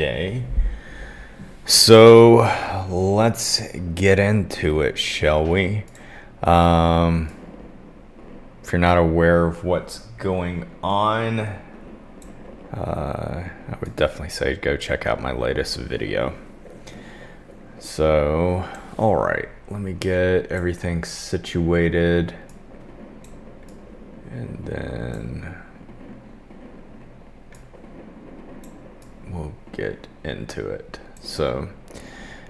day. So let's get into it, shall we? If you're not aware of what's going on, I would definitely say go check out my latest video. So, alright, let me get everything situated, and then we'll get into it. So,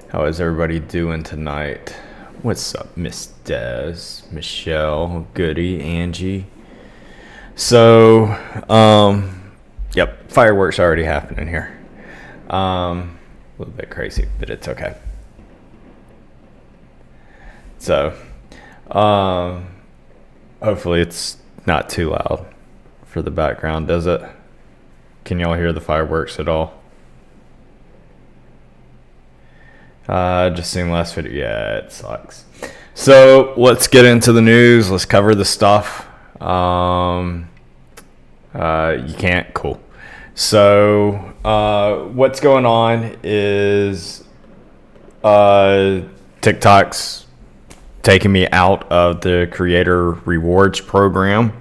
how is everybody doing tonight? What's up, Miss Des, Michelle, Goody, Angie? So, yep, fireworks already happening here. A little bit crazy, but it's okay. So, hopefully it's not too loud for the background, does it? Can y'all hear the fireworks at all? Just seen last video. Yeah, it sucks. So let's get into the news. Let's cover the stuff. You can't? Cool. So what's going on is TikTok's taking me out of the creator rewards program.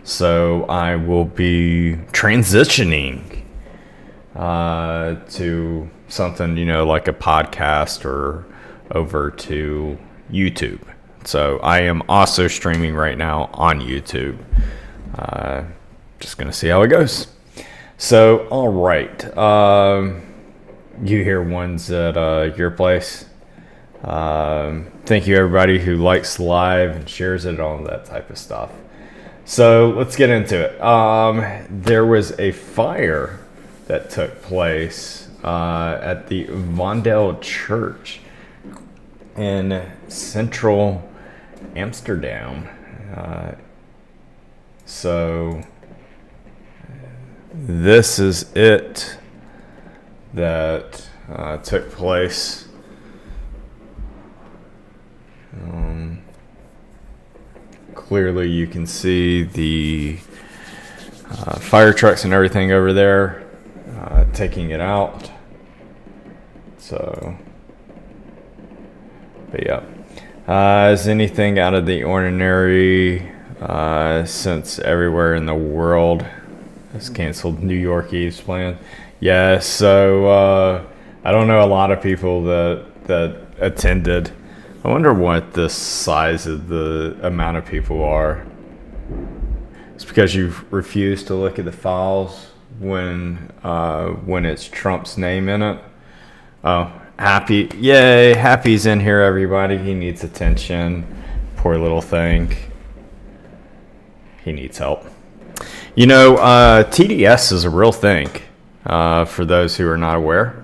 So I will be transitioning to something, like a podcast or over to YouTube. So I am also streaming right now on YouTube. Just going to see how it goes. So, all right. You hear ones at your place. Thank you everybody who likes the live and shares it, all that type of stuff. So let's get into it. There was a fire that took place at the Vondel Church in central Amsterdam. So this is it that took place. Clearly you can see the fire trucks and everything over there taking it out. So, but yeah. Is anything out of the ordinary since everywhere in the world has canceled New York Eve's plan? Yeah, so I don't know a lot of people that attended. I wonder what the size of the amount of people are. It's because you refuse to look at the files when it's Trump's name in it. Oh, Happy. Yay, Happy's in here, everybody. He needs attention. Poor little thing. He needs help. TDS is a real thing, for those who are not aware.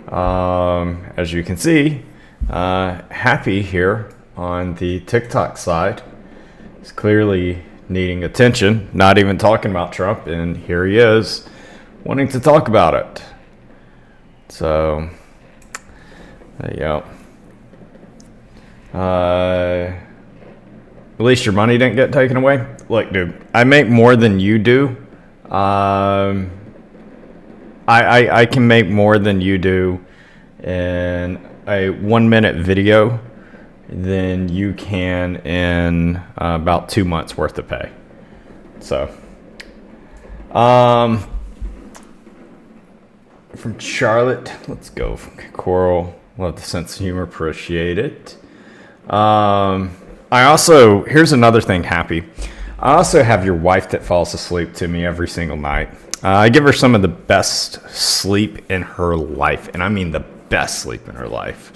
As you can see, Happy here on the TikTok side is clearly needing attention, not even talking about Trump, and here he is wanting to talk about it. So there you go. At least your money didn't get taken away. Look, dude, I make more than you do. I can make more than you do in a 1-minute video than you can in about 2 months worth of pay. So, from Charlotte, let's go. Coral, love the sense of humor, appreciate it. Here's another thing, Happy. I also have your wife that falls asleep to me every single night. I give her some of the best sleep in her life, and I mean the best sleep in her life.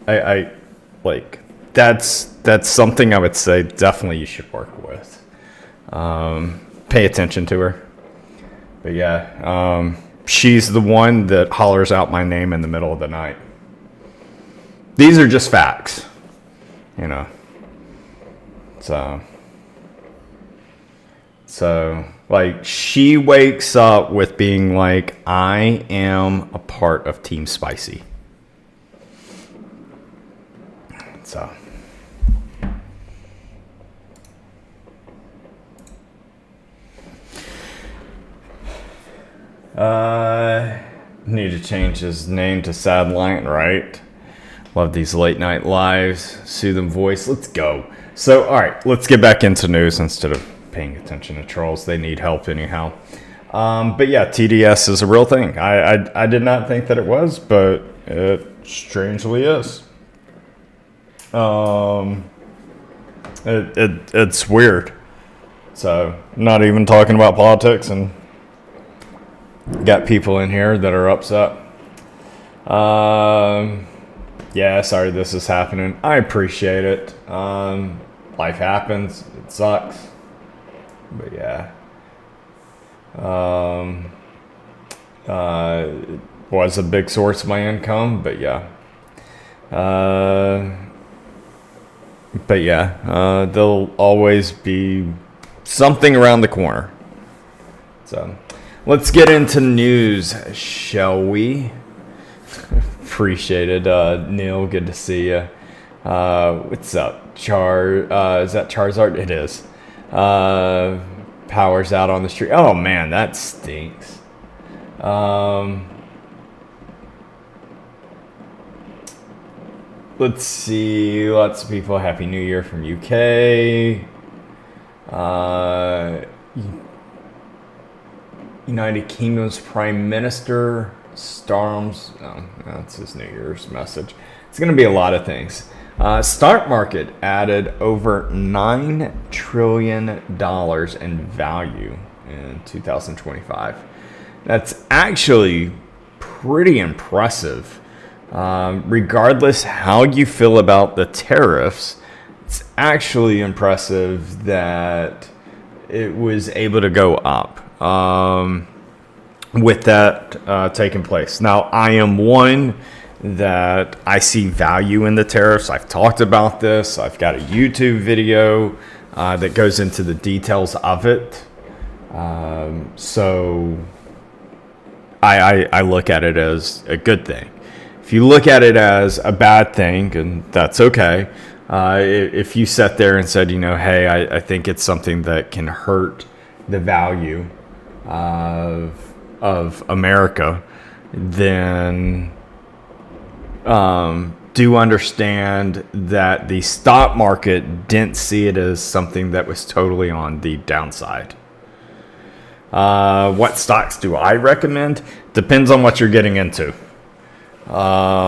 I like that's something I would say definitely you should work with. Pay attention to her. But yeah, she's the one that hollers out my name in the middle of the night. These are just facts, So like she wakes up with being like, I am a part of Team Spicy. So Need to change his name to Sadlight, right? Love these late night lives. Soothing voice. Let's go. So, all right, let's get back into news instead of paying attention to trolls. They need help anyhow. But yeah, TDS is a real thing. I did not think that it was, but it strangely is. It's weird. So, not even talking about politics, and got people in here that are upset. Yeah, sorry this is happening. I appreciate it. Life happens. It sucks. But yeah. It was a big source of my income, but yeah. There'll always be something around the corner. So, let's get into news, shall we? Appreciate it, Neil. Good to see you. What's up, is that Charizard? It is. Power's out on the street. Oh man, that stinks. Let's see. Lots of people. Happy New Year from UK. United Kingdom's Prime Minister storms. Oh, that's his New Year's message. It's going to be a lot of things. Stock market added over $9 trillion in value in 2025. That's actually pretty impressive. Regardless how you feel about the tariffs, it's actually impressive that it was able to go up with that taking place. Now, I am one that I see value in the tariffs. I've talked about this. I've got a YouTube video that goes into the details of it. So I look at it as a good thing. If you look at it as a bad thing, and that's okay. If you sat there and said, hey, I think it's something that can hurt the value of America, then do understand that the stock market didn't see it as something that was totally on the downside. What stocks do I recommend? Depends on what you're getting into. The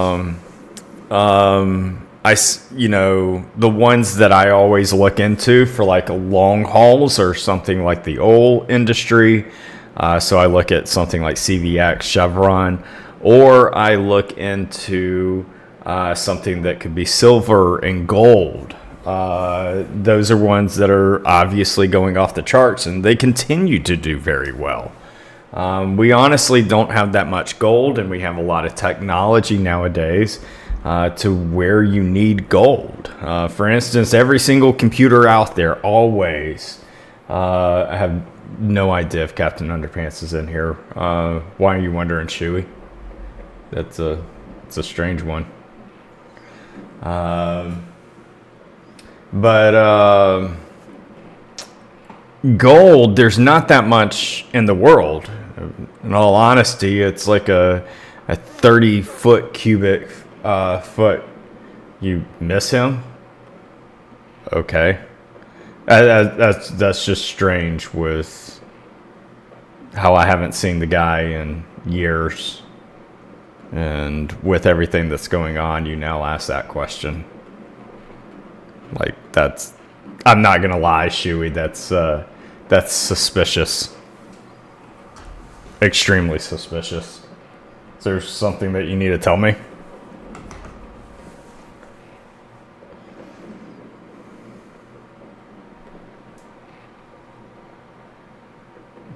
ones that I always look into for like long hauls are something like the oil industry. So I look at something like CVX, Chevron, or I look into something that could be silver and gold. Those are ones that are obviously going off the charts, and they continue to do very well. We honestly don't have that much gold, and we have a lot of technology nowadays to where you need gold. For instance, every single computer out there always, I have no idea if Captain Underpants is in here. Why are you wondering, Chewy? It's a strange one. Gold, there's not that much in the world. In all honesty, it's like a 30-foot cubic foot. You miss him? Okay. That's just strange with how I haven't seen the guy in years. And with everything that's going on, you now ask that question. Like, I'm not going to lie, Shuey, that's suspicious. Extremely suspicious. Is there something that you need to tell me?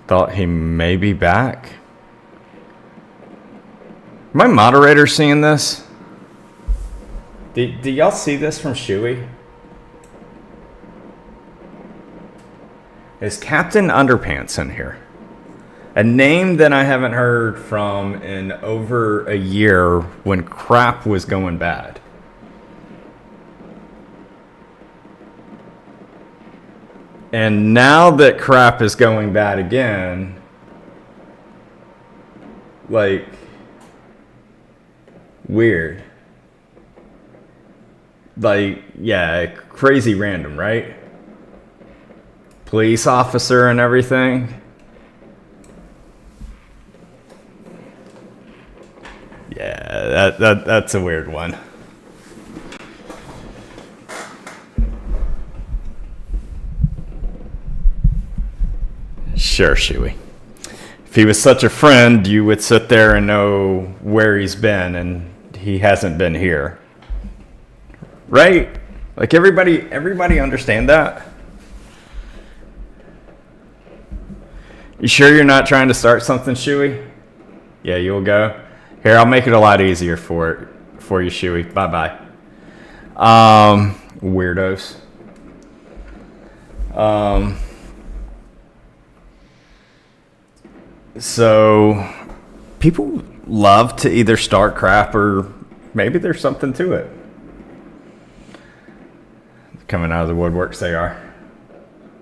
Thought he may be back. My moderator seeing this? Do y'all see this from Shuey? Is Captain Underpants in here? A name that I haven't heard from in over a year when crap was going bad. And now that crap is going bad again, Like, weird. Like, yeah, crazy random, right? Police officer and everything. Yeah, that's a weird one. Sure, Shuey. If he was such a friend, you would sit there and know where he's been, and he hasn't been here. Right? Like everybody understand that? You sure you're not trying to start something, Shuey? Yeah, you'll go. Here, I'll make it a lot easier for you, Shuey. Bye-bye. Weirdos. So people love to either start crap or maybe there's something to it. Coming out of the woodworks they are.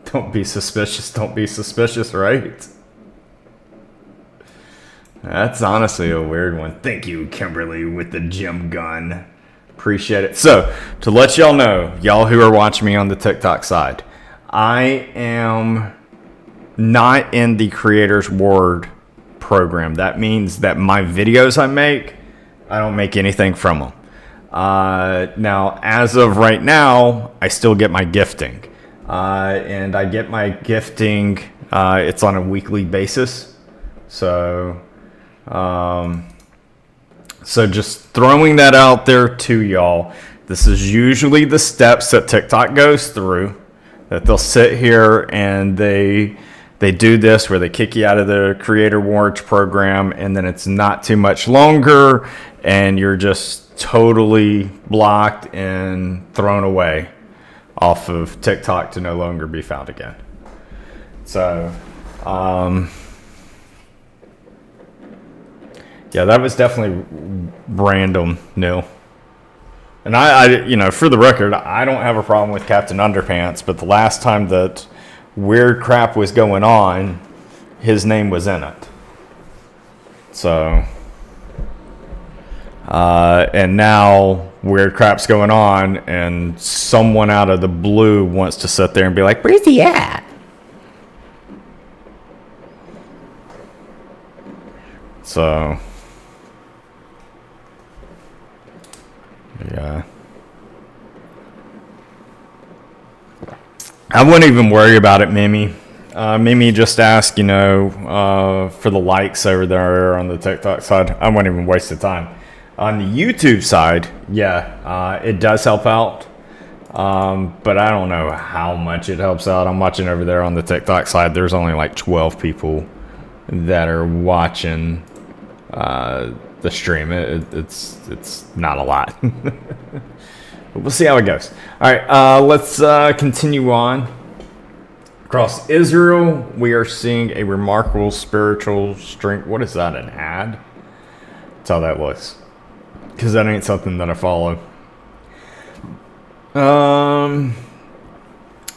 Don't be suspicious, right? That's honestly a weird one. Thank you, Kimberly, with the gym gun. Appreciate it. So, to let y'all know, y'all who are watching me on the TikTok side, I am not in the Creators Ward program. That means that my videos I make, I don't make anything from them. Now, as of right now, I still get my gifting. And I get my gifting, it's on a weekly basis. So just throwing that out there to y'all. This is usually the steps that TikTok goes through. That they'll sit here and they do this where they kick you out of the Creator Rewards program, and then it's not too much longer, and you're just totally blocked and thrown away off of TikTok to no longer be found again. So, yeah, that was definitely random, Neil. And I, for the record, I don't have a problem with Captain Underpants, but the last time that weird crap was going on, his name was in it. So, and now weird crap's going on, and someone out of the blue wants to sit there and be like, "Where's he at?" So, yeah. I wouldn't even worry about it, Mimi. Mimi just asked, for the likes over there on the TikTok side. I wouldn't even waste the time. On the YouTube side, yeah, it does help out. But I don't know how much it helps out. I'm watching over there on the TikTok side. There's only like 12 people that are watching the stream. It's not a lot. But we'll see how it goes. All right, let's continue on. Across Israel, we are seeing a remarkable spiritual strength. What is that, an ad? That's how that looks. Because that ain't something that I follow.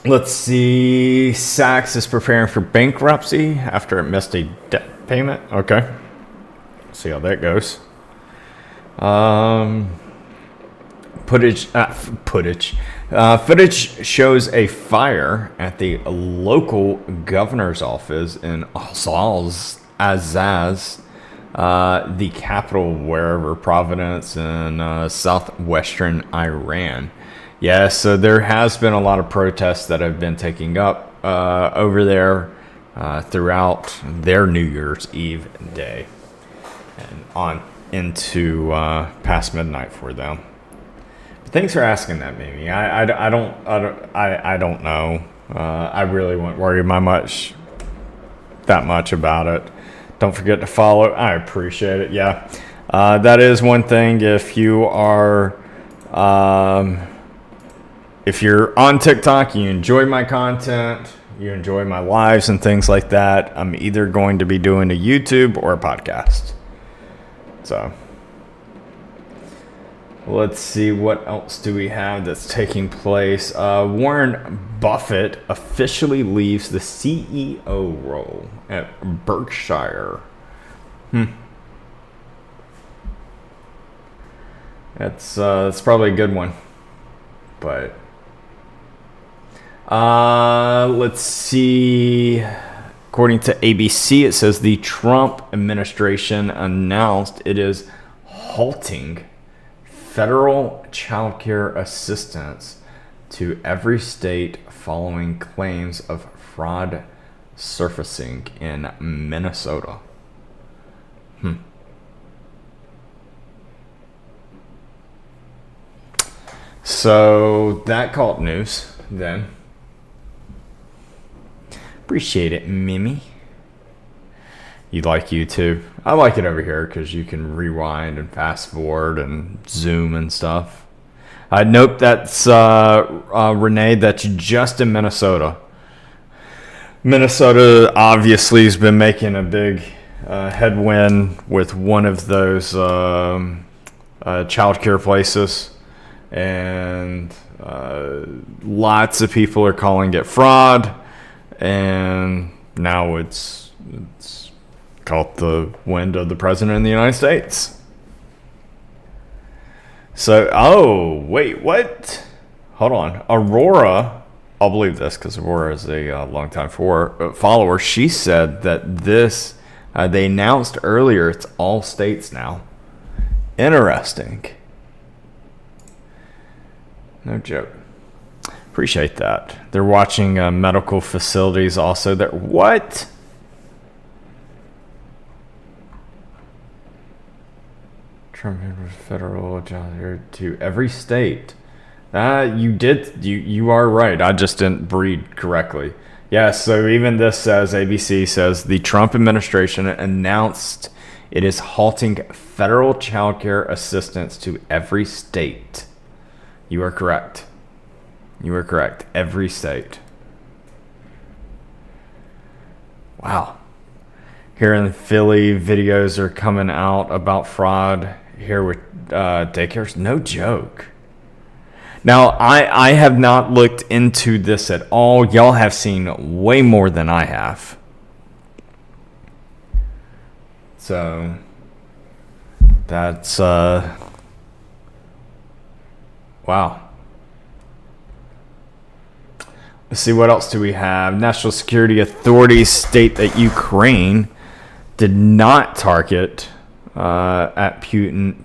Let's see. Saks is preparing for bankruptcy after it missed a debt payment. Okay. See how that goes. Footage shows a fire at the local governor's office in Azaz, the capital wherever Providence in southwestern Iran. Yeah, so there has been a lot of protests that have been taking up over there throughout their New Year's Eve day and on into past midnight for them. Thanks for asking that, Mimi. I don't know. I really wouldn't worry that much about it. Don't forget to follow. I appreciate it. Yeah, that is one thing. If you are, if you're on TikTok, you enjoy my content, you enjoy my lives and things like that, I'm either going to be doing a YouTube or a podcast. So. Let's see, what else do we have that's taking place? Warren Buffett officially leaves the CEO role at Berkshire. That's probably a good one. But let's see. According to ABC, it says the Trump administration announced it is halting federal child care assistance to every state following claims of fraud surfacing in Minnesota. So that caught news then. Appreciate it, Mimi. You like YouTube? I like it over here because you can rewind and fast forward and zoom and stuff. Nope, that's Renee. That's just in Minnesota. Minnesota obviously has been making a big headwind with one of those child care places. And lots of people are calling it fraud. And now it's caught the wind of the president of the United States. So, oh, wait, what? Hold on. Aurora, I'll believe this because Aurora is a longtime follower. She said that this, they announced earlier, it's all states now. Interesting. No joke. Appreciate that. They're watching medical facilities also. That what? Trump federal child to every state. You are right. I just didn't read correctly. Yeah, so even this says, ABC says, the Trump administration announced it is halting federal child care assistance to every state. You are correct. You are correct. Every state. Wow. Here in Philly, videos are coming out about fraud here with daycares. No joke. Now, I have not looked into this at all. Y'all have seen way more than I have. So, that's, wow. Let's see, what else do we have? National security authorities state that Ukraine did not target at Putin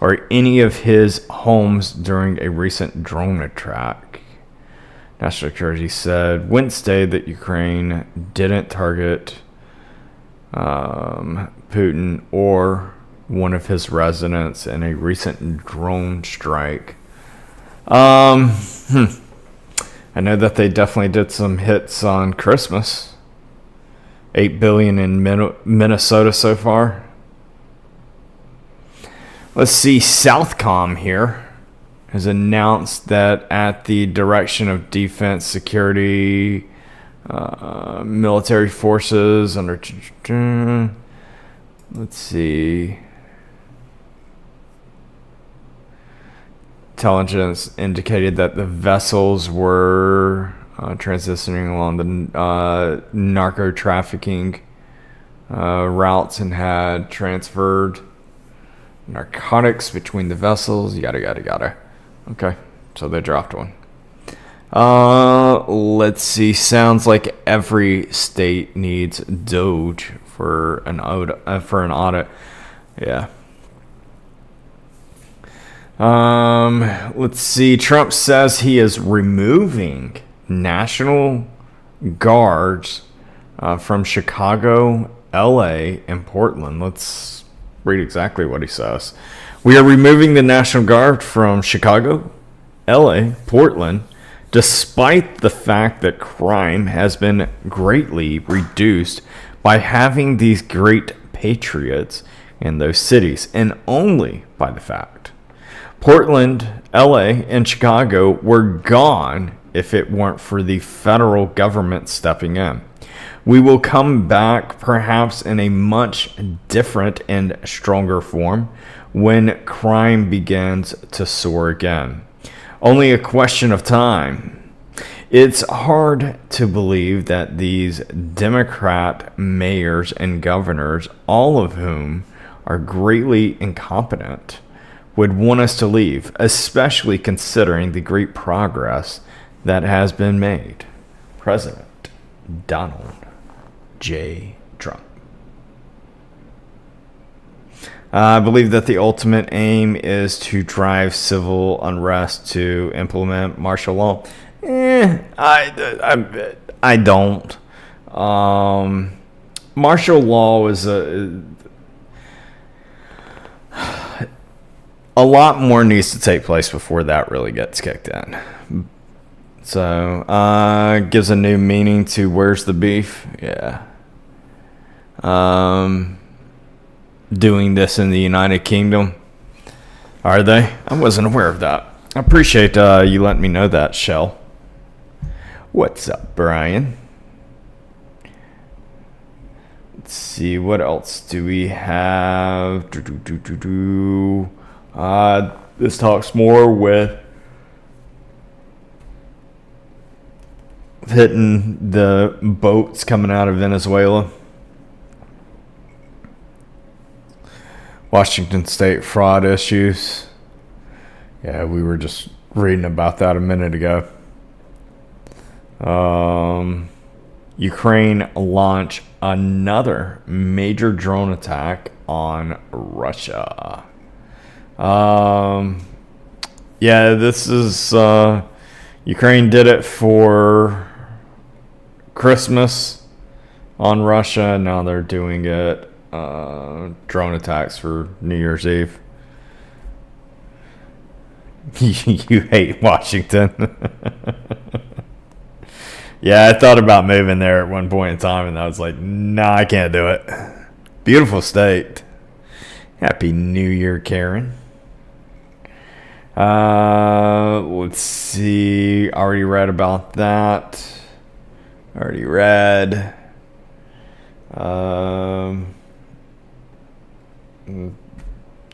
or any of his homes during a recent drone attack. National security said Wednesday that Ukraine didn't target Putin or one of his residents in a recent drone strike. I know that they definitely did some hits on Christmas. 8 billion in Minnesota so far. Let's see, Southcom here has announced that at the direction of Defense Security Military Forces under, let's see, intelligence indicated that the vessels were transitioning along the narco trafficking routes and had transferred narcotics between the vessels. Yada. Okay, so they dropped one. Let's see. Sounds like every state needs Doge for an audit. Yeah. Let's see. Trump says he is removing National Guards from Chicago, LA, and Portland. Let's read exactly what he says. We are removing the National Guard from Chicago, LA, Portland, despite the fact that crime has been greatly reduced by having these great patriots in those cities, and only by the fact Portland, LA, and Chicago were gone if it weren't for the federal government stepping in. We will come back perhaps in a much different and stronger form when crime begins to soar again. Only a question of time. It's hard to believe that these Democrat mayors and governors, all of whom are greatly incompetent, would want us to leave, especially considering the great progress that has been made. President Donald J. Trump. I believe that the ultimate aim is to drive civil unrest to implement martial law. I don't. Martial law is a lot more needs to take place before that really gets kicked in. So, gives a new meaning to where's the beef? Yeah. Doing this in the United Kingdom. Are they? I wasn't aware of that. I appreciate you letting me know that, Shell. What's up, Brian? Let's see, what else do we have? This talks more with hitting the boats coming out of Venezuela. Washington State fraud issues. Yeah, we were just reading about that a minute ago. Ukraine launch another major drone attack on Russia. Yeah, this is Ukraine did it for Christmas on Russia. Now they're doing it drone attacks for New Year's Eve. You hate Washington. Yeah, I thought about moving there at one point in time, and I was like, nah, I can't do it. Beautiful state. Happy New Year, Karen. Let's see. Already read about that. Already read.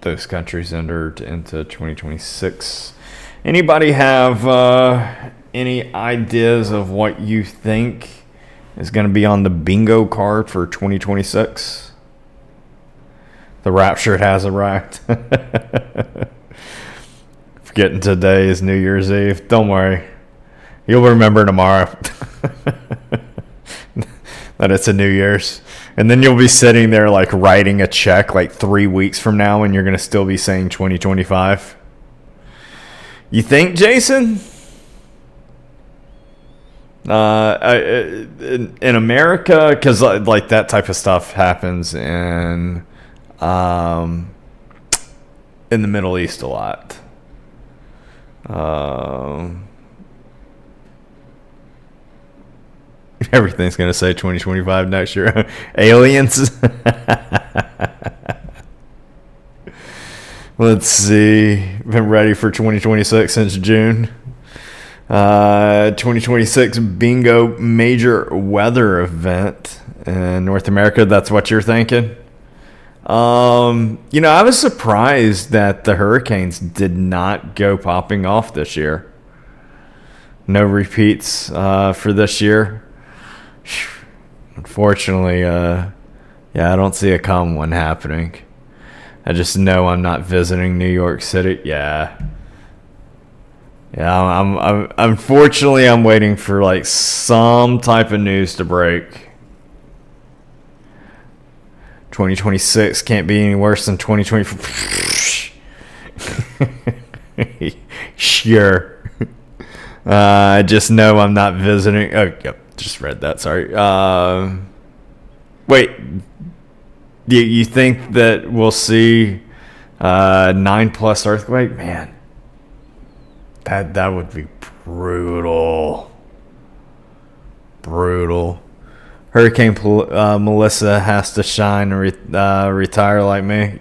Those countries entered into 2026. Anybody have any ideas of what you think is going to be on the bingo card for 2026? The rapture has arrived. Forgetting today is New Year's Eve. Don't worry. You'll remember tomorrow that it's a New Year's. And then you'll be sitting there like writing a check like 3 weeks from now, and you're going to still be saying 2025. You think, Jason? In America, because like that type of stuff happens in the Middle East a lot. Everything's gonna say 2025 next year. Aliens. Let's see. Been ready for 2026 since June. 2026 bingo major weather event in North America. That's what you're thinking? I was surprised that the hurricanes did not go popping off this year. No repeats for this year. Unfortunately, I don't see a common one happening. I just know I'm not visiting New York City. Yeah, I'm unfortunately I'm waiting for like some type of news to break. 2026 can't be any worse than 2024. Sure. I just know I'm not visiting. Oh, yep, just read that. Sorry. Wait. You think that we'll see 9+ earthquake? Man. That would be brutal. Brutal. Hurricane Melissa has to shine and retire like me.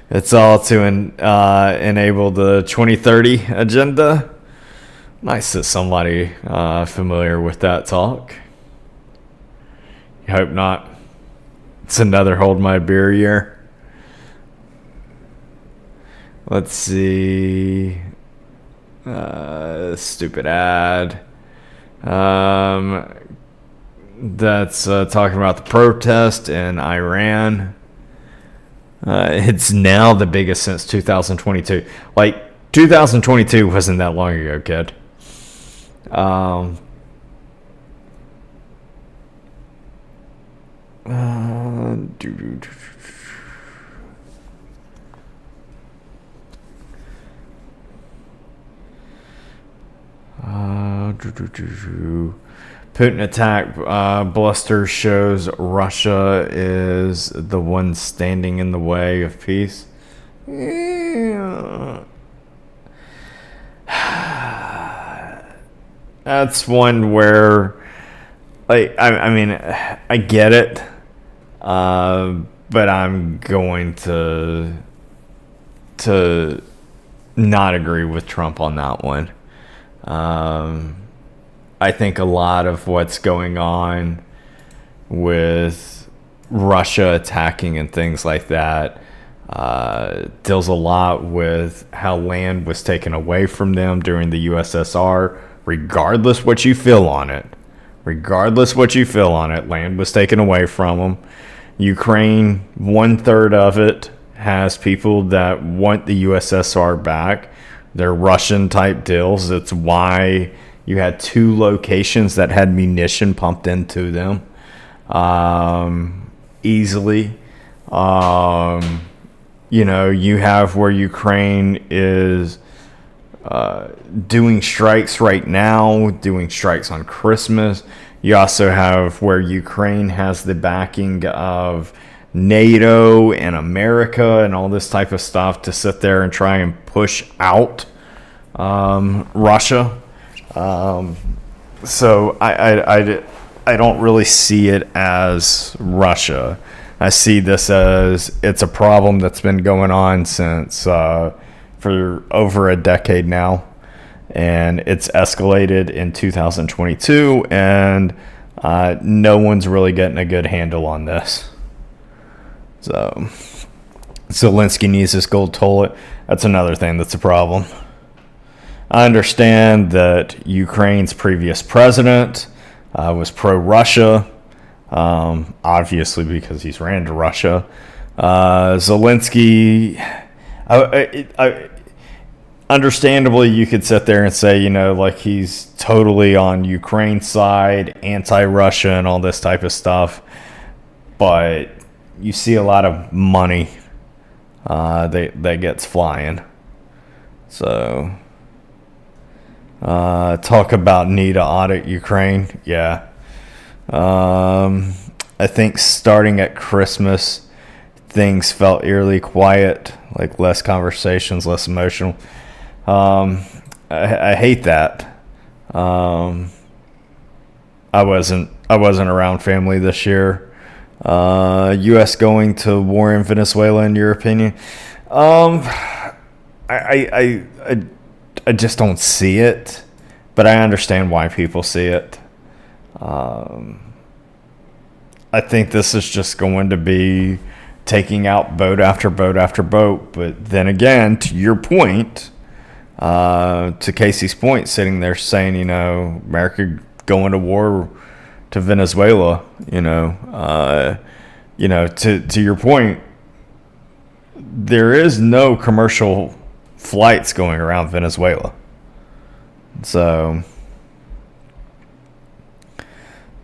It's all to enable the 2030 agenda. Nice that somebody familiar with that talk. Hope not. It's another hold my beer year. Let's see. Stupid ad. that's talking about the protest in Iran. It's now the biggest since 2022. Like, 2022 wasn't that long ago, kid. Um, uh, Putin attack bluster shows Russia is the one standing in the way of peace. Yeah. That's one where, like, I mean, I get it, but I'm going to not agree with Trump on that one. I think a lot of what's going on with Russia attacking and things like that deals a lot with how land was taken away from them during the USSR. Regardless what you feel on it, land was taken away from them. Ukraine, 1/3 of it has people that want the USSR back. They're Russian type deals. It's why you had 2 locations that had munition pumped into them easily. You have where Ukraine is doing strikes right now, doing strikes on Christmas. You also have where Ukraine has the backing of NATO and America and all this type of stuff to sit there and try and push out Russia. So I don't really see it as Russia. I see this as it's a problem that's been going on since for over a decade now, and it's escalated in 2022, and no one's really getting a good handle on this. So Zelensky needs this gold toilet. That's another thing that's a problem. I understand that Ukraine's previous president was pro-Russia, obviously because he's ran to Russia. Zelensky, understandably, you could sit there and say, like he's totally on Ukraine's side, anti-Russia and all this type of stuff. But you see a lot of money that gets flying. So, talk about need to audit Ukraine. Yeah. I think starting at Christmas, things felt eerily quiet, like less conversations, less emotional. I hate that. I wasn't around family this year. U.S. going to war in Venezuela, in your opinion? I just don't see it, but I understand why people see it. I think this is just going to be taking out boat after boat after boat. But then again, to your point, to Casey's point, sitting there saying, America going to war to Venezuela, to your point, there is no commercial flights going around Venezuela. So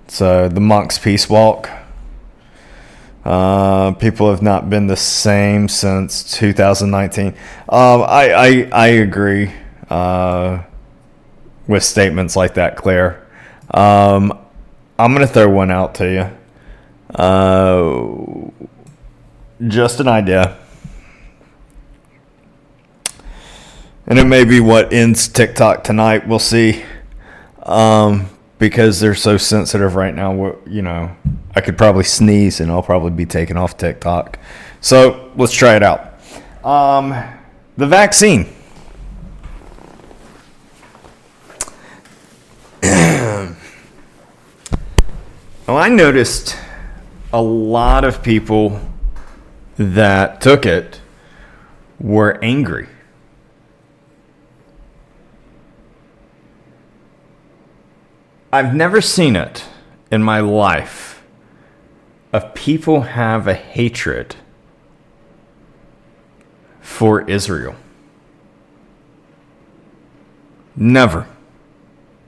the Monk's Peace Walk, people have not been the same since 2019. I agree with statements like that, Claire. I'm going to throw one out to you. Just an idea. And it may be what ends TikTok tonight. We'll see. Because they're so sensitive right now, I could probably sneeze and I'll probably be taken off TikTok. So let's try it out. The vaccine. Well, I noticed a lot of people that took it were angry. I've never seen it in my life of people have a hatred for Israel. Never.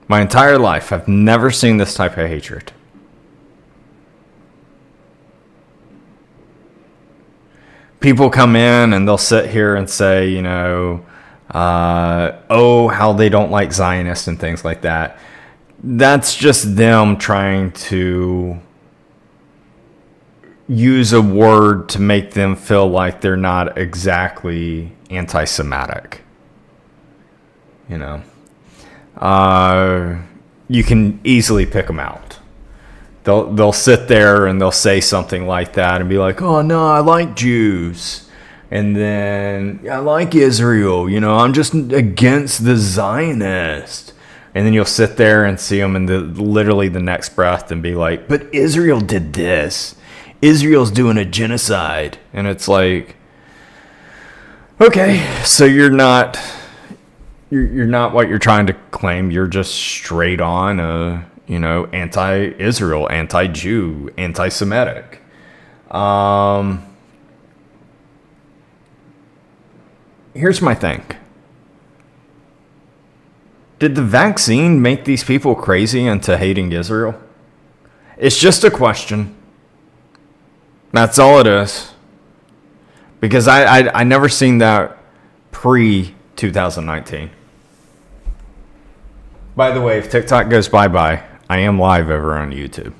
My entire life, I've never seen this type of hatred. People come in and they'll sit here and say, you know, how they don't like Zionists and things like that. That's just them trying to use a word to make them feel like they're not exactly anti-Semitic. You know, you can easily pick them out. They'll sit there and they'll say something like that and be like, oh no, I like Jews. And then I like Israel. You know, I'm just against the Zionists. And then you'll sit there and see them in literally the next breath and be like, but Israel did this. Israel's doing a genocide. And it's like, okay, so you're not what you're trying to claim. You're just straight on, anti-Israel, anti-Jew, anti-Semitic. Here's my thing. Did the vaccine make these people crazy into hating Israel? It's just a question. That's all it is. Because I never seen that pre-2019. By the way, if TikTok goes bye-bye, I am live over on YouTube.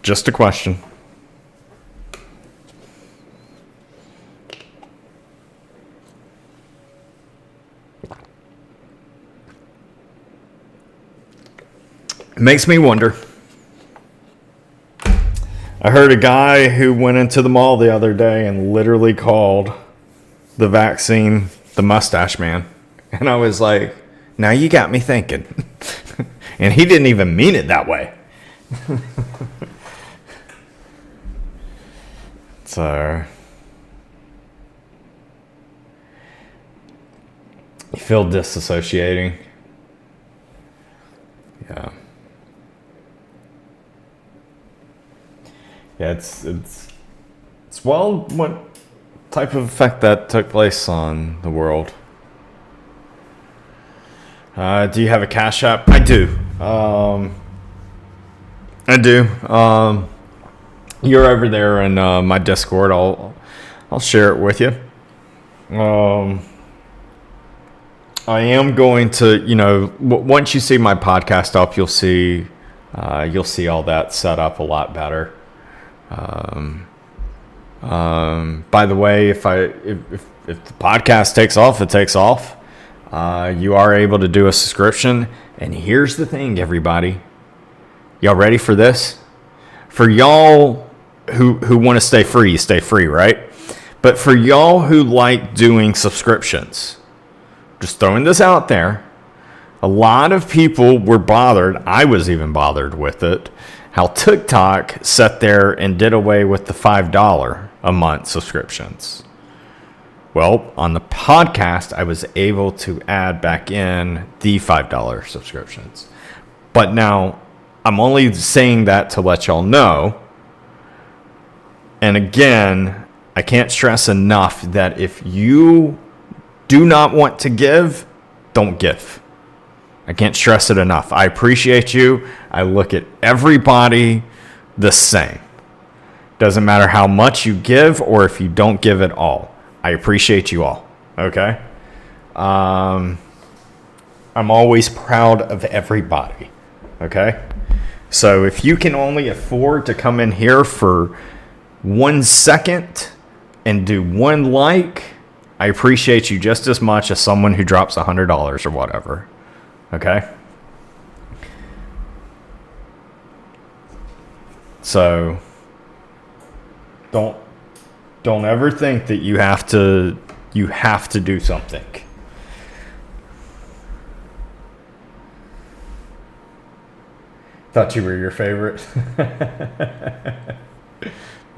Just a question. It makes me wonder. I heard a guy who went into the mall the other day and literally called the vaccine the mustache man. And I was like, now you got me thinking. And he didn't even mean it that way. So, you feel disassociating? Yeah. Yeah, it's what type of effect that took place on the world. Do you have a Cash App? I do. I do. You're over there in my Discord. I'll share it with you. I am going to, once you see my podcast up, you'll see all that set up a lot better. By the way, if the podcast takes off, it takes off. You are able to do a subscription. And here's the thing, everybody. Y'all ready for this? For y'all who want to stay free, you stay free, right? But for y'all who like doing subscriptions, just throwing this out there, a lot of people were bothered. I was even bothered with it. How TikTok sat there and did away with the $5 a month subscriptions. Well, on the podcast, I was able to add back in the $5 subscriptions. But now, I'm only saying that to let y'all know. And again, I can't stress enough that if you do not want to give, don't give. I can't stress it enough. I appreciate you. I look at everybody the same. Doesn't matter how much you give or if you don't give at all. I appreciate you all. Okay? I'm always proud of everybody. Okay? So if you can only afford to come in here for 1 second and do one like, I appreciate you just as much as someone who drops $100 or whatever. Okay? So don't ever think that you have to do something. Thought you were your favorite.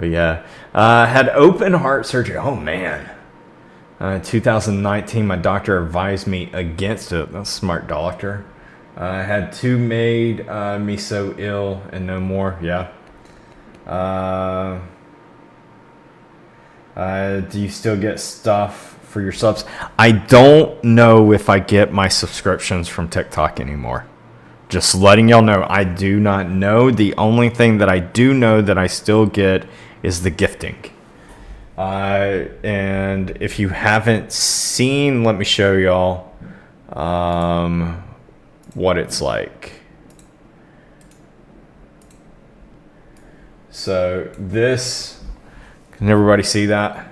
But yeah, had open heart surgery. Oh man. 2019, my doctor advised me against it. That's a smart doctor. Had two made, me so ill and no more. Yeah. Do you still get stuff for your subs? I don't know if I get my subscriptions from TikTok anymore. Just letting y'all know, I do not know. The only thing that I do know that I still get is the gifting. And if you haven't seen, let me show y'all what it's like. So this, can everybody see that?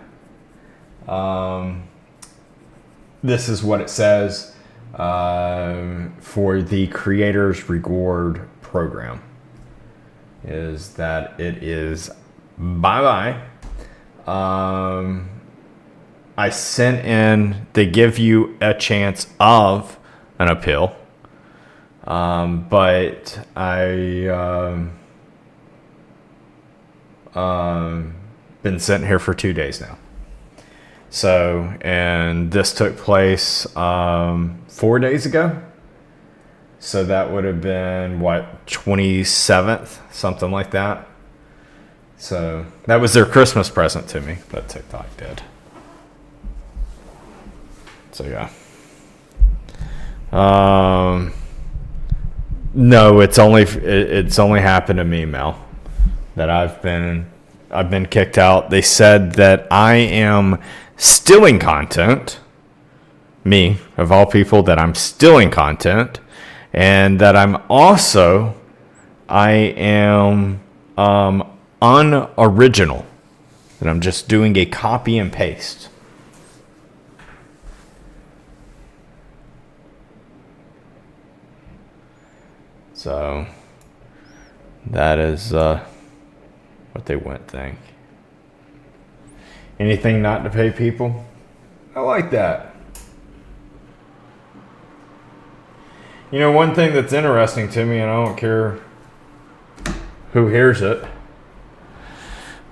This is what it says for the Creators Reward Program. Is that it is bye-bye. I sent in, they give you a chance of an appeal. But I been sitting here for 2 days now. So, and this took place 4 days ago. So that would have been what, 27th, something like that. So that was their Christmas present to me, that TikTok did. So yeah. No, it's only happened to me, Mel, that I've been kicked out. They said that I am stealing content. Me, of all people, that I'm stealing content, and that I am unoriginal, that I'm just doing a copy and paste. So that is what they wouldn't think. Anything not to pay people? I like that. You know, one thing that's interesting to me, and I don't care who hears it,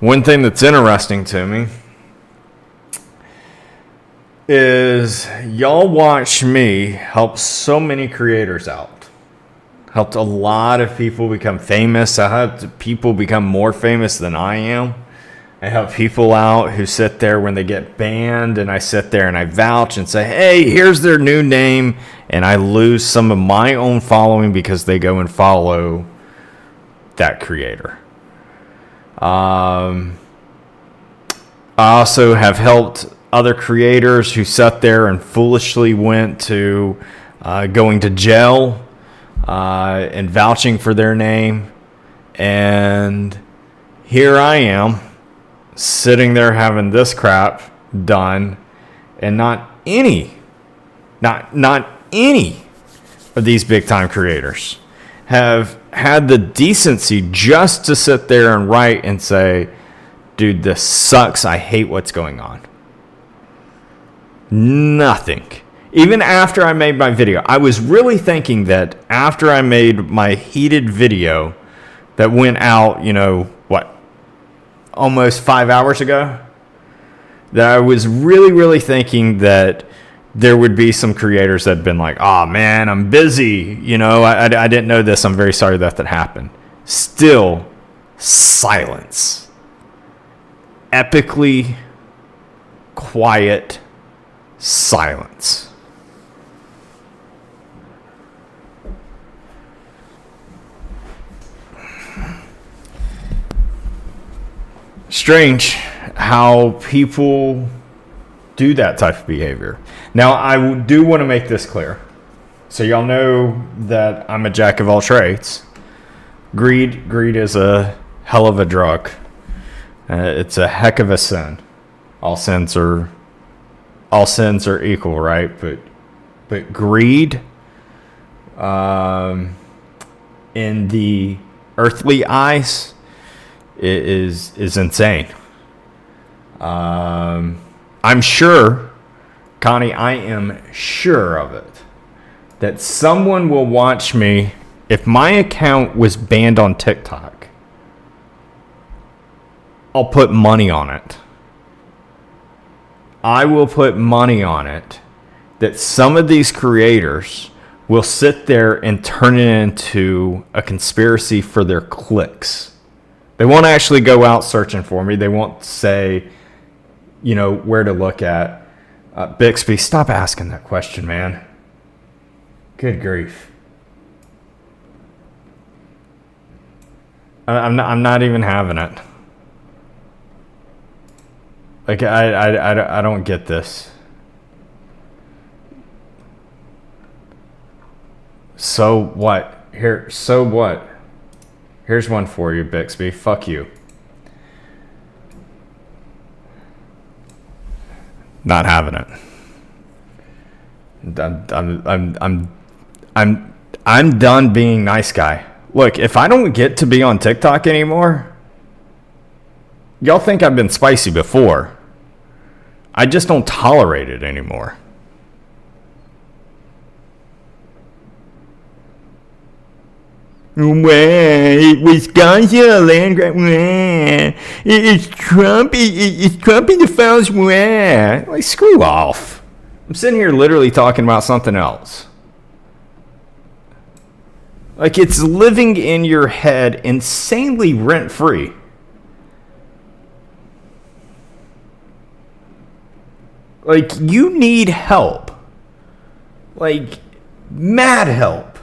one thing that's interesting to me is y'all watch me help so many creators out. Helped a lot of people become famous. I helped people become more famous than I am. I help people out who sit there when they get banned, and I sit there and I vouch and say, hey, here's their new name, and I lose some of my own following because they go and follow that creator. I also have helped other creators who sat there and foolishly went to going to jail and vouching for their name. And here I am sitting there having this crap done, and not any of these big time creators have had the decency just to sit there and write and say, dude, this sucks. I hate what's going on. Nothing. Even after I made my video, I was really thinking that after I made my heated video that went out, almost 5 hours ago, that I was really thinking that there would be some creators that had been like, oh man, I'm busy. I didn't know this. I'm very sorry that happened. Still, silence. Epically quiet silence. Strange how people do that type of behavior. Now, I do want to make this clear. So y'all know that I'm a jack of all trades. Greed is a hell of a drug. It's a heck of a sin. All sins are equal, right? But greed, in the earthly eyes, is insane. I'm sure, Connie, I am sure of it, that someone will watch me. If my account was banned on TikTok, I'll put money on it. I will put money on it that some of these creators will sit there and turn it into a conspiracy for their clicks. They won't actually go out searching for me. They won't say, where to look at. Bixby, stop asking that question, man. Good grief. I'm not even having it. Like, I don't get this. So what? So what? Here's one for you, Bixby. Fuck you. Not having it. I'm done being nice guy. Look, if I don't get to be on TikTok anymore, y'all think I've been spicy before. I just don't tolerate it anymore. Wisconsin land grab. It's Trump. It's Trump in the files. Like, screw off. I'm sitting here literally talking about something else. Like, it's living in your head insanely rent free. Like, you need help. Like, mad help.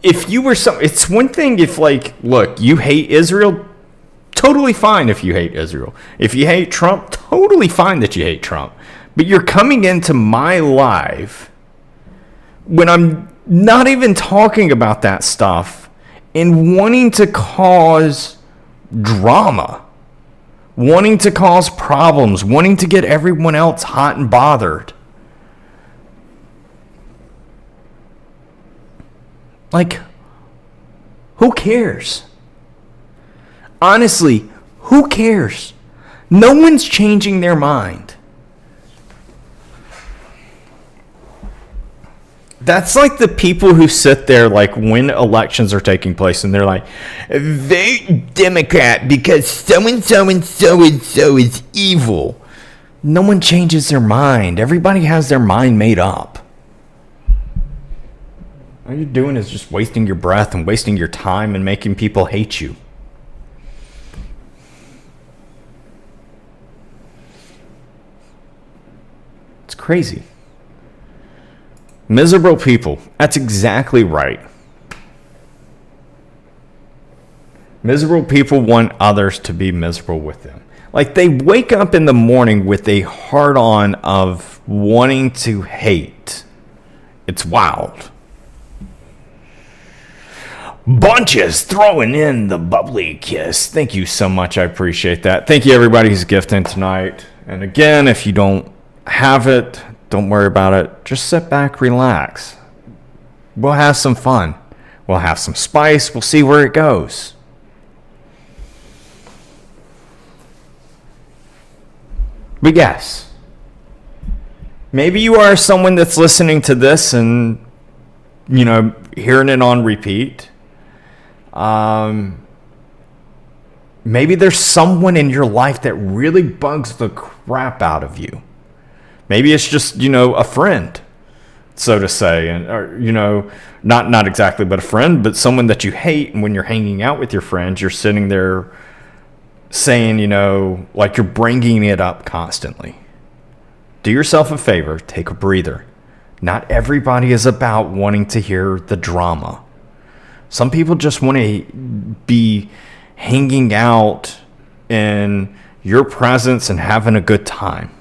If you were it's one thing if, like, look, you hate Israel, totally fine if you hate Israel. If you hate Trump, totally fine that you hate Trump. But you're coming into my life when I'm not even talking about that stuff and wanting to cause drama, wanting to cause problems, wanting to get everyone else hot and bothered. Like, who cares? Honestly, who cares? No one's changing their mind. That's like the people who sit there, like, when elections are taking place and they're like, vote Democrat because so-and-so and so-and-so is evil. No one changes their mind. Everybody has their mind made up. All you're doing is just wasting your breath and wasting your time and making people hate you. It's crazy. Miserable people. That's exactly right. Miserable people want others to be miserable with them. Like, they wake up in the morning with a heart-on of wanting to hate. It's wild. Bunches throwing in the bubbly kiss. Thank you so much. I appreciate that. Thank you, everybody who's gifting tonight. And again, if you don't have it, don't worry about it. Just sit back, relax. We'll have some fun. We'll have some spice. We'll see where it goes. But yes, maybe you are someone that's listening to this and, hearing it on repeat. Maybe there's someone in your life that really bugs the crap out of you. Maybe it's just, a friend, so to say, and or not exactly, but a friend, but someone that you hate. And when you're hanging out with your friends, you're sitting there saying, like, you're bringing it up constantly. Do yourself a favor, take a breather. Not everybody is about wanting to hear the drama. Some people just want to be hanging out in your presence and having a good time.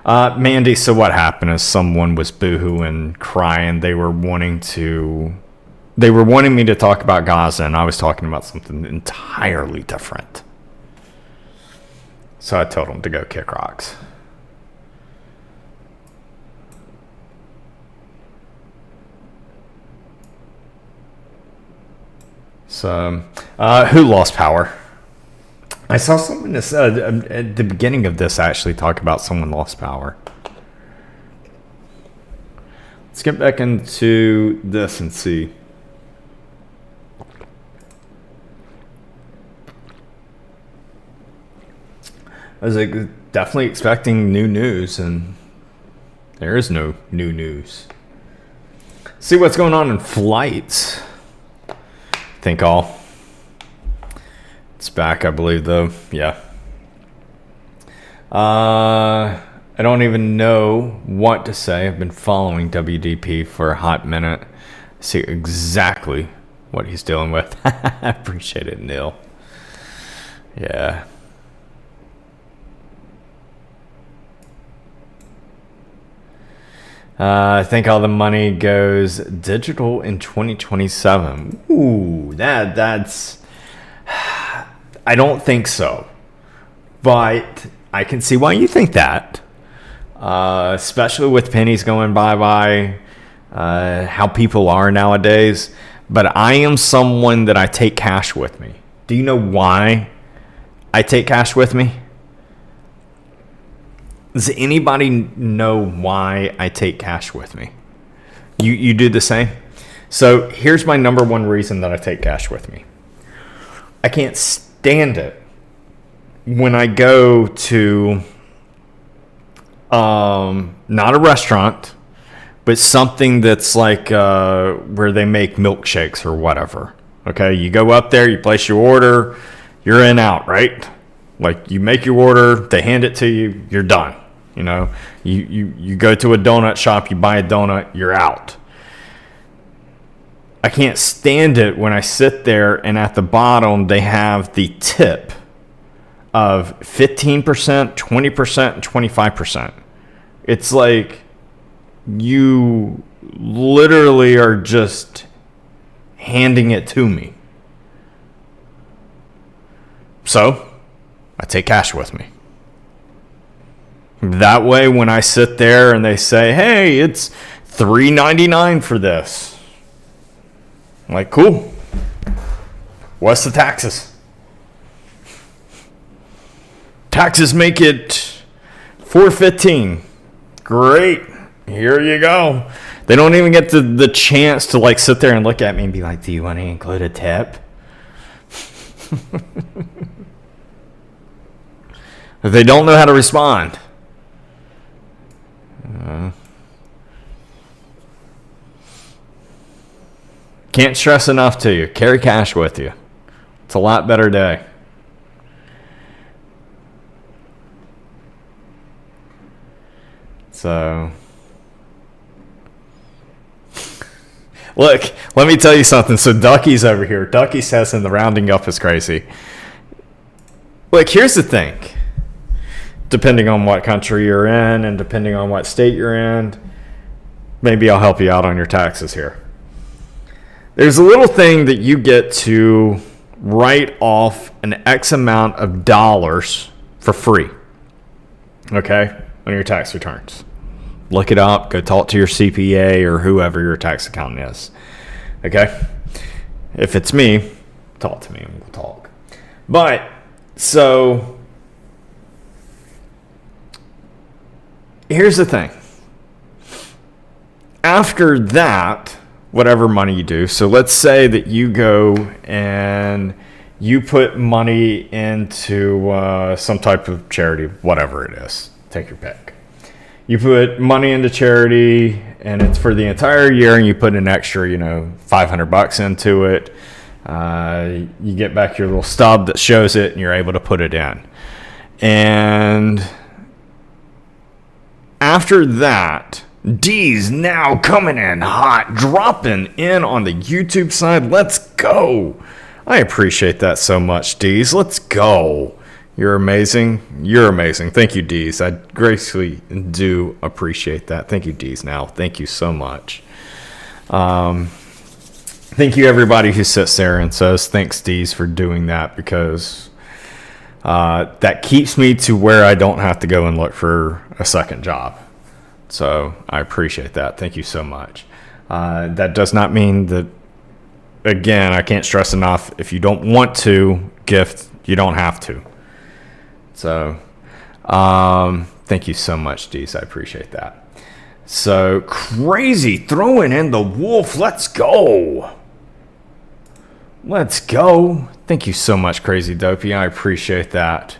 Mandy, so what happened is someone was boohooing, crying. They were wanting me to talk about Gaza, and I was talking about something entirely different. So I told them to go kick rocks. So, who lost power? I saw someone that said at the beginning of this actually talk about someone lost power. Let's get back into this and see. I was like, definitely expecting new news, and there is no new news. See what's going on in flights. Think all. It's back, I believe, though. Yeah. I don't even know what to say. I've been following WDP for a hot minute. See exactly what he's dealing with. I appreciate it, Neil. Yeah. I think all the money goes digital in 2027. Ooh, that's... I don't think so. But I can see why you think that. Especially with pennies going bye-bye. How people are nowadays. But I am someone that I take cash with me. Do you know why I take cash with me? Does anybody know why I take cash with me? You do the same? So here's my number one reason that I take cash with me. I can't stand it when I go to not a restaurant, but something that's like where they make milkshakes or whatever. Okay, you go up there, you place your order, you're in out, right? Like you make your order, they hand it to you, you're done. You know, you go to a donut shop, you buy a donut, you're out. I can't stand it when I sit there and at the bottom they have the tip of 15%, 20%, and 25%. It's like you literally are just handing it to me. So I take cash with me. That way, when I sit there and they say, hey, it's $3.99 for this. I'm like, cool. What's the taxes? Taxes make it $4.15. Great. Here you go. They don't even get the chance to like sit there and look at me and be like, do you want to include a tip? They don't know how to respond. Can't stress enough to you. Carry cash with you. It's a lot better day. So, look, let me tell you something. So Ducky's over here. Ducky says, and the rounding up is crazy. Look, here's the thing. Depending on what country you're in and depending on what state you're in, maybe I'll help you out on your taxes here. There's a little thing that you get to write off an X amount of dollars for free, okay, on your tax returns. Look it up. Go talk to your CPA or whoever your tax accountant is, okay? If it's me, talk to me and we'll talk. But, so... here's the thing. After that, whatever money you do, so let's say that you go and you put money into some type of charity, whatever it is. Take your pick. You put money into charity and it's for the entire year and you put an extra, $500 into it. You get back your little stub that shows it and you're able to put it in. And after that, D's now coming in hot, dropping in on the YouTube side. Let's go. I appreciate that so much, D's. Let's go. You're amazing. You're amazing. Thank you, D's. I graciously do appreciate that. Thank you, D's. Now, thank you so much. Thank you, everybody who sits there and says, thanks, D's, for doing that, because that keeps me to where I don't have to go and look for a second job. So I appreciate that. Thank you so much. That does not mean that, again, I can't stress enough, if you don't want to gift, you don't have to. So thank you so much, Deez. I appreciate that. So crazy throwing in the wolf. Let's go. Let's go. Thank you so much, Crazy Dopey. I appreciate that.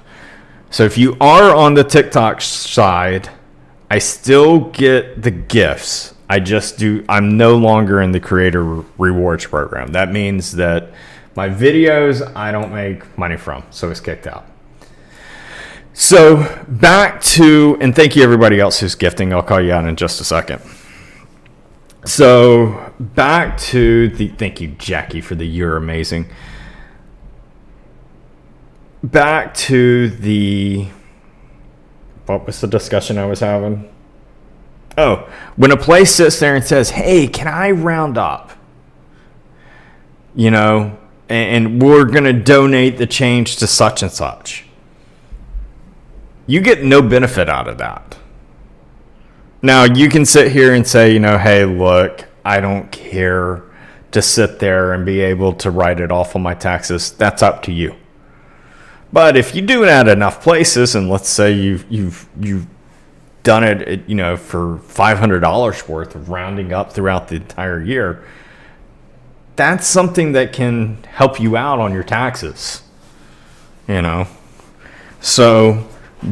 So if you are on the TikTok side, I still get the gifts. I'm no longer in the creator rewards program. That means that my videos, I don't make money from, so it's kicked out. So back to, and thank you everybody else who's gifting. I'll call you out in just a second. So back to thank you, Jackie, for the you're amazing. Back to what was the discussion I was having? Oh, when a place sits there and says, hey, can I round up? And we're going to donate the change to such and such. You get no benefit out of that. Now, you can sit here and say, hey, look, I don't care to sit there and be able to write it off on my taxes. That's up to you. But if you do it at enough places, and let's say you've done it, for $500 worth of rounding up throughout the entire year, that's something that can help you out on your taxes. So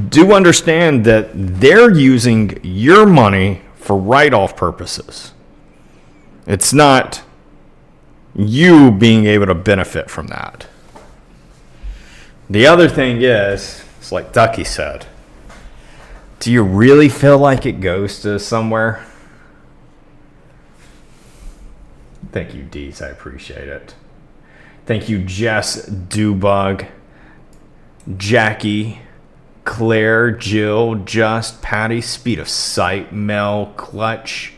do understand that they're using your money for write-off purposes. It's not you being able to benefit from that. The other thing is, it's like Ducky said, do you really feel like it goes to somewhere? Thank you, Deez. I appreciate it. Thank you, Jess, Dewbug, Jackie, Claire, Jill, Just, Patty, Speed of Sight, Mel, Clutch,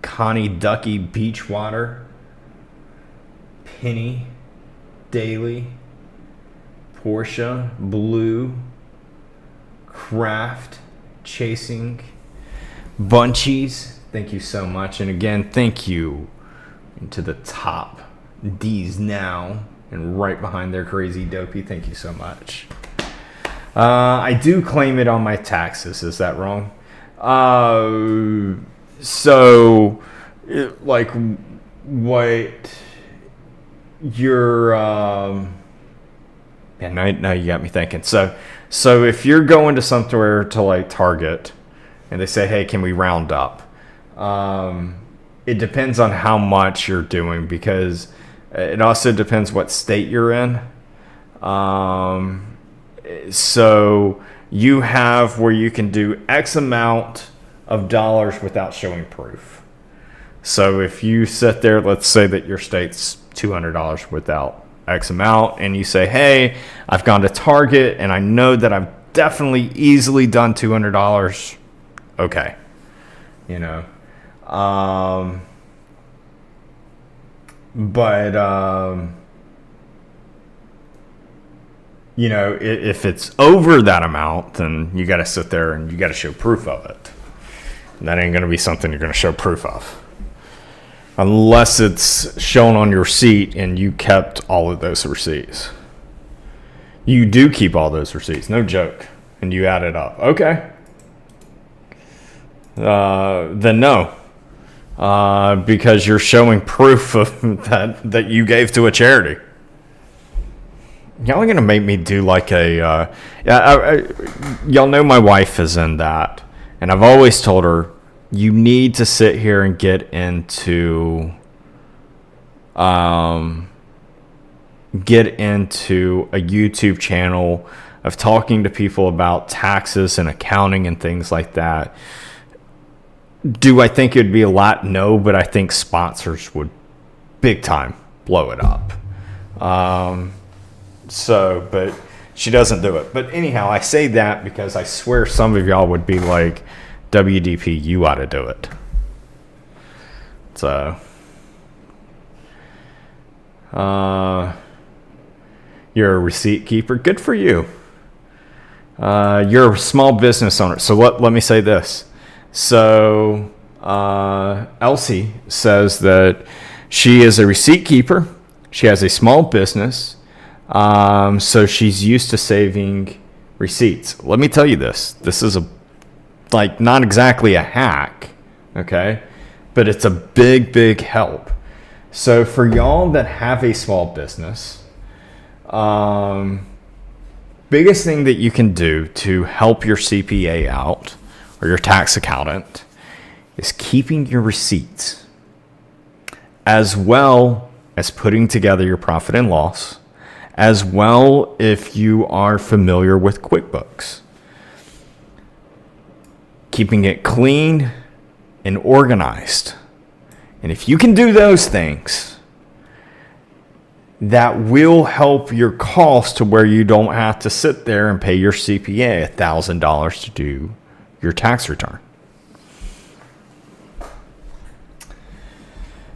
Connie, Ducky, Beachwater, Penny, Daily, Portia, Blue, Craft, Chasing, Bunchies. Thank you so much. And again, thank you to the top D's now and right behind their crazy dopey. Thank you so much. I do claim it on my taxes. Is that wrong? What you're now you got me thinking. So if you're going to somewhere to like Target and they say, hey, can we round up? It depends on how much you're doing, because it also depends what state you're in. So you have where you can do X amount of dollars without showing proof. So if you sit there, let's say that your state's $200 without X amount, and you say, hey, I've gone to Target and I know that I've definitely easily done $200. Okay. If it's over that amount, then you got to sit there and you got to show proof of it. And that ain't going to be something you're going to show proof of. Unless it's shown on your receipt and you kept all of those receipts. You do keep all those receipts, no joke. And you add it up. Okay. Then no. Because you're showing proof of that you gave to a charity. Y'all are going to make me do like y'all know my wife is in that. And I've always told her, you need to sit here and get into a YouTube channel of talking to people about taxes and accounting and things like that. Do I think it'd be a lot? No, but I think sponsors would big time blow it up. But she doesn't do it. But anyhow, I say that because I swear some of y'all would be like, WDP, you ought to do it. So, you're a receipt keeper. Good for you. You're a small business owner. So let me say this. So, Elsie says that she is a receipt keeper. She has a small business. So she's used to saving receipts. Let me tell you this. This is not exactly a hack, okay? But it's a big, big help. So for y'all that have a small business, biggest thing that you can do to help your CPA out or your tax accountant is keeping your receipts, as well as putting together your profit and loss, as well if you are familiar with QuickBooks. Keeping it clean and organized. And if you can do those things, that will help your cost to where you don't have to sit there and pay your CPA $1,000 to do your tax return.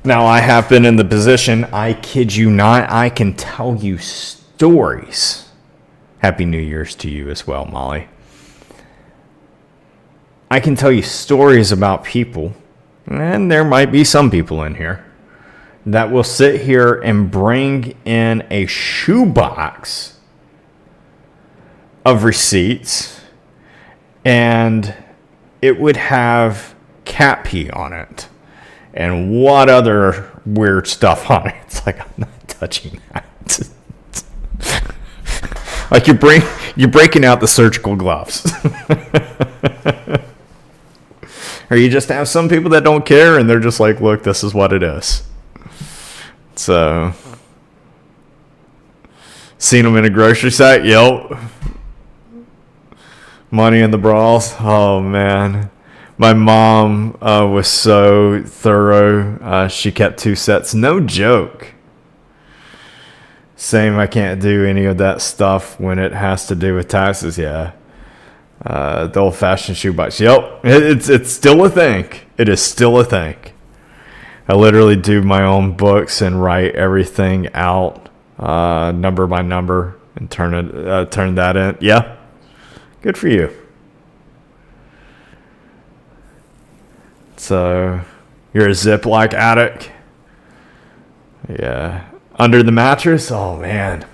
Now, I have been in the position, I kid you not, I can tell you stories. Happy New Year's to you as well, Molly. I can tell you stories about people, and there might be some people in here, that will sit here and bring in a shoebox of receipts, and it would have cat pee on it. And what other weird stuff on it? It's like, I'm not touching that. Like you're breaking out the surgical gloves. Or you just have some people that don't care and they're just like, look, this is what it is. So, seen them in a grocery site? Yep. Money in the brawls? Oh, man. My mom was so thorough. She kept 2 sets. No joke. Same, I can't do any of that stuff when it has to do with taxes. Yeah. The old-fashioned shoebox. Yep. It's still a thing. It is still a thing. I literally do my own books and write everything out number by number and turn that in. Yeah. Good for you. So, you're a Ziploc addict? Yeah. Under the mattress? Oh, man.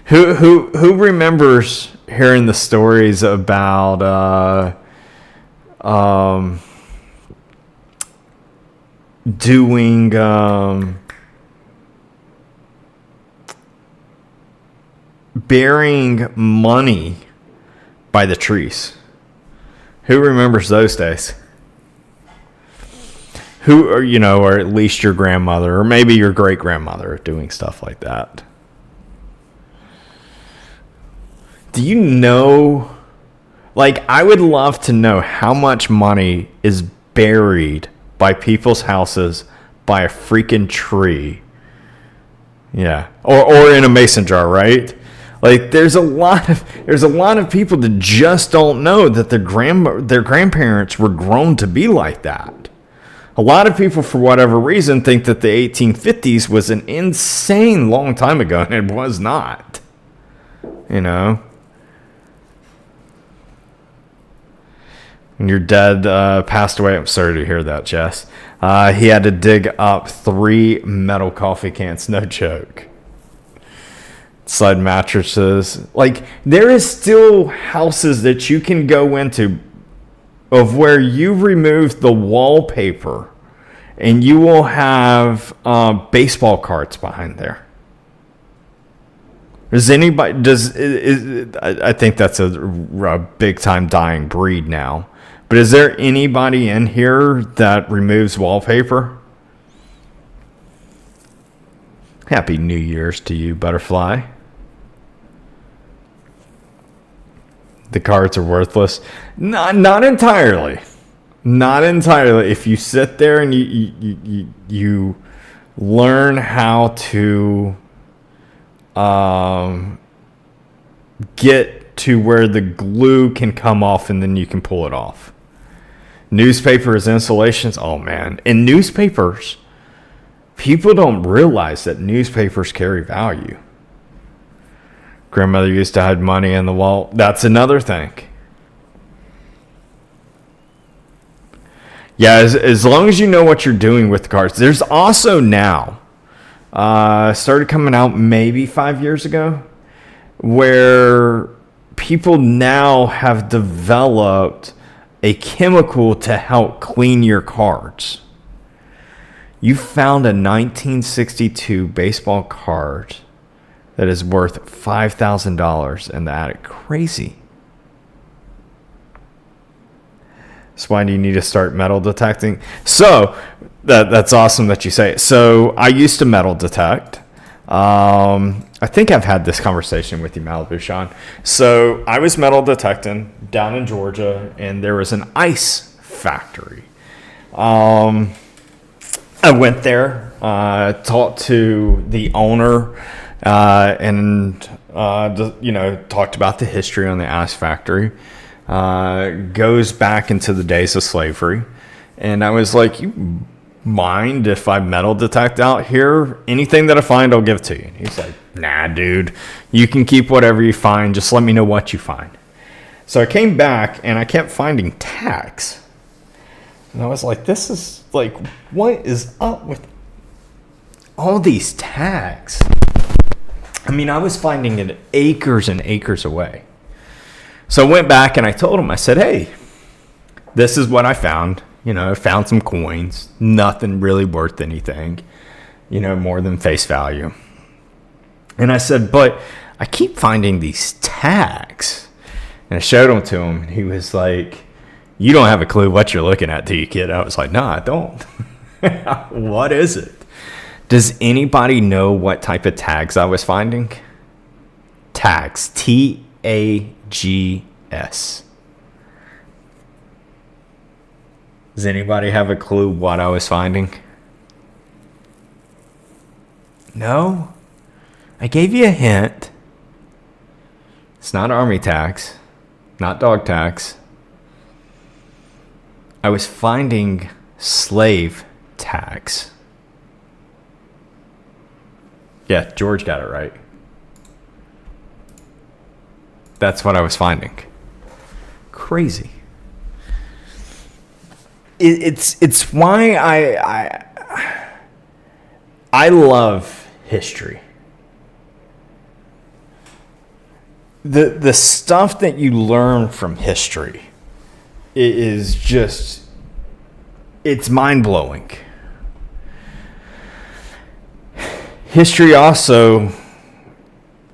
Who remembers hearing the stories about doing burying money by the trees? Who remembers those days? Who, or at least your grandmother, or maybe your great-grandmother doing stuff like that. Do you know, I would love to know how much money is buried by people's houses by a freaking tree. Yeah. Or in a mason jar, right? There's a lot of people that just don't know that their grandparents were grown to be like that. A lot of people, for whatever reason, think that the 1850s was an insane long time ago, and it was not. When your dad passed away, I'm sorry to hear that, Jess. He had to dig up 3 metal coffee cans, no joke. Slide mattresses. There is still houses that you can go into of where you remove the wallpaper and you will have baseball cards behind there. I think that's a big time dying breed now. But is there anybody in here that removes wallpaper? Happy New Year's to you, Butterfly. The cards are worthless. Not entirely. Not entirely. If you sit there and you learn how to get to where the glue can come off and then you can pull it off. Newspapers, insulations. Oh, man. In newspapers, people don't realize that newspapers carry value. Grandmother used to hide money in the wall. That's another thing. Yeah, as long as you know what you're doing with the cards. There's also now, started coming out maybe 5 years ago, where people now have developed a chemical to help clean your cards. You found a 1962 baseball card that is worth $5,000 in the attic. Crazy. So why do you need to start metal detecting? So that's awesome that you say it. So I used to metal detect. I think I've had this conversation with you, Malibu Sean. So I was metal detecting down in Georgia, and there was an ice factory. I went there, talked to the owner, and talked about the history on the ice factory. Goes back into the days of slavery, and I was like, "You mind if I metal detect out here? Anything that I find, I'll give to you." And he's like, "Nah, dude, you can keep whatever you find. Just let me know what you find." So I came back and I kept finding tags, and I was like, "This is like, what is up with all these tags?" I mean, I was finding it acres and acres away. So I went back and I told him, I said, "Hey, this is what I found. I found some coins, nothing really worth anything, more than face value." And I said, "But I keep finding these tags." And I showed them to him, and he was like, "You don't have a clue what you're looking at, do you, kid?" I was like, "No, I don't." What is it? Does anybody know what type of tags I was finding? Tags. TAGS. Does anybody have a clue what I was finding? No? I gave you a hint. It's not army tags, not dog tags. I was finding slave tags. Yeah, George got it right. That's what I was finding. Crazy. It's why I love history. The stuff that you learn from history is just, it's mind-blowing. History also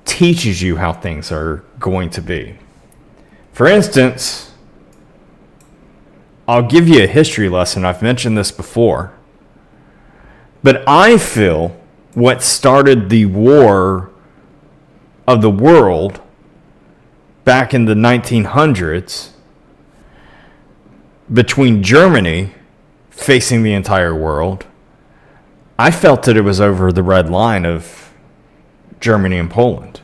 teaches you how things are going to be. For instance, I'll give you a history lesson. I've mentioned this before. But I feel what started the war of the world back in the 1900s between Germany facing the entire world, I felt that it was over the red line of Germany and Poland.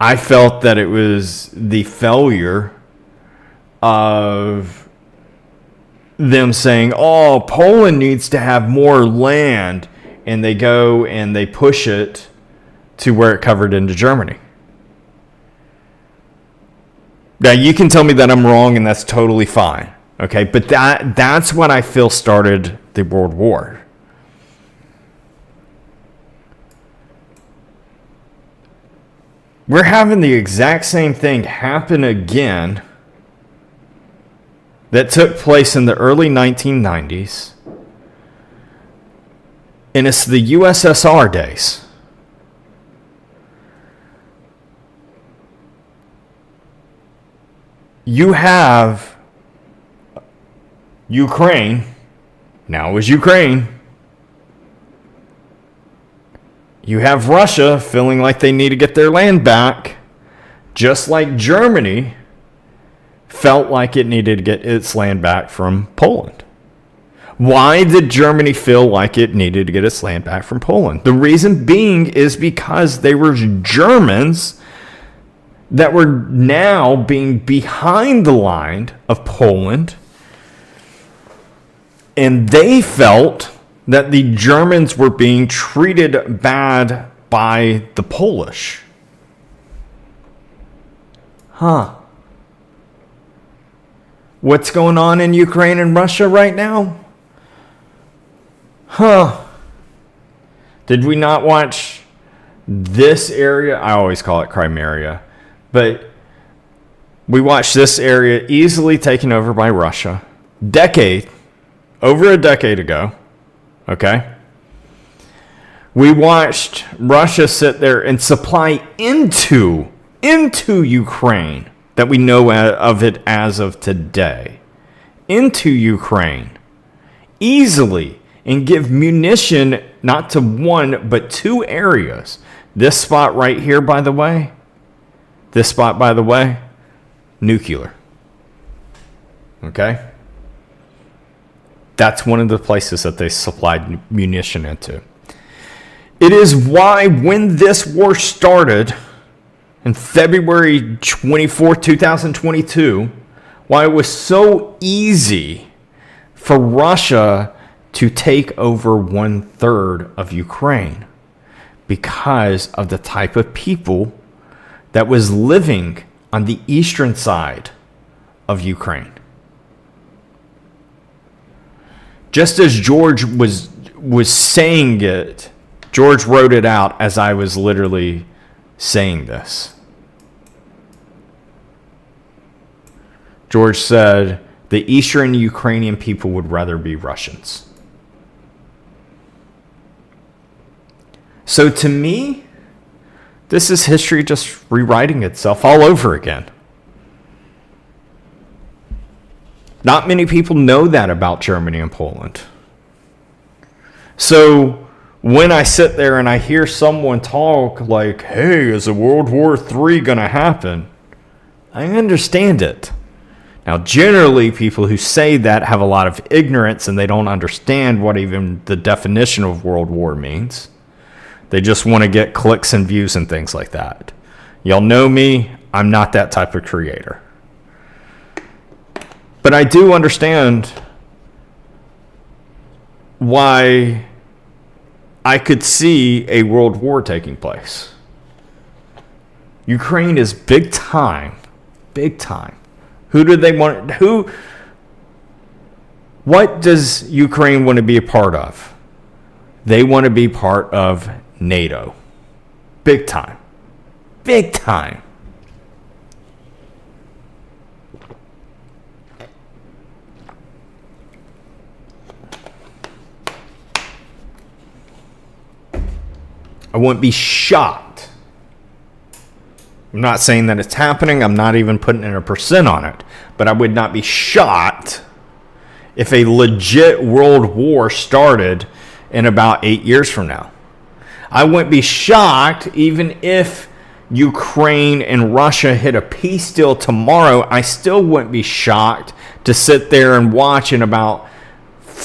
I felt that it was the failure of them saying, "Oh, Poland needs to have more land," and they go and they push it to where it covered into Germany. Now, you can tell me that I'm wrong, and that's totally fine, okay? But that's what I feel started the World War. We're having the exact same thing happen again that took place in the early 1990s. And it's the USSR days. You have Ukraine. Now it was Ukraine. You have Russia feeling like they need to get their land back, just like Germany felt like it needed to get its land back from Poland. Why did Germany feel like it needed to get its land back from Poland? The reason being is because they were Germans that were now being behind the line of Poland, and they felt that the Germans were being treated bad by the Polish. What's going on in Ukraine and Russia right now? Did we not watch this area? I always call it Crimea, but we watched this area easily taken over by Russia. Over a decade ago. Okay? We watched Russia sit there and supply into Ukraine, that we know of it as of today, into Ukraine easily, and give munition not to one but two areas. This spot right here, by the way, nuclear. Okay? That's one of the places that they supplied munition into. It is why when this war started in February 24, 2022, why it was so easy for Russia to take over 1/3 of Ukraine, because of the type of people that was living on the eastern side of Ukraine. Just as George was saying it, George wrote it out as I was literally saying this. George said the eastern Ukrainian people would rather be Russians. So to me, this is history just rewriting itself all over again. Not many people know that about Germany and Poland. So when I sit there and I hear someone talk like, hey, is a World War III going to happen? I understand it. Now, generally, people who say that have a lot of ignorance and they don't understand what even the definition of World War means. They just want to get clicks and views and things like that. Y'all know me, I'm not that type of creator. But I do understand why I could see a world war taking place. Ukraine is big time. Big time. Who do they want? What does Ukraine want to be a part of? They want to be part of NATO. Big time. Big time. I wouldn't be shocked. I'm not saying that it's happening. I'm not even putting in a percent on it. But I would not be shocked if a legit world war started in about 8 years from now. I wouldn't be shocked even if Ukraine and Russia hit a peace deal tomorrow. I still wouldn't be shocked to sit there and watch in about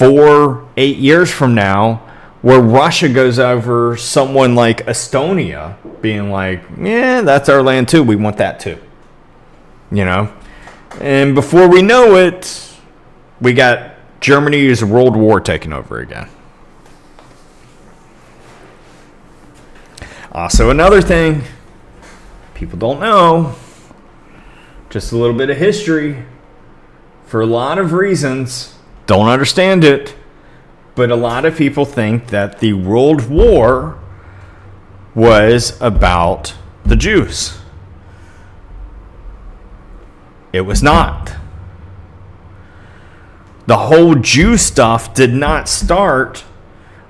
8 years from now where Russia goes over someone like Estonia being like, yeah, that's our land too. We want that too. You know? And before we know it, we got Germany's World War taking over again. Also, another thing people don't know, just a little bit of history, for a lot of reasons, don't understand it, but a lot of people think that the World War was about the Jews. It was not. The whole Jew stuff did not start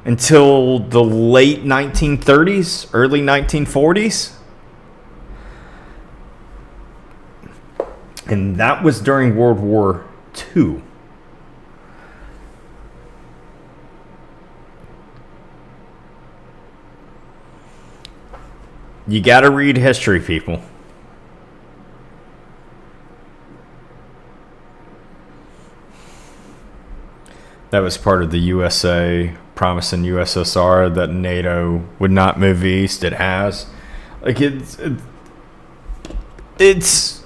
until the late 1930s, early 1940s. And that was during World War II. You got to read history, people. That was part of the USA promise in USSR that NATO would not move east. It has. Like it's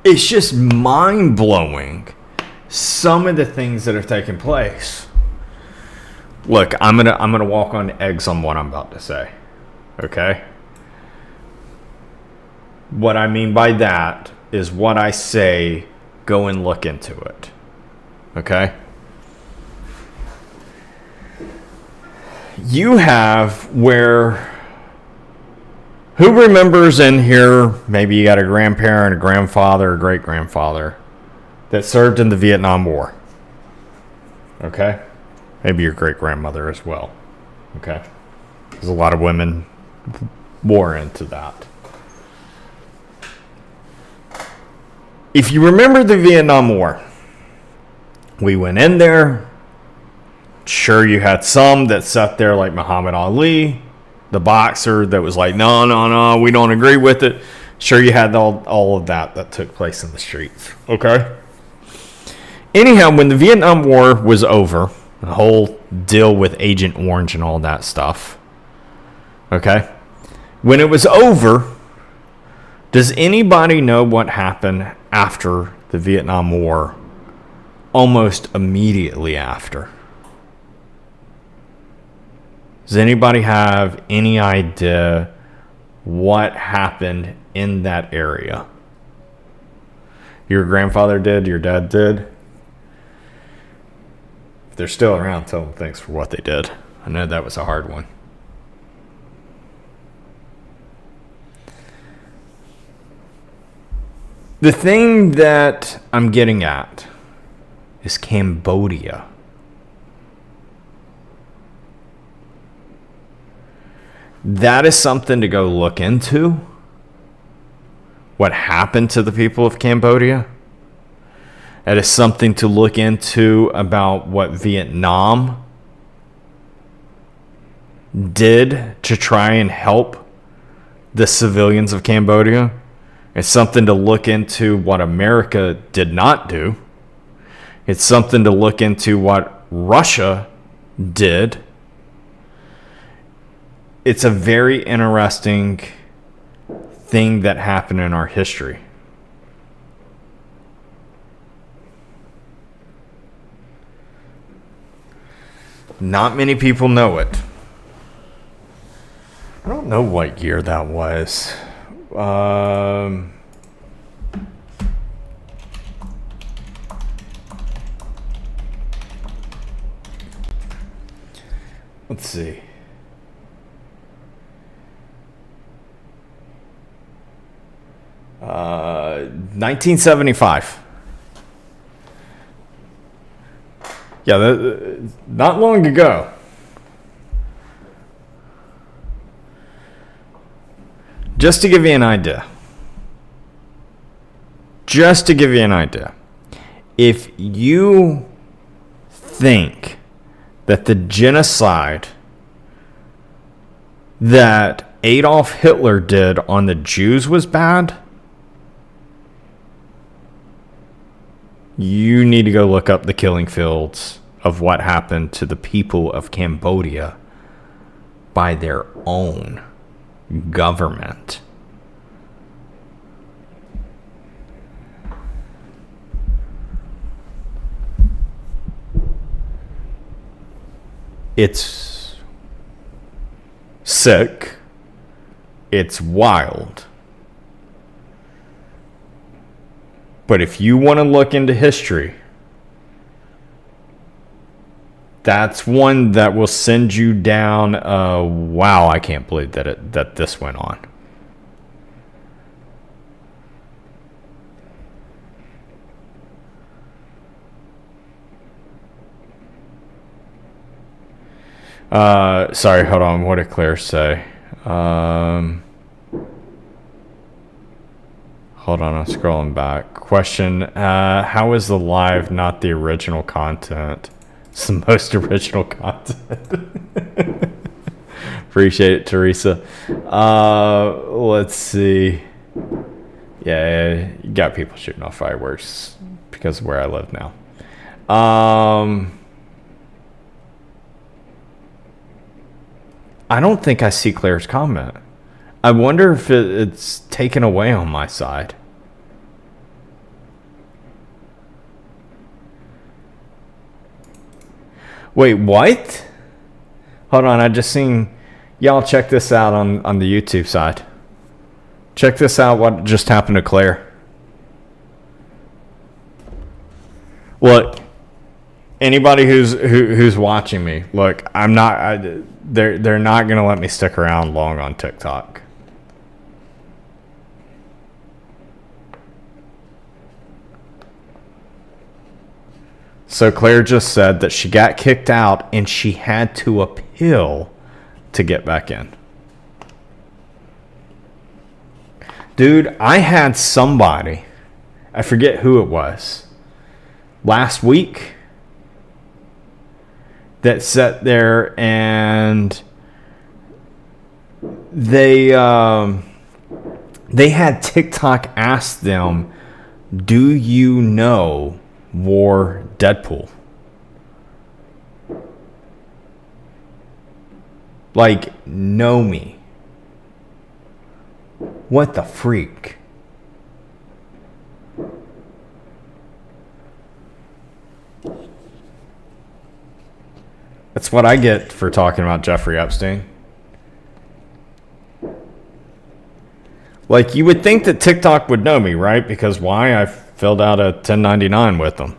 just mind-blowing, some of the things that have taken place. Look, I'm gonna walk on eggs on what I'm about to say. Okay? What I mean by that is what I say, go and look into it. Okay? You have who remembers in here, maybe you got a grandparent, a grandfather, a great-grandfather that served in the Vietnam War. Okay? Maybe your great-grandmother as well. Okay? Because a lot of women wore into that. If you remember the Vietnam War, we went in there. Sure, you had some that sat there like Muhammad Ali, the boxer that was like, no, we don't agree with it. Sure, you had all of that took place in the streets. Okay? Anyhow, when the Vietnam War was over, the whole deal with Agent Orange and all that stuff, okay? When it was over, does anybody know what happened after the Vietnam War? Almost immediately after. Does anybody have any idea what happened in that area? Your grandfather did? Your dad did? If they're still around, tell them thanks for what they did. I know that was a hard one. The thing that I'm getting at is Cambodia. That is something to go look into. What happened to the people of Cambodia? That is something to look into about what Vietnam did to try and help the civilians of Cambodia. It's something to look into what America did not do. It's something to look into what Russia did. It's a very interesting thing that happened in our history. Not many people know it. I don't know what year that was. Let's see. Uh, 1975. Yeah, not long ago. Just to give you an idea. If you think that the genocide that Adolf Hitler did on the Jews was bad, you need to go look up the killing fields of what happened to the people of Cambodia by their own government. It's sick. It's wild. But if you want to look into history, that's one that will send you down. Wow, I can't believe that this went on. Sorry, hold on. What did Claire say? Hold on, I'm scrolling back. Question, how is the live not the original content? It's the most original content. Appreciate it, Teresa. Let's see. Yeah, you got people shooting off fireworks because of where I live now. I don't think I see Claire's comment. I wonder if it's taken away on my side. Wait, what? Hold on, I just seen... Y'all check this out on the YouTube side. Check this out, what just happened to Claire. Look, anybody who's watching me, look, I'm not... They're not going to let me stick around long on TikTok. So Claire just said that she got kicked out and she had to appeal to get back in. Dude, I had somebody, I forget who it was, last week that sat there and they had TikTok ask them, do you know War Deadpool? Like, know me. What the freak? That's what I get for talking about Jeffrey Epstein. Like, you would think that TikTok would know me, right? Because why? I filled out a 1099 with them.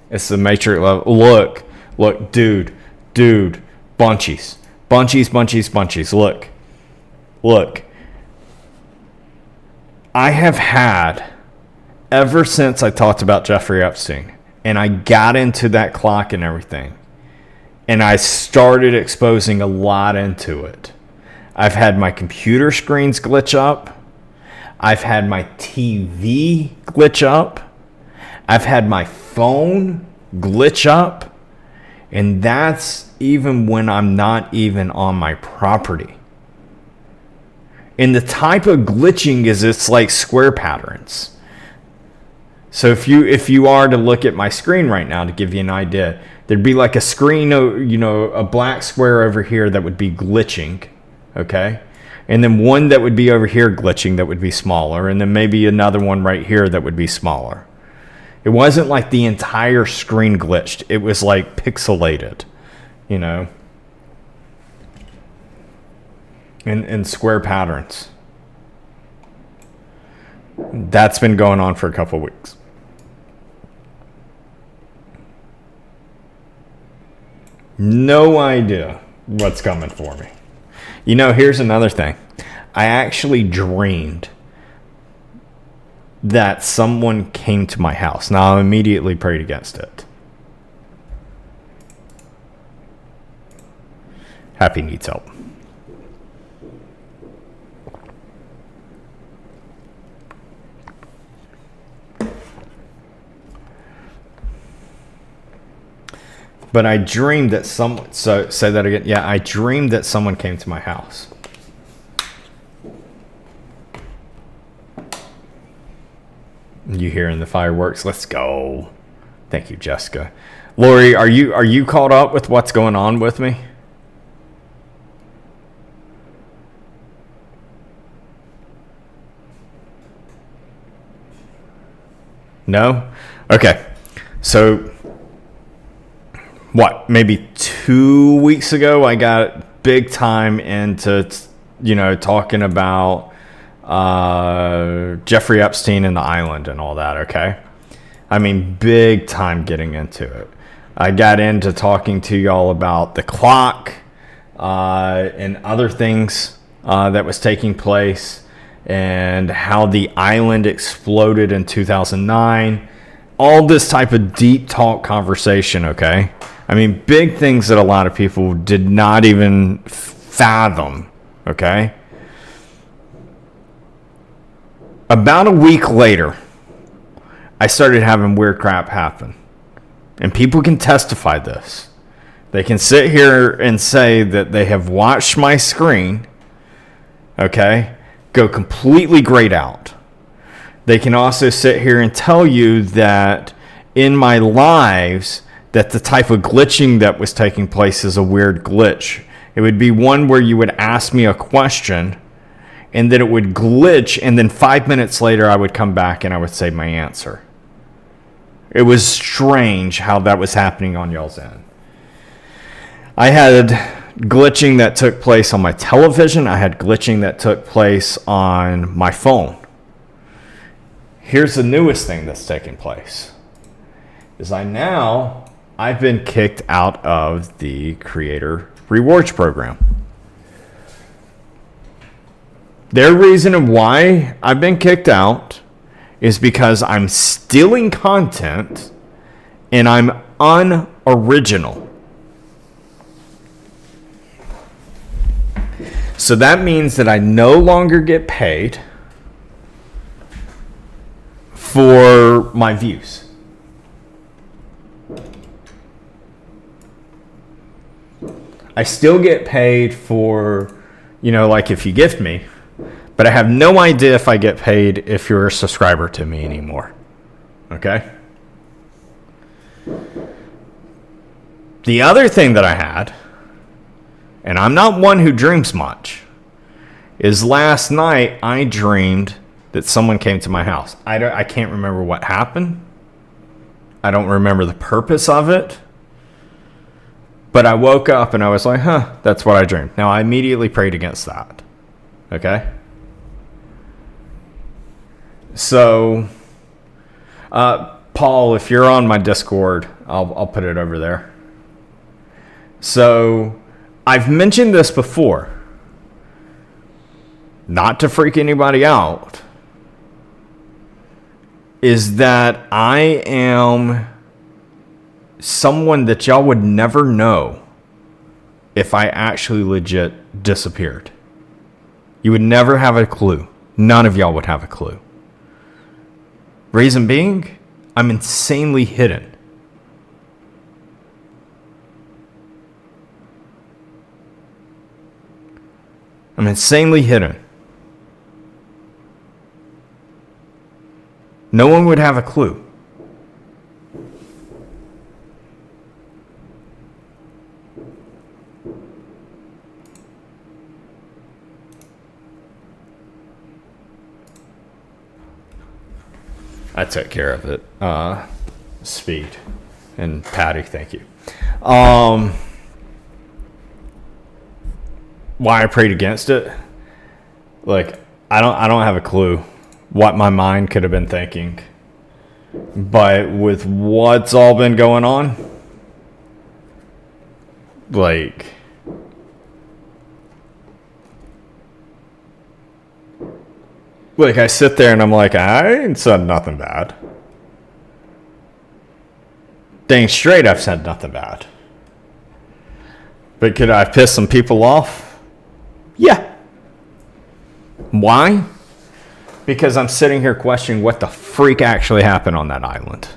It's the Matrix level. Look, dude, bunchies. Look. I have had, ever since I talked about Jeffrey Epstein, and I got into that clock and everything, and I started exposing a lot into it. I've had my computer screens glitch up. I've had my TV glitch up. I've had my phone glitch up. And that's even when I'm not even on my property. And the type of glitching is, it's like square patterns. So if you are to look at my screen right now to give you an idea, there'd be like a screen, a black square over here that would be glitching, okay? And then one that would be over here glitching that would be smaller, and then maybe another one right here that would be smaller. It wasn't like the entire screen glitched. It was like pixelated, in square patterns. That's been going on for a couple of weeks. No idea what's coming for me. Here's another thing. I actually dreamed that someone came to my house. Now, I immediately prayed against it. Happy needs help. But I dreamed that someone, so say that again. Yeah, I dreamed that someone came to my house. You hearing the fireworks? Let's go. Thank you, Jessica. Lori, are you caught up with what's going on with me? No? Okay. So maybe 2 weeks ago, I got big time into, talking about Jeffrey Epstein and the island and all that, okay? I mean, big time getting into it. I got into talking to y'all about the clock and other things that was taking place, and how the island exploded in 2009. All this type of deep talk conversation, okay? I mean, big things that a lot of people did not even fathom, okay? About a week later, I started having weird crap happen. And people can testify this. They can sit here and say that they have watched my screen, okay, go completely grayed out. They can also sit here and tell you that in my lives, that the type of glitching that was taking place is a weird glitch. It would be one where you would ask me a question, and then it would glitch, and then 5 minutes later I would come back and I would say my answer. It was strange how that was happening on y'all's end. I had glitching that took place on my television. I had glitching that took place on my phone. Here's the newest thing that's taking place. I've been kicked out of the Creator Rewards program. Their reason why I've been kicked out is because I'm stealing content and I'm unoriginal. So that means that I no longer get paid for my views. I still get paid for, like if you gift me, but I have no idea if I get paid if you're a subscriber to me anymore. Okay? The other thing that I had, and I'm not one who dreams much, is last night I dreamed that someone came to my house. I can't remember what happened. I don't remember the purpose of it. But I woke up and I was like, that's what I dreamed. Now, I immediately prayed against that. Okay? So, Paul, if you're on my Discord, I'll put it over there. So, I've mentioned this before. Not to freak anybody out. Is that I am someone that y'all would never know if I actually legit disappeared. You would never have a clue. None of y'all would have a clue. Reason being, I'm insanely hidden. I'm insanely hidden. No one would have a clue. I took care of it. Speed and Patty, thank you. Why I prayed against it? Like, I don't have a clue what my mind could have been thinking. But with what's all been going on, like, I sit there and I'm like, I ain't said nothing bad. Dang straight, I've said nothing bad. But could I piss some people off? Yeah. Why? Because I'm sitting here questioning what the freak actually happened on that island.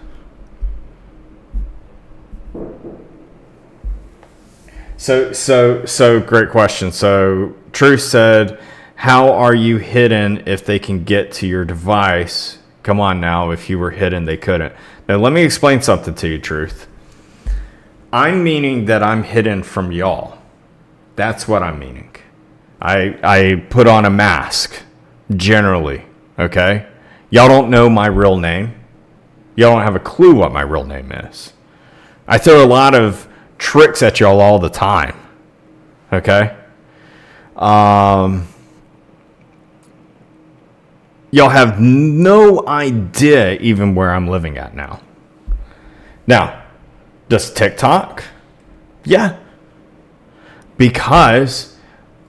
So great question. So Truth said, how are you hidden if they can get to your device? Come on now, if you were hidden, they couldn't. Now let me explain something to you, Truth. I'm meaning that I'm hidden from y'all. That's what I'm meaning. I put on a mask, generally, okay? Y'all don't know my real name. Y'all don't have a clue what my real name is. I throw a lot of tricks at y'all all the time, okay? Y'all have no idea even where I'm living at now. Now, does TikTok? Yeah. Because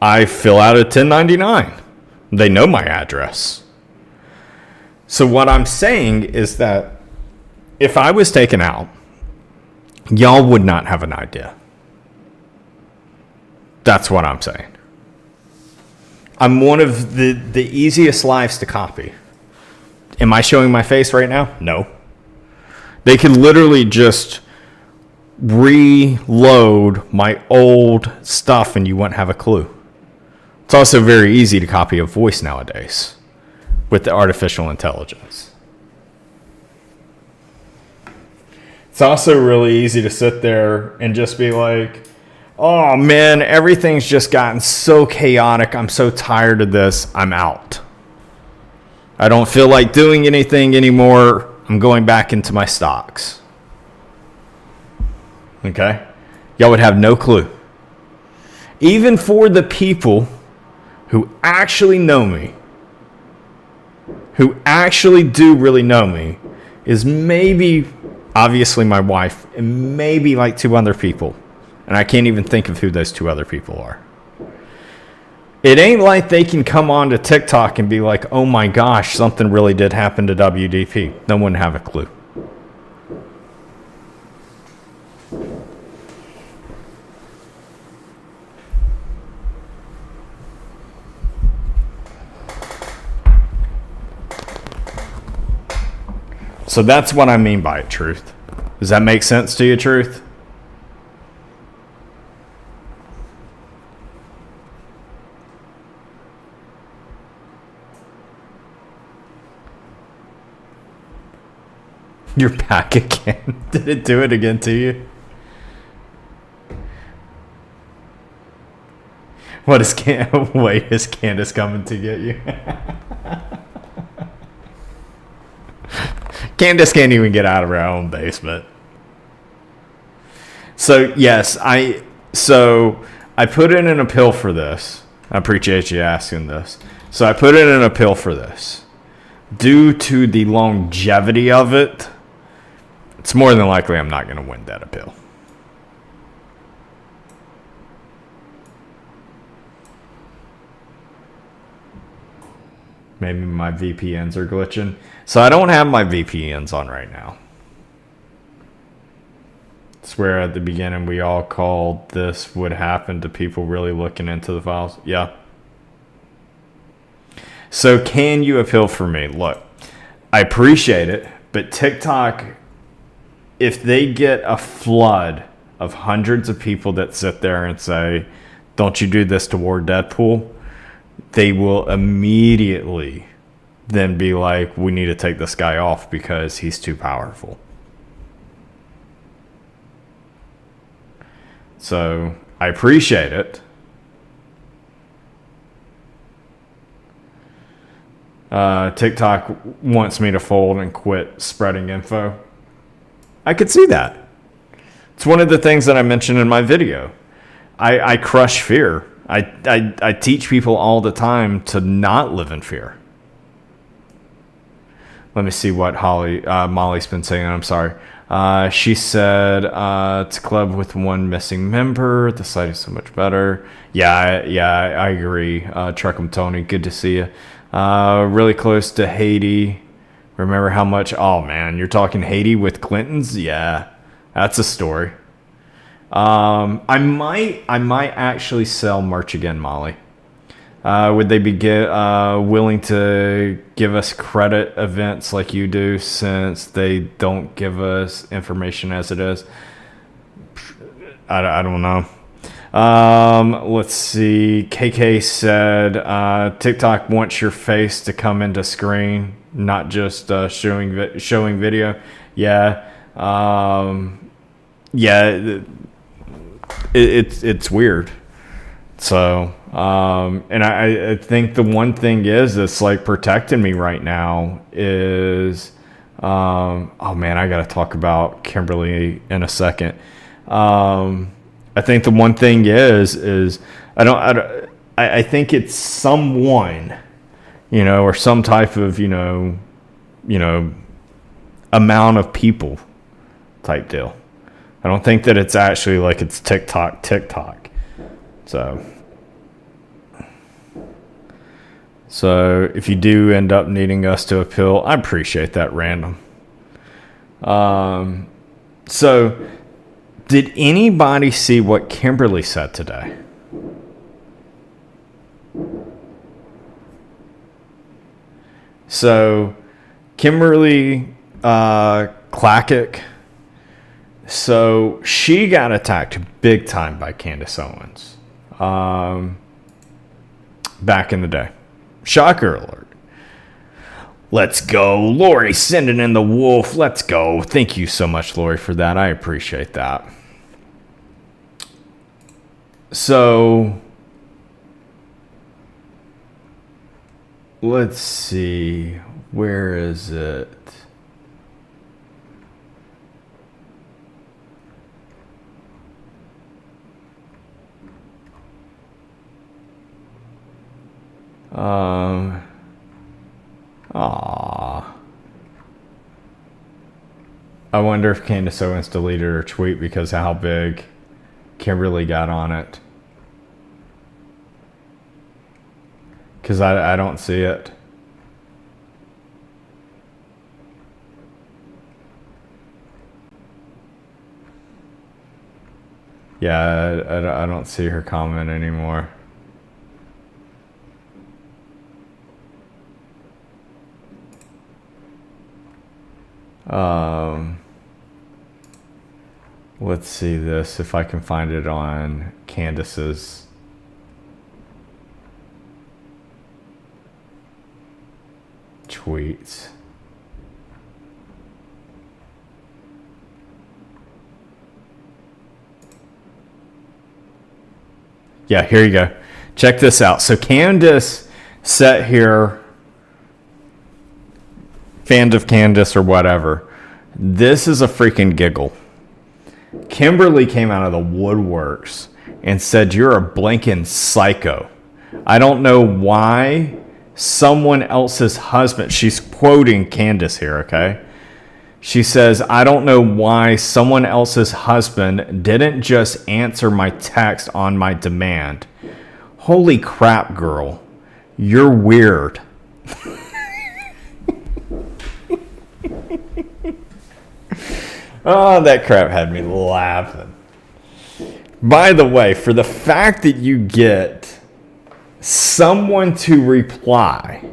I fill out a 1099. They know my address. So what I'm saying is that if I was taken out, y'all would not have an idea. That's what I'm saying. I'm one of the easiest lives to copy. Am I showing my face right now? No. They could literally just reload my old stuff and you wouldn't have a clue. It's also very easy to copy a voice nowadays with the artificial intelligence. It's also really easy to sit there and just be like, oh man, everything's just gotten so chaotic. I'm so tired of this. I'm out. I don't feel like doing anything anymore. I'm going back into my stocks. Okay? Y'all would have no clue. Even for the people who actually know me, who actually do really know me, is maybe, obviously my wife, and maybe like 2 other people. And I can't even think of who those 2 other people are. It ain't like they can come onto TikTok and be like, oh my gosh, something really did happen to WDP. No one have a clue. So that's what I mean by it, Truth. Does that make sense to you, Truth? You're back again. Did it do it again to you? What is wait, is Candace coming to get you? Candace can't even get out of her own basement. So yes, I put in an appeal for this. I appreciate you asking this. So I put in an appeal for this. Due to the longevity of it, it's more than likely I'm not going to win that appeal. Maybe my VPNs are glitching. So I don't have my VPNs on right now. I swear at the beginning we all called this would happen to people really looking into the files. Yeah. So can you appeal for me? Look, I appreciate it, but TikTok, if they get a flood of hundreds of people that sit there and say, don't you do this toward Deadpool, they will immediately then be like, we need to take this guy off because he's too powerful. So I appreciate it. TikTok wants me to fold and quit spreading info. I could see that. It's one of the things that I mentioned in my video. I crush fear. I teach people all the time to not live in fear. Let me see what Molly's been saying. I'm sorry. She said it's a club with one missing member. The site is so much better. Yeah, I agree. Truckum Tony, good to see you. Really close to Haiti. Remember how much? Oh man, you're talking Haiti with Clintons? Yeah, that's a story. I might actually sell merch again, Molly. Would they be willing to give us credit events like you do, since they don't give us information as it is? I don't know. Let's see. KK said TikTok wants your face to come into screen, not just showing video. Yeah. Yeah. It's weird. So, and I think the one thing that's like protecting me right now is, oh man, I got to talk about Kimberly in a second. I think the one thing is I think it's someone, or some type of, amount of people type deal. I don't think that it's actually like it's TikTok. So if you do end up needing us to appeal, I appreciate that, random. So did anybody see what Kimberly said today? So Kimberly Clackett, so she got attacked big time by Candace Owens back in the day. Shocker alert. Let's go. Lori sending in the wolf. Let's go. Thank you so much, Lori, for that. I appreciate that. So let's see. Where is it? I wonder if Candace Owens deleted her tweet because how big Kimberly got on it. Because I don't see it. Yeah, I don't see her comment anymore. Let's see this, if I can find it on Candace's. Tweets. Yeah, here you go. Check this out. So Candace sat here, fans of Candace or whatever. This is a freaking giggle. Kimberly came out of the woodworks and said, "You're a blinking psycho. I don't know why someone else's husband," she's quoting Candace here, okay? She says, "I don't know why someone else's husband didn't just answer my text on my demand. Holy crap, girl. You're weird." Oh, that crap had me laughing. By the way, for the fact that you get someone to reply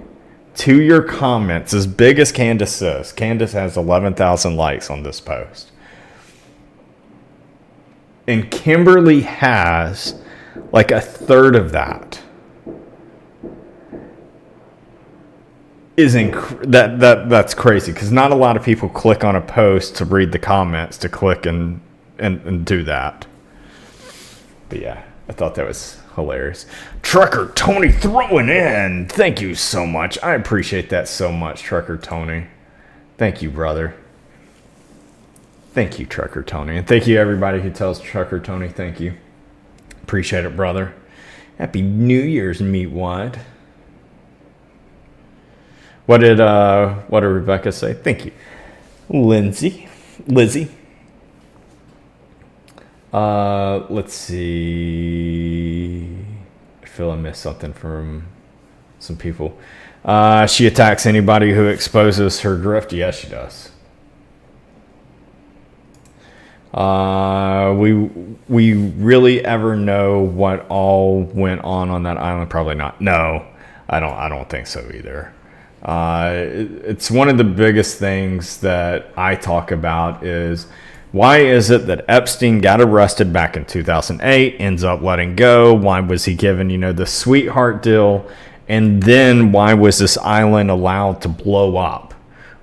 to your comments as big as Candace is. Candace has 11,000 likes on this post. And Kimberly has like a third of that. That's crazy, because not a lot of people click on a post to read the comments, to click and do that. But yeah, I thought that was hilarious. Trucker Tony throwing in. Thank you so much. I appreciate that so much, Trucker Tony. Thank you, brother. Thank you, Trucker Tony. And thank you, everybody who tells Trucker Tony thank you. Appreciate it, brother. Happy New Year's, Meatwad. What did Rebecca say? Thank you. Lizzie. Let's see. I feel I missed something from some people. She attacks anybody who exposes her grift. Yes, she does. We really ever know what all went on that island? Probably not. No, I don't think so either. It's one of the biggest things that I talk about is, why is it that Epstein got arrested back in 2008, ends up letting go? Why was he given, the sweetheart deal? And then why was this island allowed to blow up?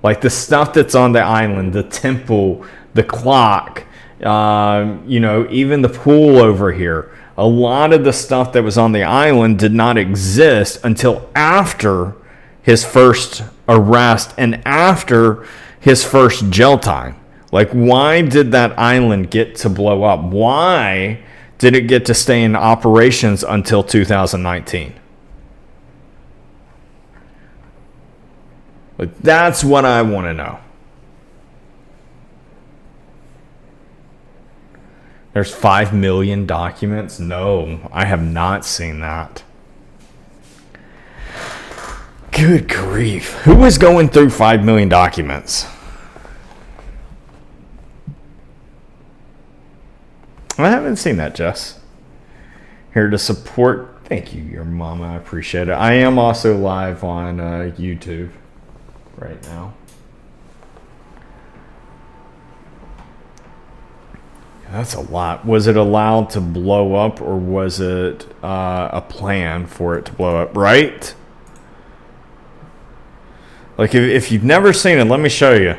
Like the stuff that's on the island, the temple, the clock, even the pool over here. A lot of the stuff that was on the island did not exist until after his first arrest and after his first jail time. Like, why did that island get to blow up? Why did it get to stay in operations until 2019? Like, that's what I want to know. There's 5 million documents? No, I have not seen that. Good grief. Who is going through 5 million documents? I haven't seen that, Jess. Here to support. Thank you, your mama. I appreciate it. I am also live on YouTube right now. That's a lot. Was it allowed to blow up, or was it a plan for it to blow up? Right? Like, if you've never seen it, let me show you.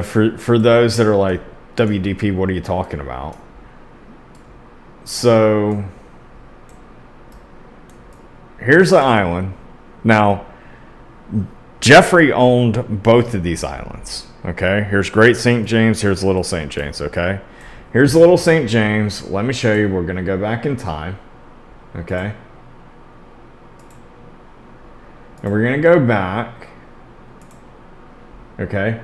For those that are like, WDP, what are you talking about? So, here's the island. Now, Jeffrey owned both of these islands. Okay, here's Great St. James, here's Little St. James, okay? Here's Little St. James. Let me show you. We're going to go back in time, okay? And we're going to go back, okay?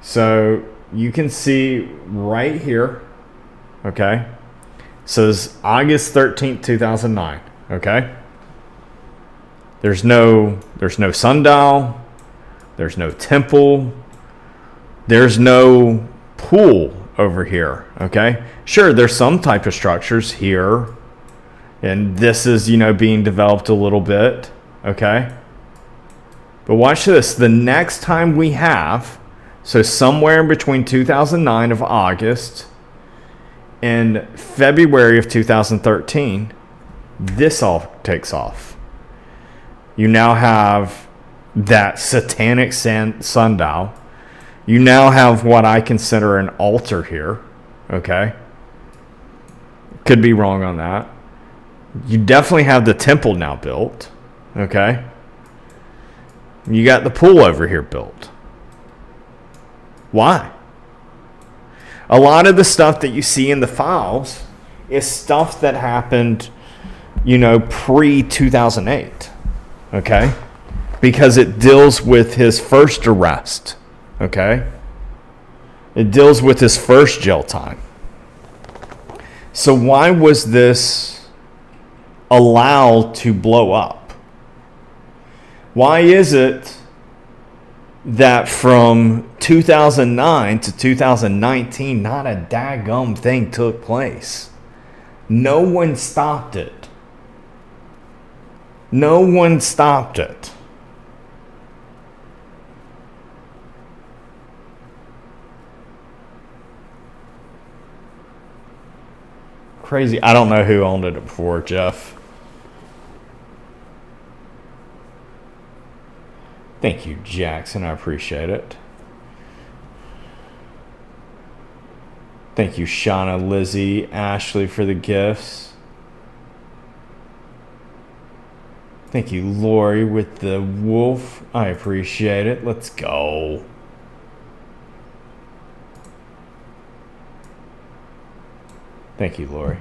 So you can see right here, okay? It says August 13th, 2009, okay? There's no sundial. There's no temple. There's no pool over here, okay? Sure, there's some type of structures here, and this is, being developed a little bit, okay? But watch this. The next time we have, so somewhere in between 2009 of August and February of 2013, this all takes off. You now have that satanic sundial. You now have what I consider an altar here, okay? Could be wrong on that. You definitely have the temple now built, okay? You got the pool over here built. Why? A lot of the stuff that you see in the files is stuff that happened, pre-2008, okay? Because it deals with his first arrest, okay? It deals with his first jail time. So why was this allowed to blow up? Why is it that from 2009 to 2019, not a daggum thing took place? No one stopped it. No one stopped it. Crazy. I don't know who owned it before, Jeff. Thank you, Jackson. I appreciate it. Thank you, Shauna, Lizzie, Ashley for the gifts. Thank you, Lori, with the wolf. I appreciate it. Let's go. Thank you, Lori.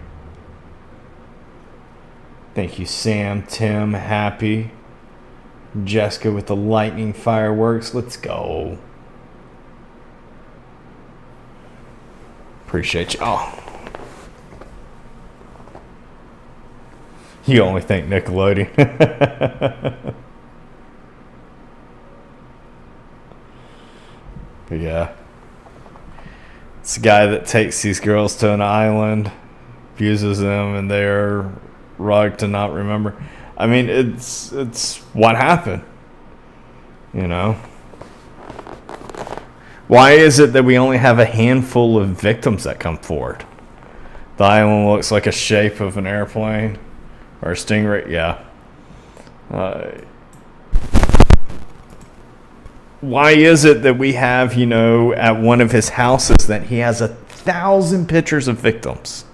Thank you, Sam, Tim, Happy. Jessica with the lightning fireworks. Let's go. Appreciate you. Oh. You only think Nickelodeon. But yeah. It's a guy that takes these girls to an island, abuses them, and they're rugged to not remember. I mean, it's what happened, Why is it that we only have a handful of victims that come forward? The island looks like a shape of an airplane or a stingray. Yeah. Why is it that we have, at one of his houses that he has 1,000 pictures of victims?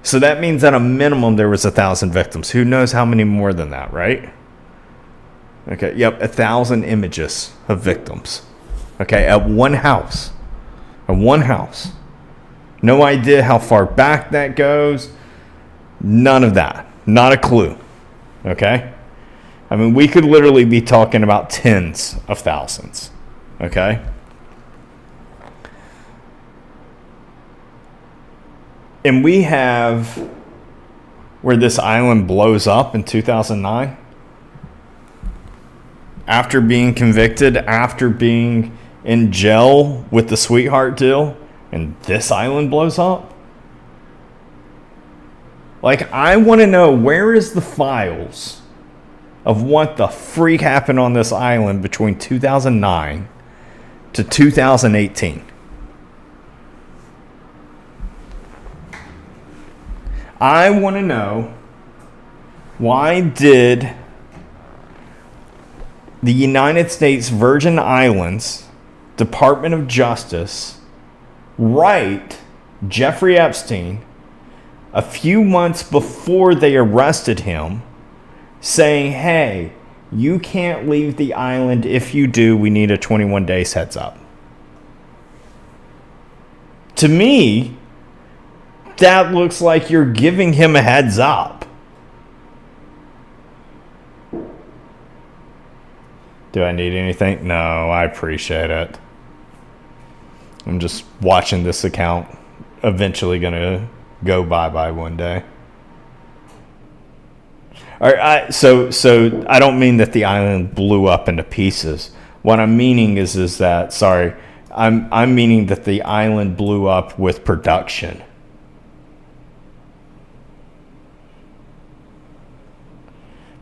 So that means at a minimum there was 1,000 victims. Who knows how many more than that, right? Okay, yep, 1,000 images of victims. Okay, at one house. At one house. No idea how far back that goes. None of that. Not a clue. Okay? I mean, we could literally be talking about tens of thousands. Okay? And we have where this island blows up in 2009. After being convicted, after being in jail with the sweetheart deal, and this island blows up. Like, I want to know, where is the files of what the freak happened on this island between 2009 to 2018? I want to know, why did the United States Virgin Islands Department of Justice write Jeffrey Epstein a few months before they arrested him, saying, hey, you can't leave the island. If you do, we need a 21 days heads up? To me, that looks like you're giving him a heads up. Do I need anything? No, I appreciate it. I'm just watching this account eventually going to go bye-bye one day. So I don't mean that the island blew up into pieces. What I'm meaning is that, sorry, I'm meaning that the island blew up with production.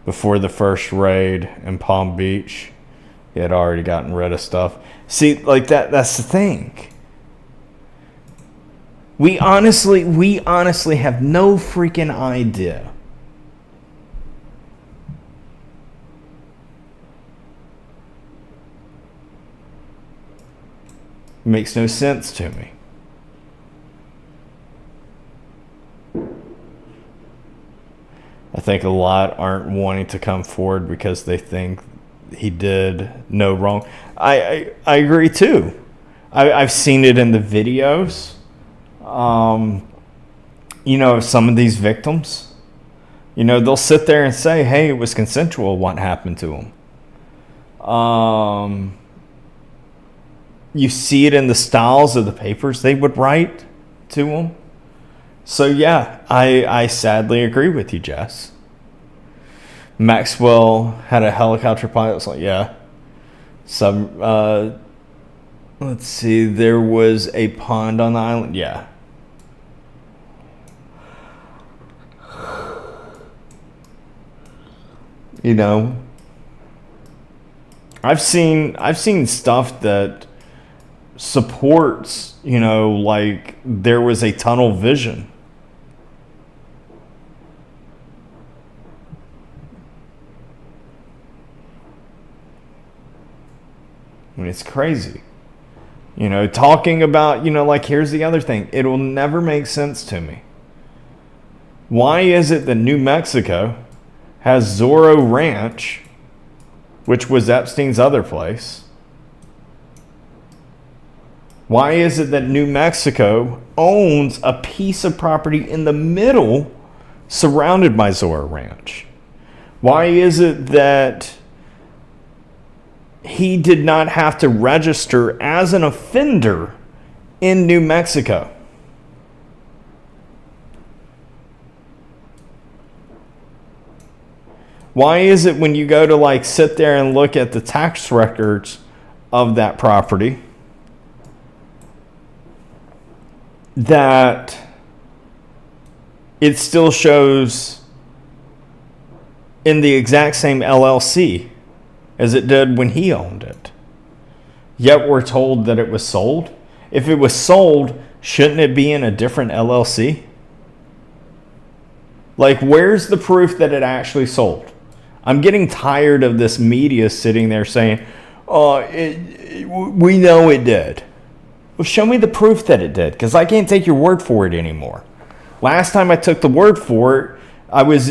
Before the first raid in Palm Beach, he had already gotten rid of stuff. See, like that's the thing. We honestly have no freaking idea. Makes no sense to me. I think a lot aren't wanting to come forward because they think he did no wrong. I agree too. I've seen it in the videos. Some of these victims, they'll sit there and say, hey, it was consensual what happened to them. You see it in the styles of the papers they would write to them. So yeah, I sadly agree with you, Jess. Maxwell had a helicopter pilot. It's like, yeah. Let's see, there was a pond on the island. Yeah. I've seen stuff that supports, like there was a tunnel vision. I mean, it's crazy. Talking about, like here's the other thing. It'll never make sense to me. Why is it that New Mexico has Zorro Ranch, which was Epstein's other place? Why is it that New Mexico owns a piece of property in the middle surrounded by Zorro Ranch? Why is it that he did not have to register as an offender in New Mexico? Why is it when you go to sit there and look at the tax records of that property that it still shows in the exact same LLC as it did when he owned it? Yet we're told that it was sold. If it was sold, shouldn't it be in a different LLC? Where's the proof that it actually sold? I'm getting tired of this media sitting there saying, we know it did. Well, show me the proof that it did, because I can't take your word for it anymore. Last time I took the word for it, I was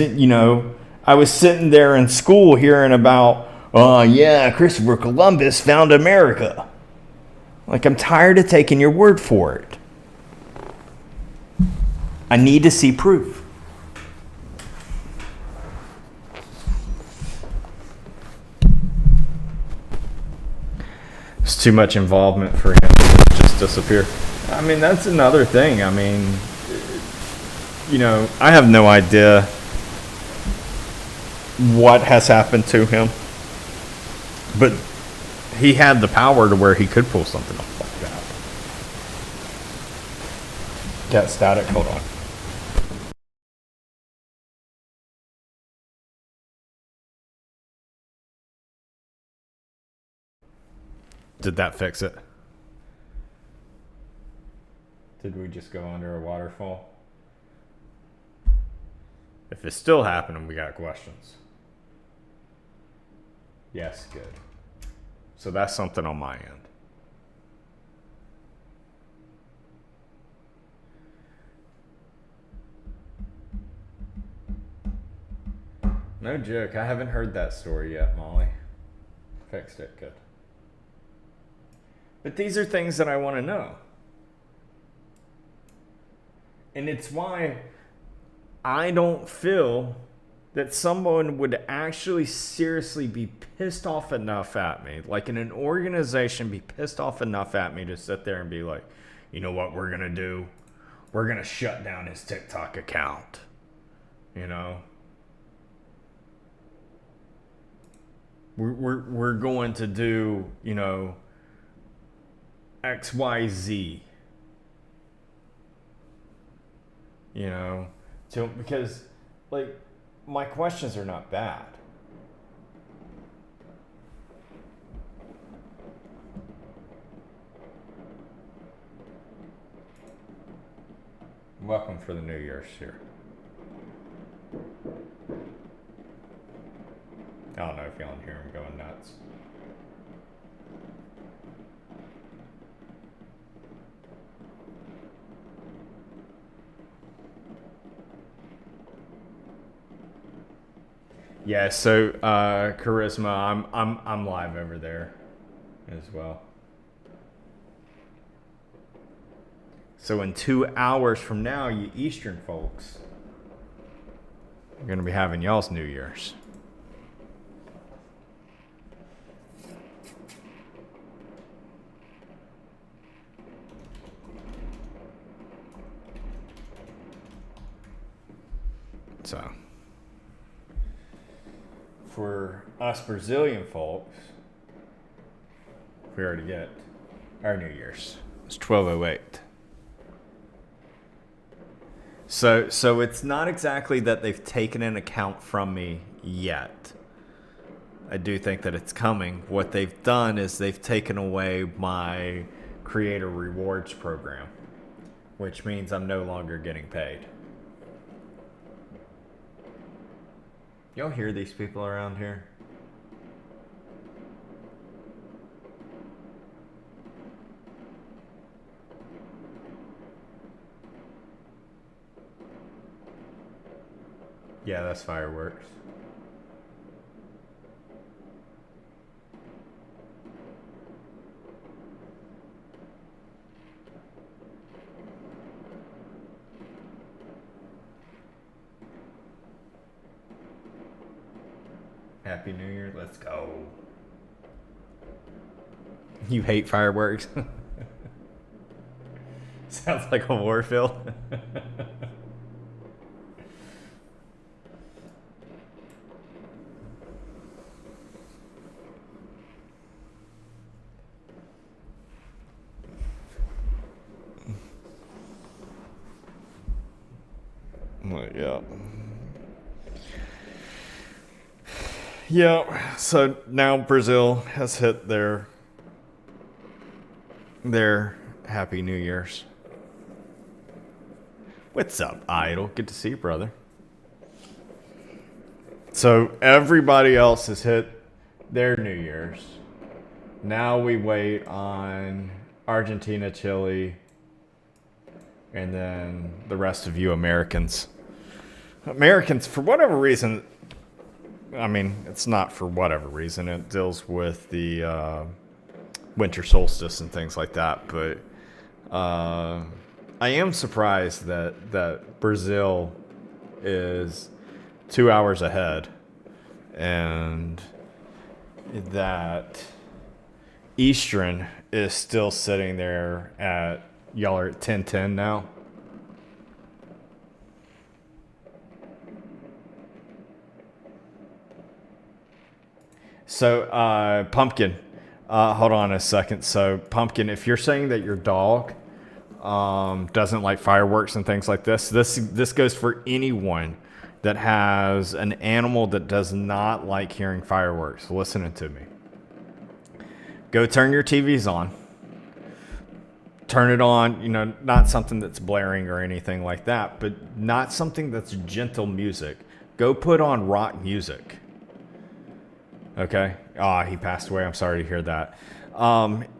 sitting there in school hearing about, Christopher Columbus found America. I'm tired of taking your word for it. I need to see proof. It's too much involvement for him to just disappear. I mean, that's another thing. I mean, I have no idea what has happened to him. But he had the power to where he could pull something off like that. Got static? Hold on. Did that fix it? Did we just go under a waterfall? If it's still happening, we got questions. Yes, good. So that's something on my end. No joke. I haven't heard that story yet, Molly. Fixed it. Good. But these are things that I want to know. And it's why I don't feel that someone would actually seriously be pissed off enough at me, like in an organization be pissed off enough at me to sit there and be like, you know what we're going to do? We're going to shut down his TikTok account. we're going to do, XYZ. So because like my questions are not bad. Welcome for the New Year's here. I don't know if y'all can hear him going nuts. Yeah, so Charisma, I'm live over there as well. So in 2 hours from now, you Eastern folks, you're gonna be having y'all's New Year's. So for us Brazilian folks, we already get our New Year's. It's 12:08. So it's not exactly that they've taken an account from me yet. I do think that it's coming. What they've done is they've taken away my creator rewards program, which means I'm no longer getting paid. Y'all hear these people around here? Yeah, that's fireworks. Happy New Year, let's go. You hate fireworks? Sounds like a war film. Yeah. Yeah, so now Brazil has hit their Happy New Year's. What's up, Idol? Good to see you, brother. So everybody else has hit their New Year's. Now we wait on Argentina, Chile, and then the rest of you Americans. Americans, for whatever reason, I mean, it's not for whatever reason. It deals with the winter solstice and things like that. But I am surprised that Brazil is 2 hours ahead, and that Eastern is still sitting there at, y'all are at 10:10 now. So, Pumpkin, hold on a second. So, Pumpkin, if you're saying that your dog doesn't like fireworks and things like this goes for anyone that has an animal that does not like hearing fireworks. Listening to me. Go turn your TVs on. Turn it on, not something that's blaring or anything like that, but not something that's gentle music. Go put on rock music. Okay. He passed away. I'm sorry to hear that.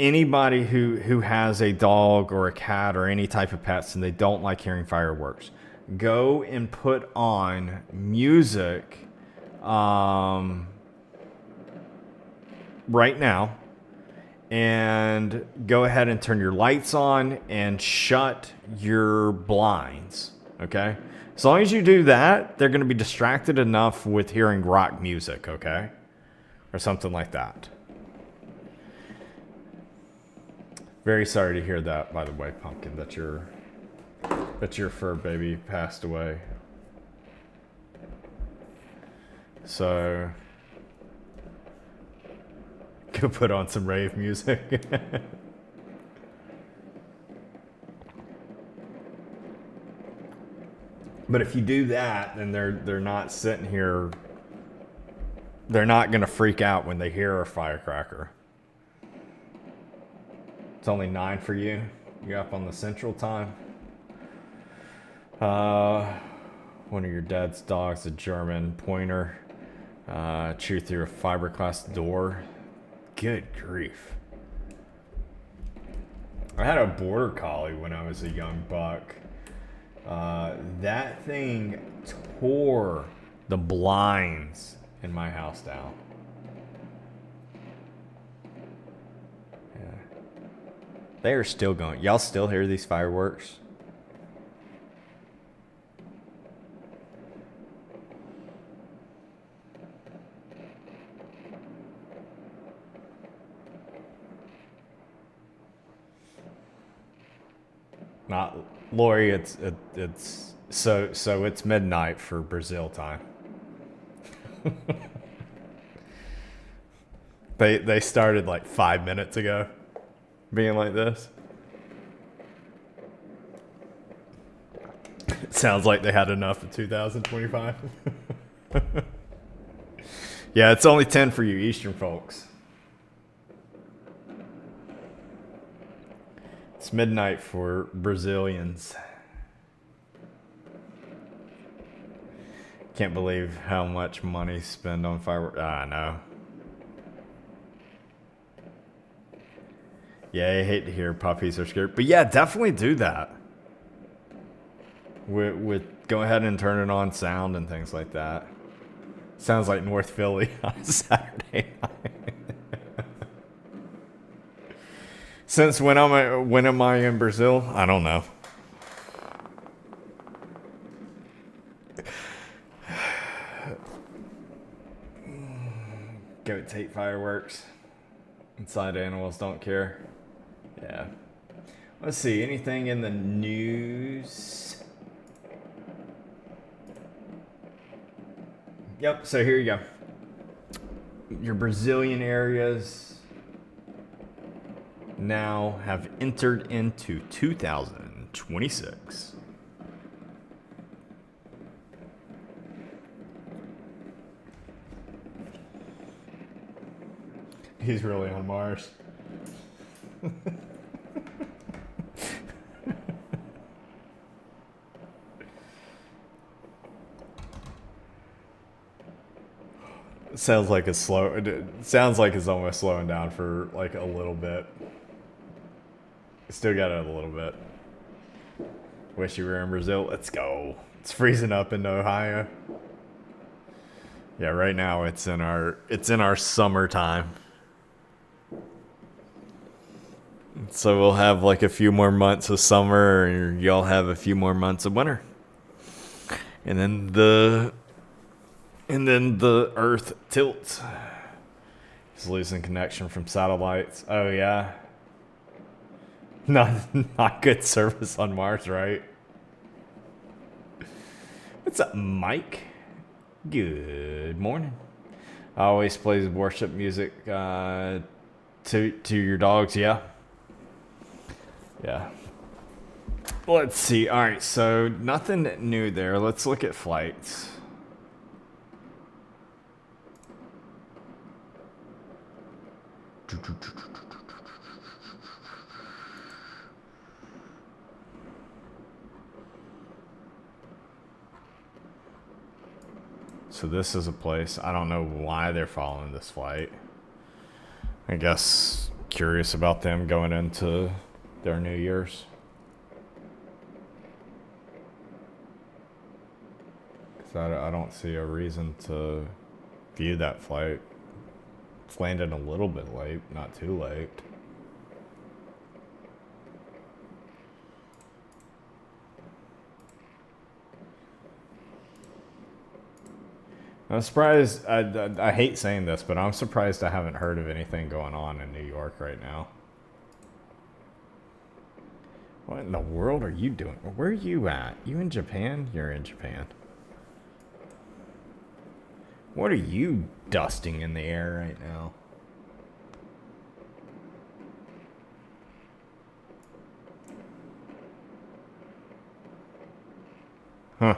Anybody who has a dog or a cat or any type of pets and they don't like hearing fireworks, go and put on music right now, and go ahead and turn your lights on and shut your blinds. Okay. As long as you do that, they're going to be distracted enough with hearing rock music. Okay. Or something like that. Very sorry to hear that, by the way, Pumpkin, that your fur baby passed away. So Go put on some rave music. But if you do that, then they're not sitting here. They're not going to freak out when they hear a firecracker. It's only 9 for you. You're up on the Central Time. One of your dad's dogs, a German pointer, chewed through a fiberglass door. Good grief. I had a border collie when I was a young buck. That thing tore the blinds in my house down. Yeah. They are still going. Y'all still hear these fireworks? Not Lori, it's so it's midnight for Brazil time. They started like 5 minutes ago being like this. It sounds like they had enough of 2025. Yeah, it's only 10 for you Eastern folks. It's midnight for Brazilians. Can't believe how much money spent on fireworks. I know. Yeah, I hate to hear puppies are scared. But yeah, definitely do that. With go ahead and turn it on sound and things like that. Sounds like North Philly on Saturday night. Since when am I in Brazil? I don't know. Goat tape fireworks. Inside animals don't care. Yeah. Let's see. Anything in the news? Yep. So here you go. Your Brazilian areas now have entered into 2026. He's really on Mars. Sounds like it's slow. It sounds like it's almost slowing down for like a little bit. Still got it a little bit. Wish you were in Brazil. Let's go. It's freezing up in Ohio. Yeah, right now it's in our summertime. So we'll have like a few more months of summer, and y'all have a few more months of winter. And then the Earth tilts. He's losing connection from satellites. Oh yeah. Not good service on Mars, right? What's up, Mike? Good morning. I always play worship music to your dogs, yeah. Yeah. Let's see. All right, so nothing new there. Let's look at flights. So this is a place. I don't know why they're following this flight. I guess curious about them going into their New Year's. Because I don't see a reason to view that flight. It's landed a little bit late, not too late. I'm surprised. I hate saying this, but I'm surprised I haven't heard of anything going on in New York right now. What in the world are you doing? Where are you at? You in Japan? You're in Japan. What are you dusting in the air right now? Huh.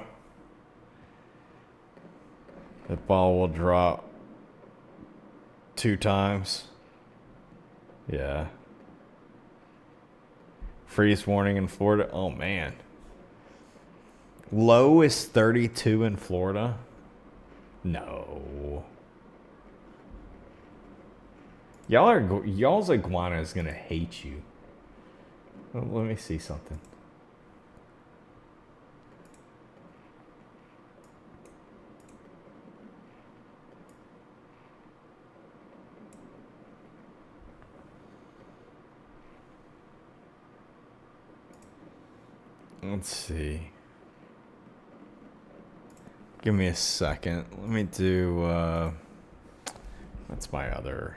The ball will drop 2 times. Yeah. Freeze warning in Florida. Oh, man. Low is 32 in Florida. No. Y'all's iguana is going to hate you. Well, let me see something. Let's see. Give me a second. Let me do, what's my other?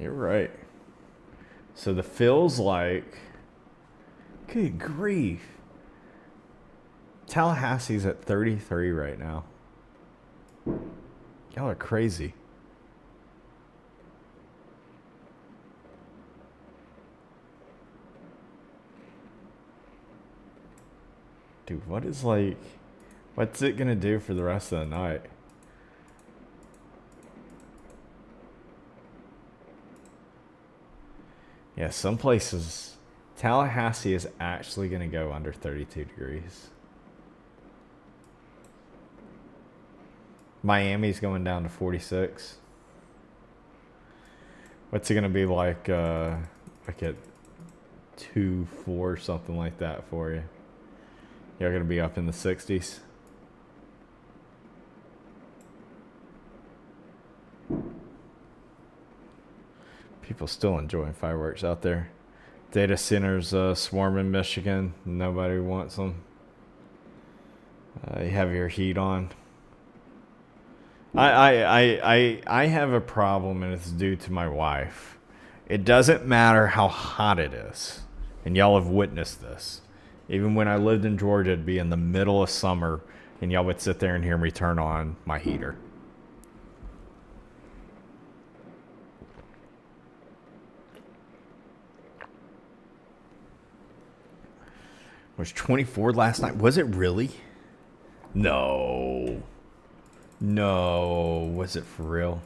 You're right. So the feels like, good grief. Tallahassee's at 33 right now. Y'all are crazy. Dude, what's it gonna do for the rest of the night? Yeah, some places, Tallahassee is actually gonna go under 32 degrees. Miami's going down to 46. What's it gonna be like at 2, 4, something like that for you? You're gonna be up in the 60s. People still enjoying fireworks out there. Data centers swarm in Michigan. Nobody wants them. You have your heat on. I have a problem, and it's due to my wife. It doesn't matter how hot it is, and y'all have witnessed this. Even when I lived in Georgia, it'd be in the middle of summer, and y'all would sit there and hear me turn on my heater. It was 24 last night. Was it really? No. No. Was it for real?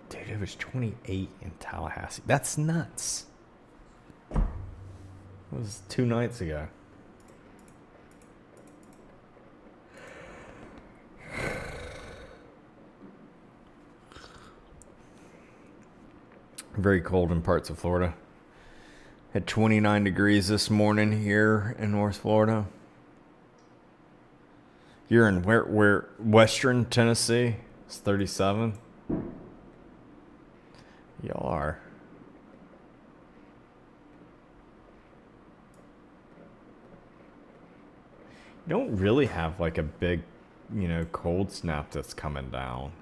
Dude, it was 28 in Tallahassee. That's nuts. It was 2 nights ago. Very cold in parts of Florida. Had 29 degrees this morning here in North Florida. You're in where Western Tennessee? It's 37. Y'all are. You don't really have like a big, cold snap that's coming down.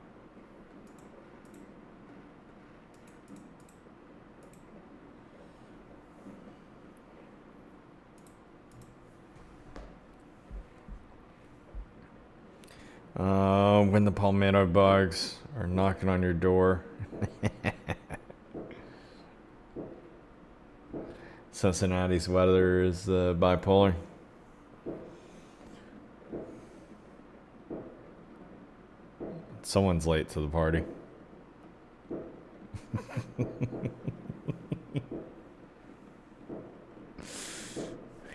When the palmetto bugs are knocking on your door. Cincinnati's weather is bipolar. Someone's late to the party.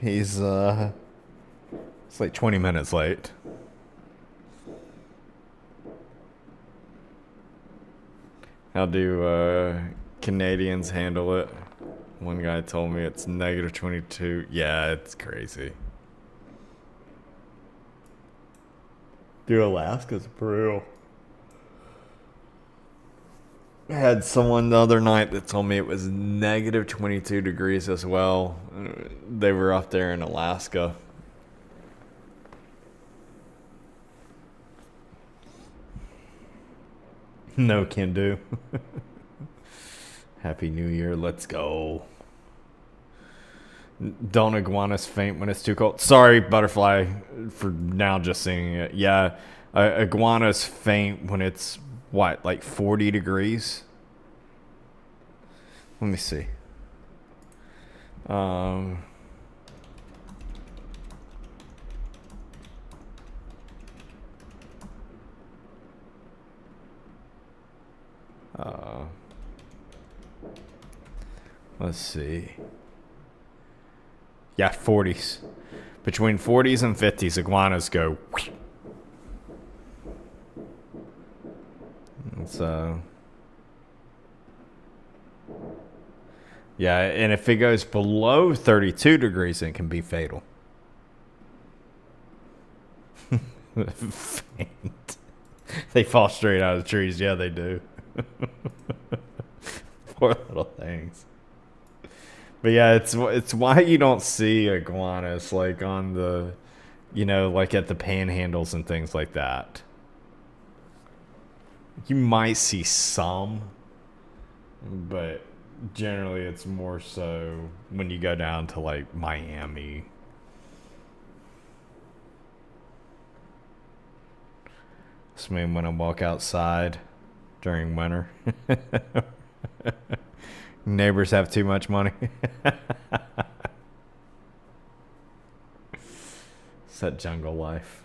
He's it's like 20 minutes late. How do Canadians handle it? One guy told me it's negative 22. Yeah, it's crazy. Dude, Alaska's brutal. I had someone the other night that told me it was negative 22 degrees as well. They were up there in Alaska. No can do. Happy New Year. Let's go. Don't iguanas faint when it's too cold? Sorry, butterfly, for now just seeing it. Yeah, iguanas faint when it's what, like 40 degrees? Let me see. Um, uh, let's see. Yeah, 40s. Between 40s and 50s, iguanas go. So, yeah, and if it goes below 32 degrees, it can be fatal. Faint. They fall straight out of the trees. Yeah, they do. Poor little things. But yeah, it's why you don't see iguanas like on the, like at the panhandles and things like that. You might see some, but generally it's more so when you go down to like Miami. So I mean, when I walk outside during winter, neighbors have too much money. It's that jungle life.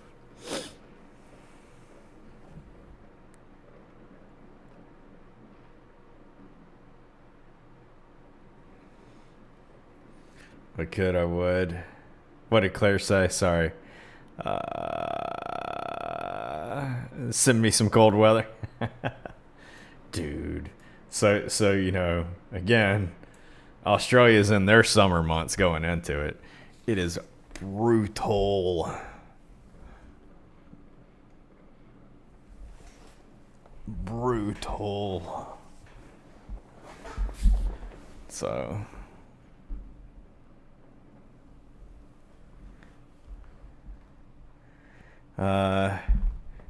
If I could, I would. What did Claire say? Sorry. Send me some cold weather. Dude. So again, Australia's in their summer months going into it. It is brutal. Brutal. So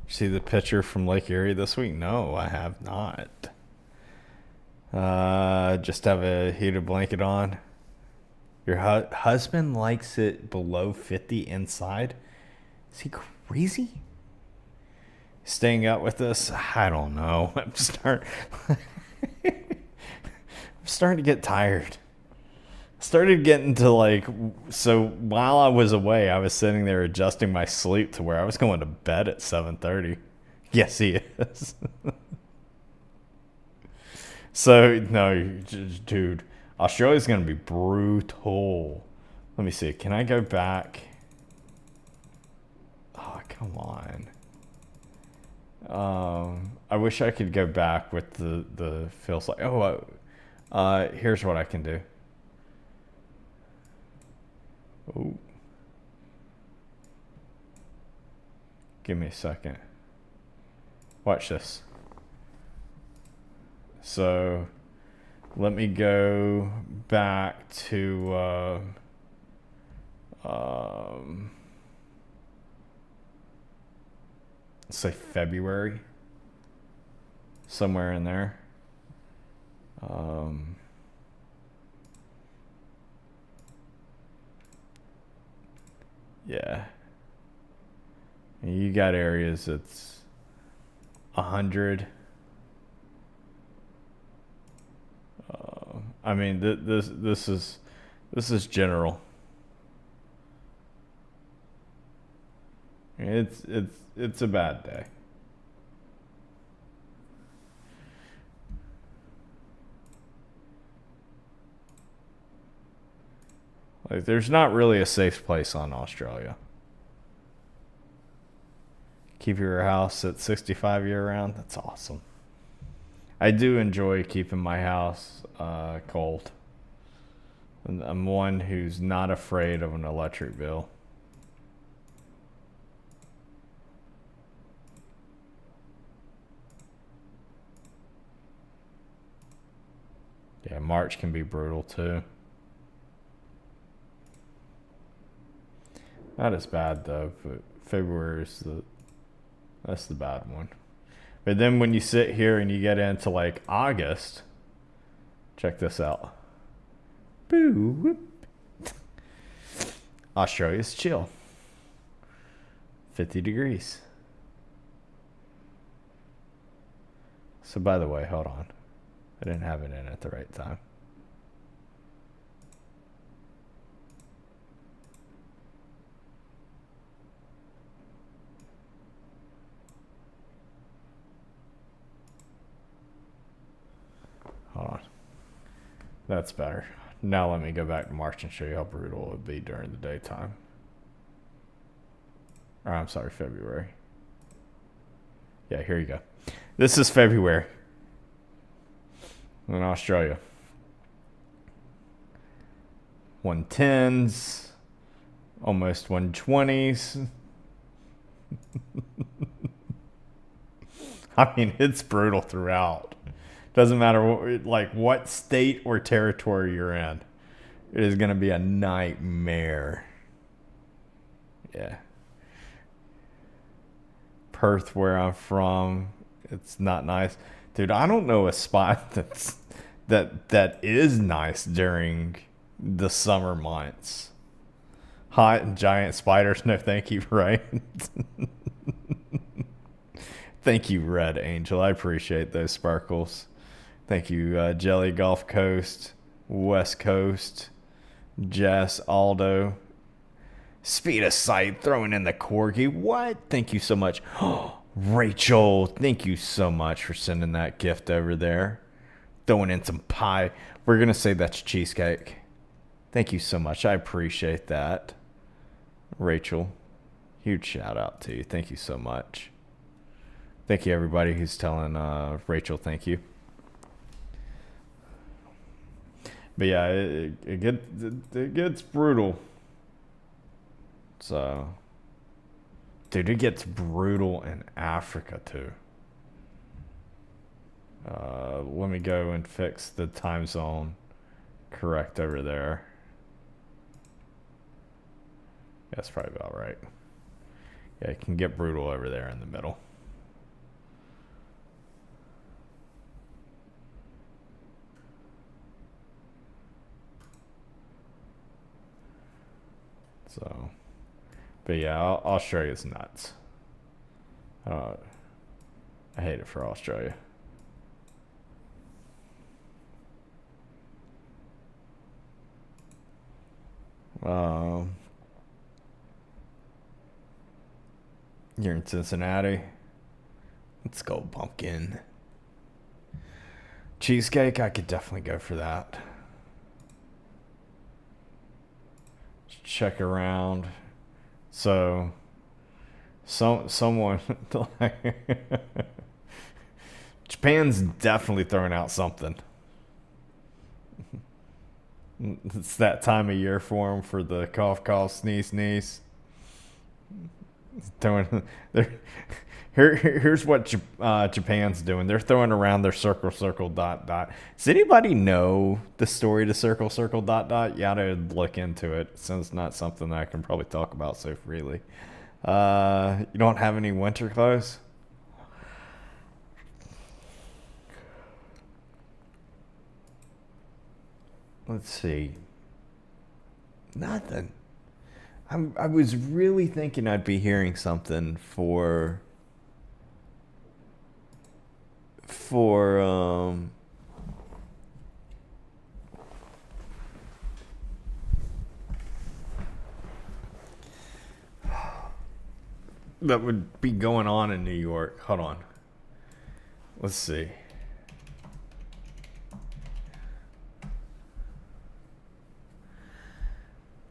see the picture from Lake Erie this week? No, I have not. Just have a heated blanket on. Your husband likes it below 50 inside? Is he crazy? Staying out with us? I don't know. I'm starting to get tired. Started getting to so while I was away, I was sitting there adjusting my sleep to where I was going to bed at 7:30. Yes, he is. So no, dude, Australia's gonna be brutal. Let me see. Can I go back? Oh, come on. I wish I could go back with the feels like. Here's what I can do. Oh. Give me a second. Watch this. So, let me go back to let's say February. Somewhere in there. Yeah. You got areas that's 100. I mean, this is general. It's a bad day. Like, there's not really a safe place on Australia. Keep your house at 65 year round. That's awesome. I do enjoy keeping my house cold. I'm one who's not afraid of an electric bill. Yeah, March can be brutal too. Not as bad though, but February is that's the bad one. But then when you sit here and you get into like August, check this out. Boo. Australia's chill. 50 degrees. So by the way, hold on. I didn't have it in at the right time. Hold on. That's better. Now let me go back to March and show you how brutal it would be during the daytime. Or I'm sorry, February. Yeah, here you go. This is February in Australia. 110s, almost 120s. I mean, it's brutal throughout. Doesn't matter what state or territory you're in. It is going to be a nightmare. Yeah. Perth, where I'm from, it's not nice. Dude, I don't know a spot that is nice during the summer months. Hot and giant spiders, no thank you, right? Thank you, Red Angel. I appreciate those sparkles. Thank you, Jelly Gulf Coast, West Coast, Jess, Aldo. Speed of sight, throwing in the corgi. What? Thank you so much. Rachel, thank you so much for sending that gift over there. Throwing in some pie. We're going to say that's cheesecake. Thank you so much. I appreciate that. Rachel, huge shout out to you. Thank you so much. Thank you, everybody who's telling Rachel thank you. But yeah, it gets brutal. So, dude, it gets brutal in Africa too. Let me go and fix the time zone correct over there. That's probably about right. Yeah, it can get brutal over there in the middle. So, but yeah, Australia's nuts. I hate it for Australia. You're in Cincinnati. Let's go pumpkin. Cheesecake, I could definitely go for that. Check around. So, someone Japan's definitely throwing out something. It's that time of year for them for the cough, cough, sneeze, sneeze. Here's what Japan's doing. They're throwing around their circle, circle, dot, dot. Does anybody know the story to circle, circle, dot, dot? You gotta look into it, since it's not something that I can probably talk about so freely. You don't have any winter clothes? Let's see. Nothing. I was really thinking I'd be hearing something for that would be going on in New York. Hold on. Let's see.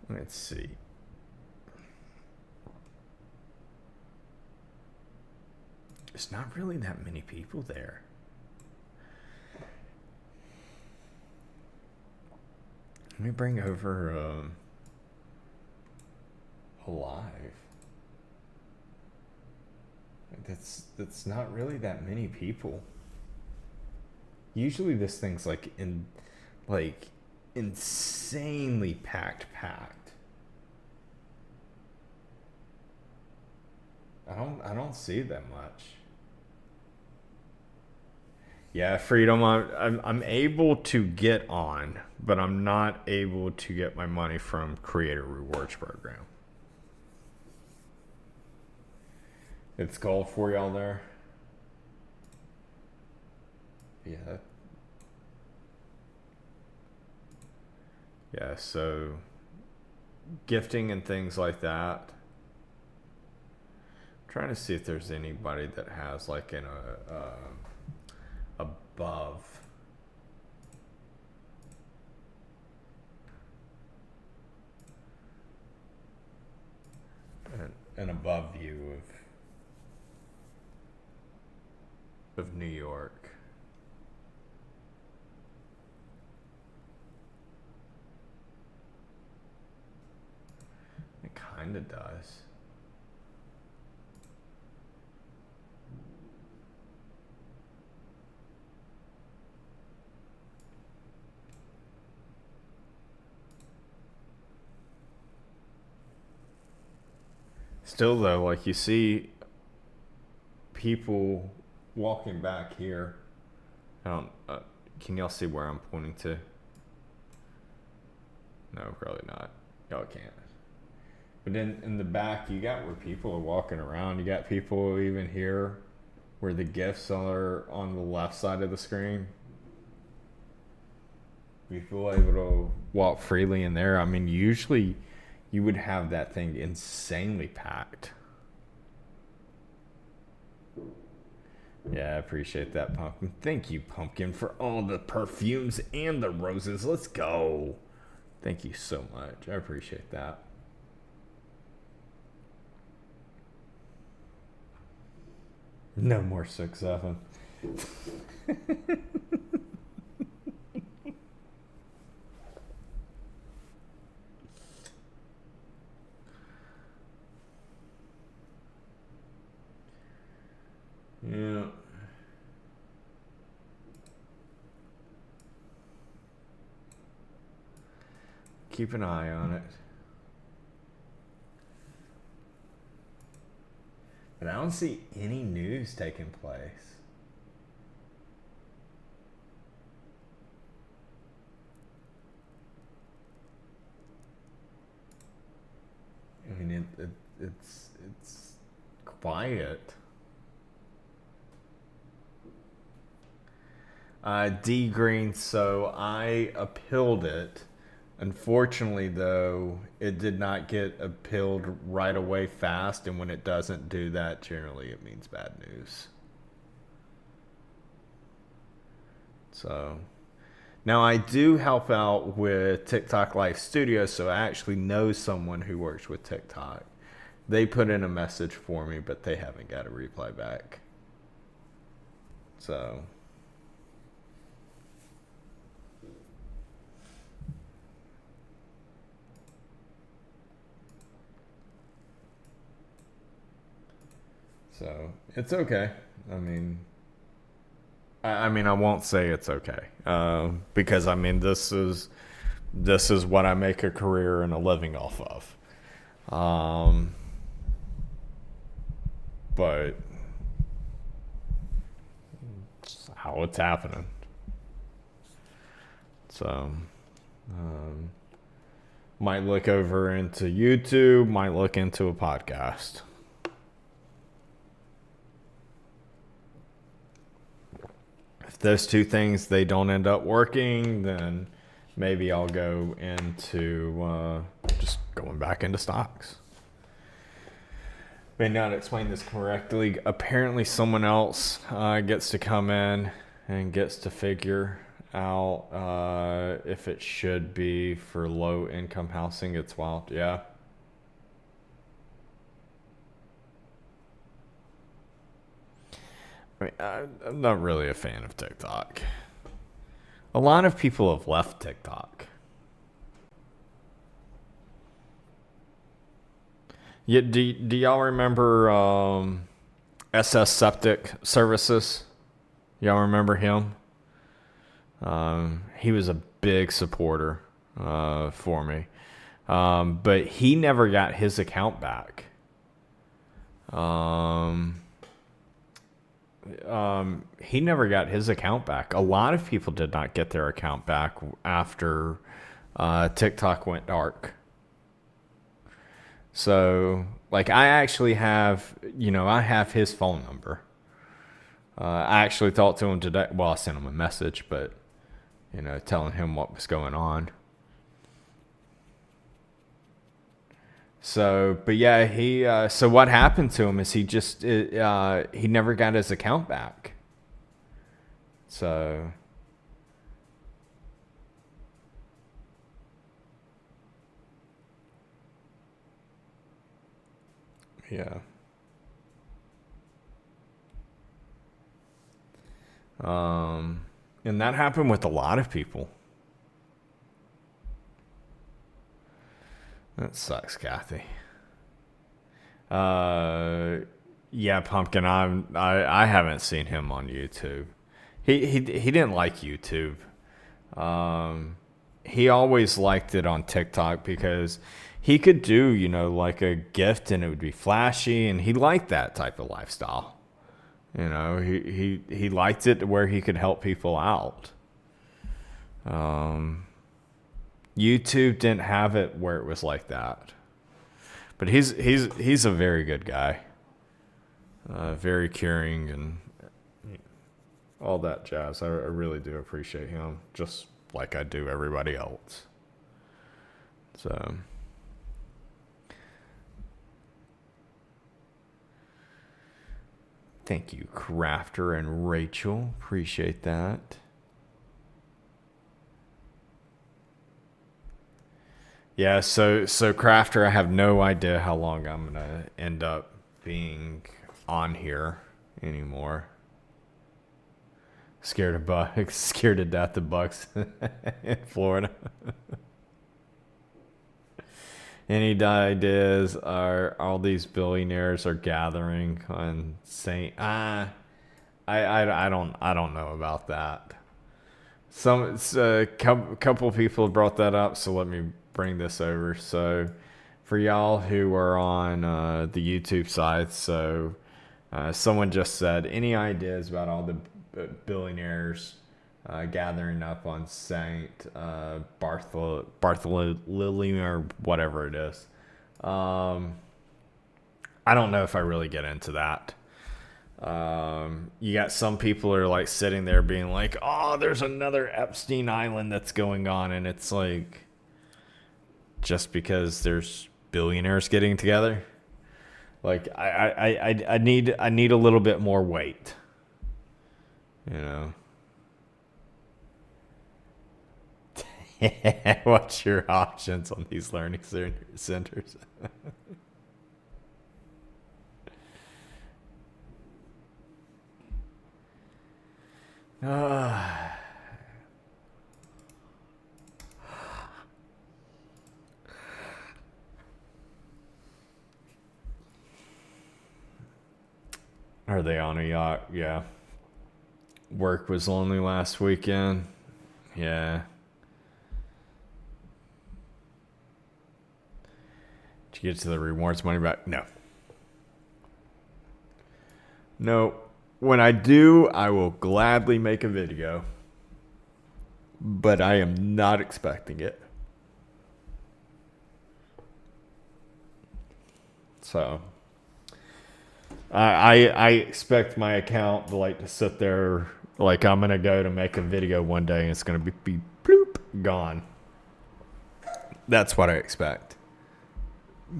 Let's see. There's not really that many people there. Let me bring over Alive. That's not really that many people. Usually this thing's like insanely packed. I don't see that much. Yeah, Freedom. I'm able to get on, but I'm not able to get my money from Creator Rewards Program. It's gold for y'all there. Yeah. Yeah. So gifting and things like that. I'm trying to see if there's anybody that has like above. An above view of New York. It kind of does. Still though, like you see people walking back here. I don't. Can y'all see where I'm pointing to? No, probably not. Y'all can't. But then in the back, you got where people are walking around. You got people even here where the gifts are on the left side of the screen. People able to walk freely in there. I mean, usually you would have that thing insanely packed. Yeah, I appreciate that, Pumpkin. Thank you, Pumpkin, for all the perfumes and the roses. Let's go. Thank you so much. I appreciate that. No more 6-7. Yeah. Keep an eye on it. But I don't see any news taking place. I mean, it's quiet. D Green, so I appealed it. Unfortunately, though, it did not get appealed right away fast, and when it doesn't do that, generally it means bad news. So, now I do help out with TikTok Live Studio, so I actually know someone who works with TikTok. They put in a message for me, but they haven't got a reply back. So... So it's okay. I mean, I won't say it's okay because I mean this is what I make a career and a living off of. But it's how it's happening. So might look over into YouTube. Might look into a podcast. If those two things they don't end up working, then maybe I'll go into just going back into stocks. May not explain this correctly. Apparently, someone else gets to come in and gets to figure out if it should be for low income housing. It's wild, yeah. I mean, I'm not really a fan of TikTok. A lot of people have left TikTok. Yeah, do y'all remember SS Septic Services? Y'all remember him? He was a big supporter for me. But he never got his account back. he never got his account back. A lot of people did not get their account back after TikTok went dark. So, like, I actually have, I have his phone number. I actually talked to him today. Well, I sent him a message, but, telling him what was going on. So, but yeah, so what happened to him is he never got his account back. So, yeah. And that happened with a lot of people. That sucks, Kathy. Yeah, Pumpkin. I haven't seen him on YouTube. He didn't like YouTube. He always liked it on TikTok because he could do like a gift and it would be flashy, and he liked that type of lifestyle. He liked it to where he could help people out. YouTube didn't have it where it was like that. But he's a very good guy. Very caring and all that jazz. I really do appreciate him, just like I do everybody else. So, thank you, Crafter and Rachel. Appreciate that. Yeah, so Crafter, I have no idea how long I'm gonna end up being on here anymore. Scared of bugs, scared to death of bugs in Florida. Any ideas are all these billionaires are gathering on Saint? I don't know about that. Some couple people brought that up, so let me bring this over. So, for y'all who are on the YouTube side, so someone just said, any ideas about all the billionaires gathering up on Saint Bartholomew or whatever it is? I don't know if I really get into that. You got some people are like sitting there being like, oh, there's another Epstein Island that's going on, and it's like, just because there's billionaires getting together, like I need a little bit more weight, What's your options on these learning centers? Are they on a yacht? Yeah. Work was lonely last weekend. Yeah. Did you get to the rewards money back? No. No. When I do, I will gladly make a video. But I am not expecting it. So I expect my account to sit there, like I'm gonna go to make a video one day and it's gonna be bloop gone. That's what I expect.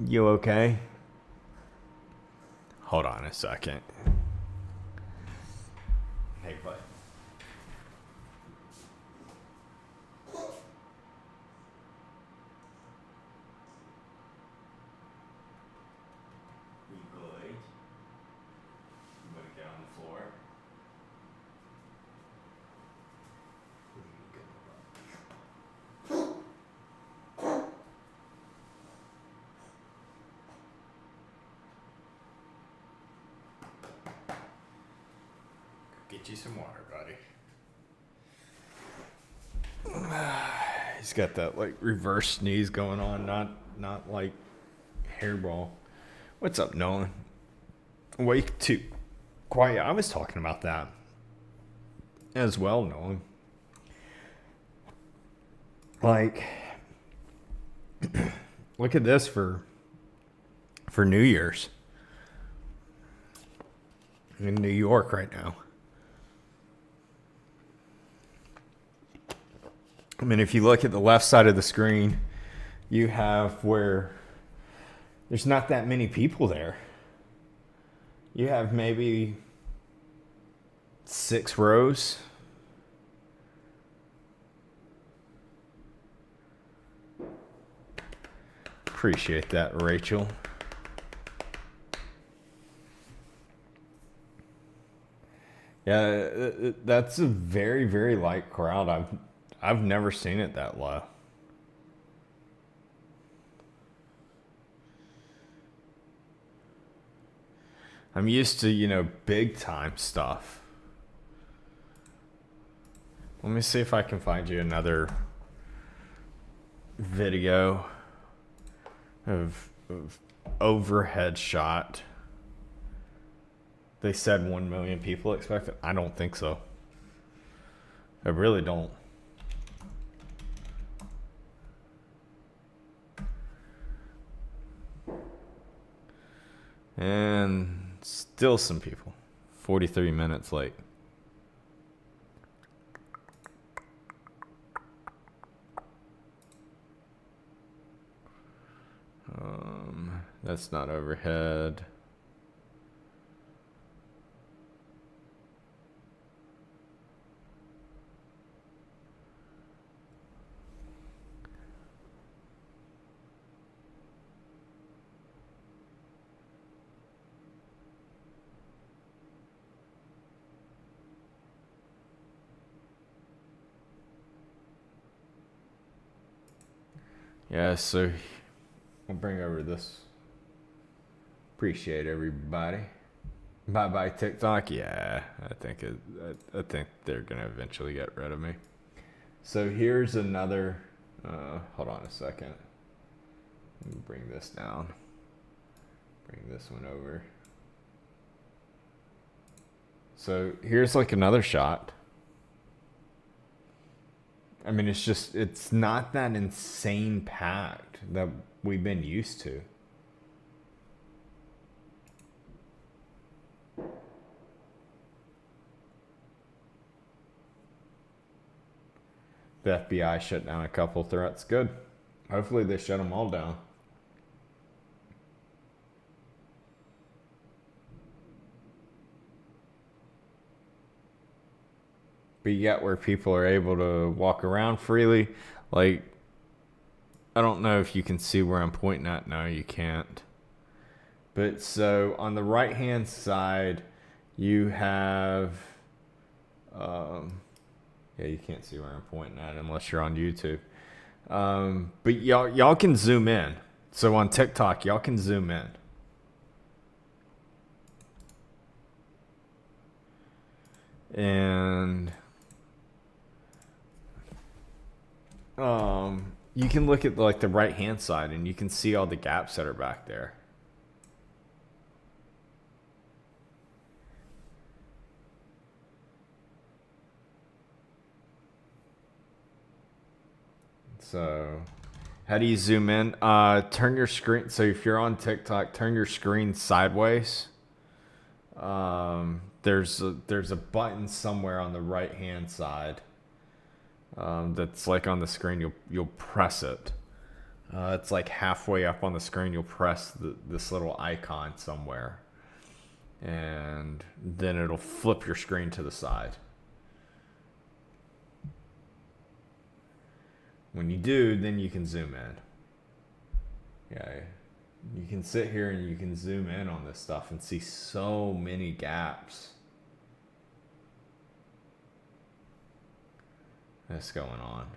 You okay? Hold on a second. Hey, bud. You good? You want to get on the floor? Get you some water, buddy. He's got that like reverse sneeze going on, not like hairball. What's up, Nolan? Wake 2. quiet. I was talking about that as well, Nolan. Like, look at this for New Year's in New York right now. I mean, if you look at the left side of the screen, you have where there's not that many people there. You have maybe 6 rows. Appreciate that, Rachel. Yeah, that's a very, very light crowd. I've never seen it that low. I'm used to, big time stuff. Let me see if I can find you another video of overhead shot. They said 1 million people expect it. I don't think so. I really don't. And still some people. 43 minutes late. That's not overhead. Yeah, so I'll bring over this. Appreciate everybody. Bye bye TikTok. Yeah, I think they're gonna eventually get rid of me. So here's another. Hold on a second. Let me bring this down. Bring this one over. So here's like another shot. I mean, it's not that insane packed that we've been used to. The FBI shut down a couple threats. Good. Hopefully they shut them all down. But yet where people are able to walk around freely. Like, I don't know if you can see where I'm pointing at. No, you can't. But so on the right hand side, you have... yeah, you can't see where I'm pointing at unless you're on YouTube. But y'all can zoom in. So on TikTok, y'all can zoom in. And you can look at like the right hand side and you can see all the gaps that are back there. So how do you zoom in? Turn your screen. So if you're on TikTok, turn your screen sideways. There's a button somewhere on the right hand side. That's like on the screen. You'll press it. It's like halfway up on the screen. You'll press this little icon somewhere, and then it'll flip your screen to the side. When you do, then you can zoom in. Yeah, you can sit here and you can zoom in on this stuff and see so many gaps that's going on.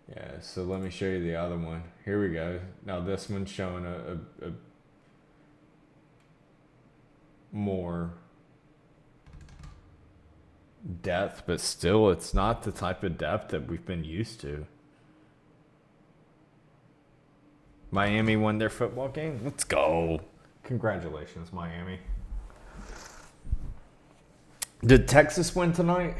Yeah, so let me show you the other one. Here we go. Now this one's showing a more depth, but still it's not the type of depth that we've been used to. Miami won their football game. Let's go. Congratulations, Miami. Did Texas win tonight?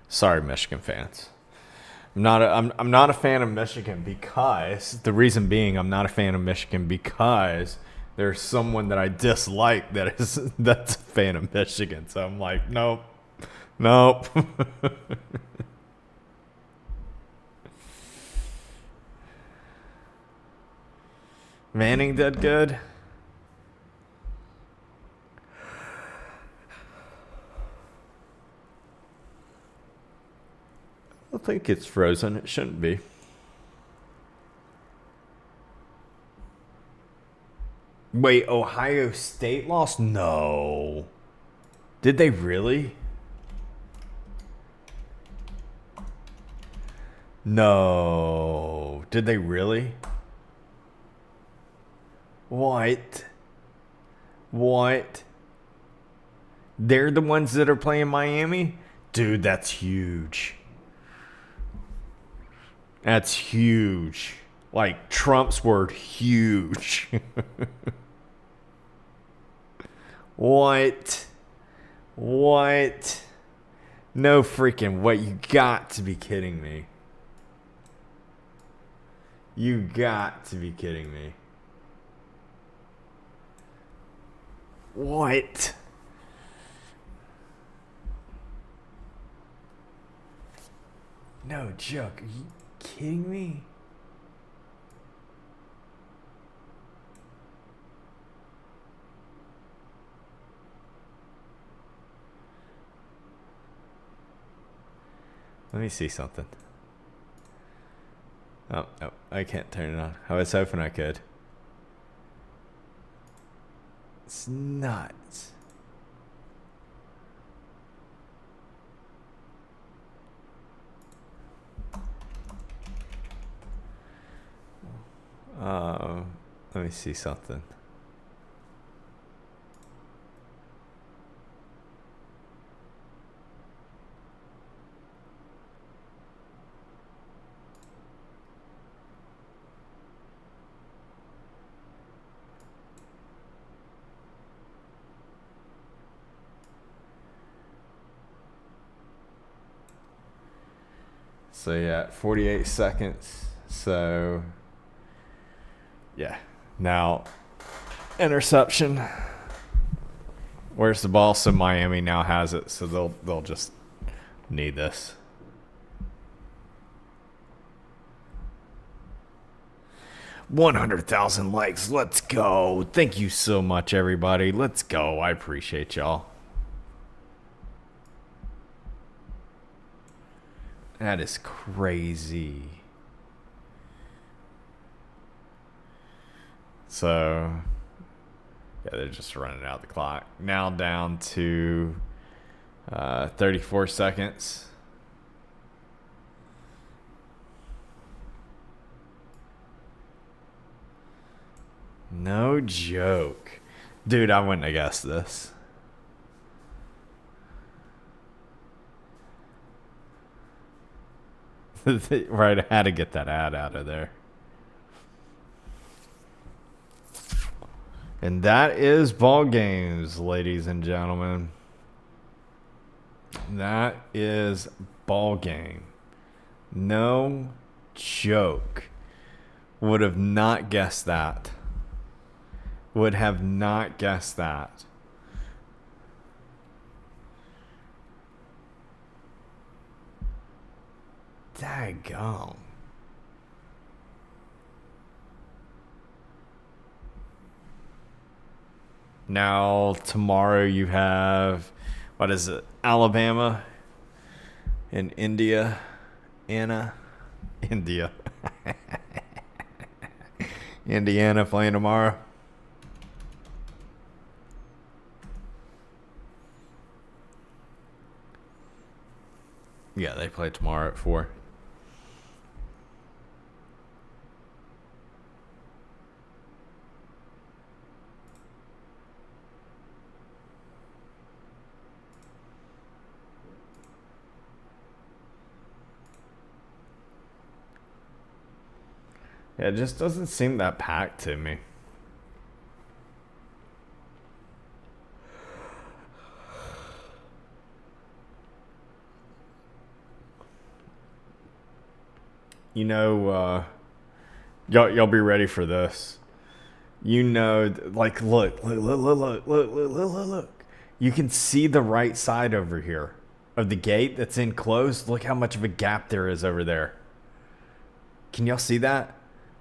Sorry, Michigan fans. I'm not a fan of Michigan because the reason being I'm not a fan of Michigan because there's someone that I dislike that's a fan of Michigan. So I'm like, nope. Manning did good. I think it's frozen. It shouldn't be. Wait, Ohio State lost? No. Did they really? No. Did they really? What? They're the ones that are playing Miami? Dude, that's huge. That's huge. Like Trump's word, huge. What? No freaking way. You got to be kidding me. You got to be kidding me. What? No joke. Are you kidding me? Let me see something. Oh, I can't turn it on. I was hoping I could. It's nuts. Let me see something. So yeah, 48 seconds. So yeah. Now interception. Where's the ball? So Miami now has it. So they'll just need this. $100,000 likes. Let's go. Thank you so much, everybody. Let's go. I appreciate y'all. That is crazy. So, yeah, they're just running out the clock. Now down to 34 seconds. No joke. Dude, I wouldn't have guessed this. Right, I had to get that ad out of there. And that is ball games, ladies and gentlemen. That is ball game. No joke. Would have not guessed that. Would have not guessed that. Daggone. Now, tomorrow you have, what is it, Alabama and India. Indiana playing tomorrow. Yeah, they play tomorrow at 4. Yeah, it just doesn't seem that packed to me. You know, y'all be ready for this. You know, like look. You can see the right side over here of the gate that's enclosed. Look how much of a gap there is over there. Can y'all see that?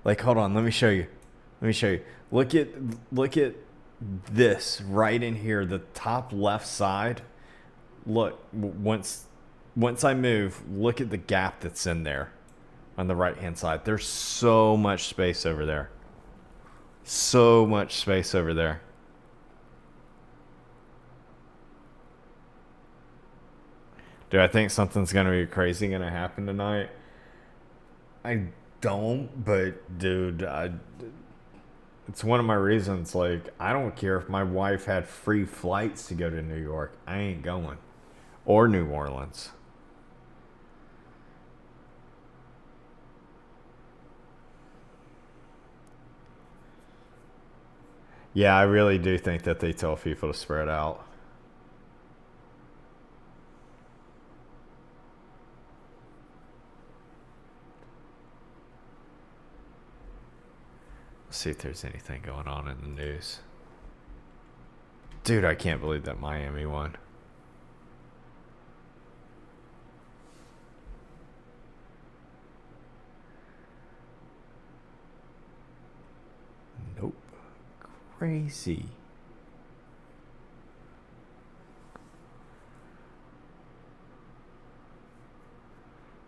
Like, hold on, let me show you. Let me show you. Look at this right in here, the top left side. Look, once I move, look at the gap that's in there on the right hand side. There's so much space over there. So much space over there. Do I think something's gonna be crazy gonna happen tonight? I don't, but dude, it's one of my reasons. Like, I don't care if my wife had free flights to go to New York. I ain't going. Or New Orleans. Yeah, I really do think that they tell people to spread out. Let's see if there's anything going on in the news. Dude, I can't believe that Miami won. Nope. Crazy.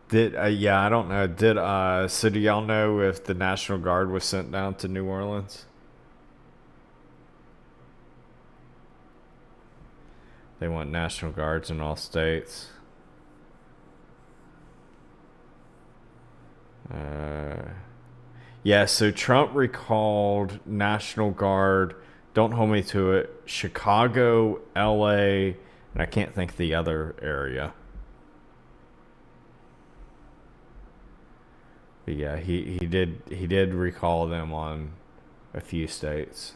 Yeah, I don't know. So do y'all know if the National Guard was sent down to New Orleans? They want National Guards in all states. Yeah, so Trump recalled National Guard, don't hold me to it, Chicago, LA, and I can't think of the other area. But yeah, he did recall them on a few states.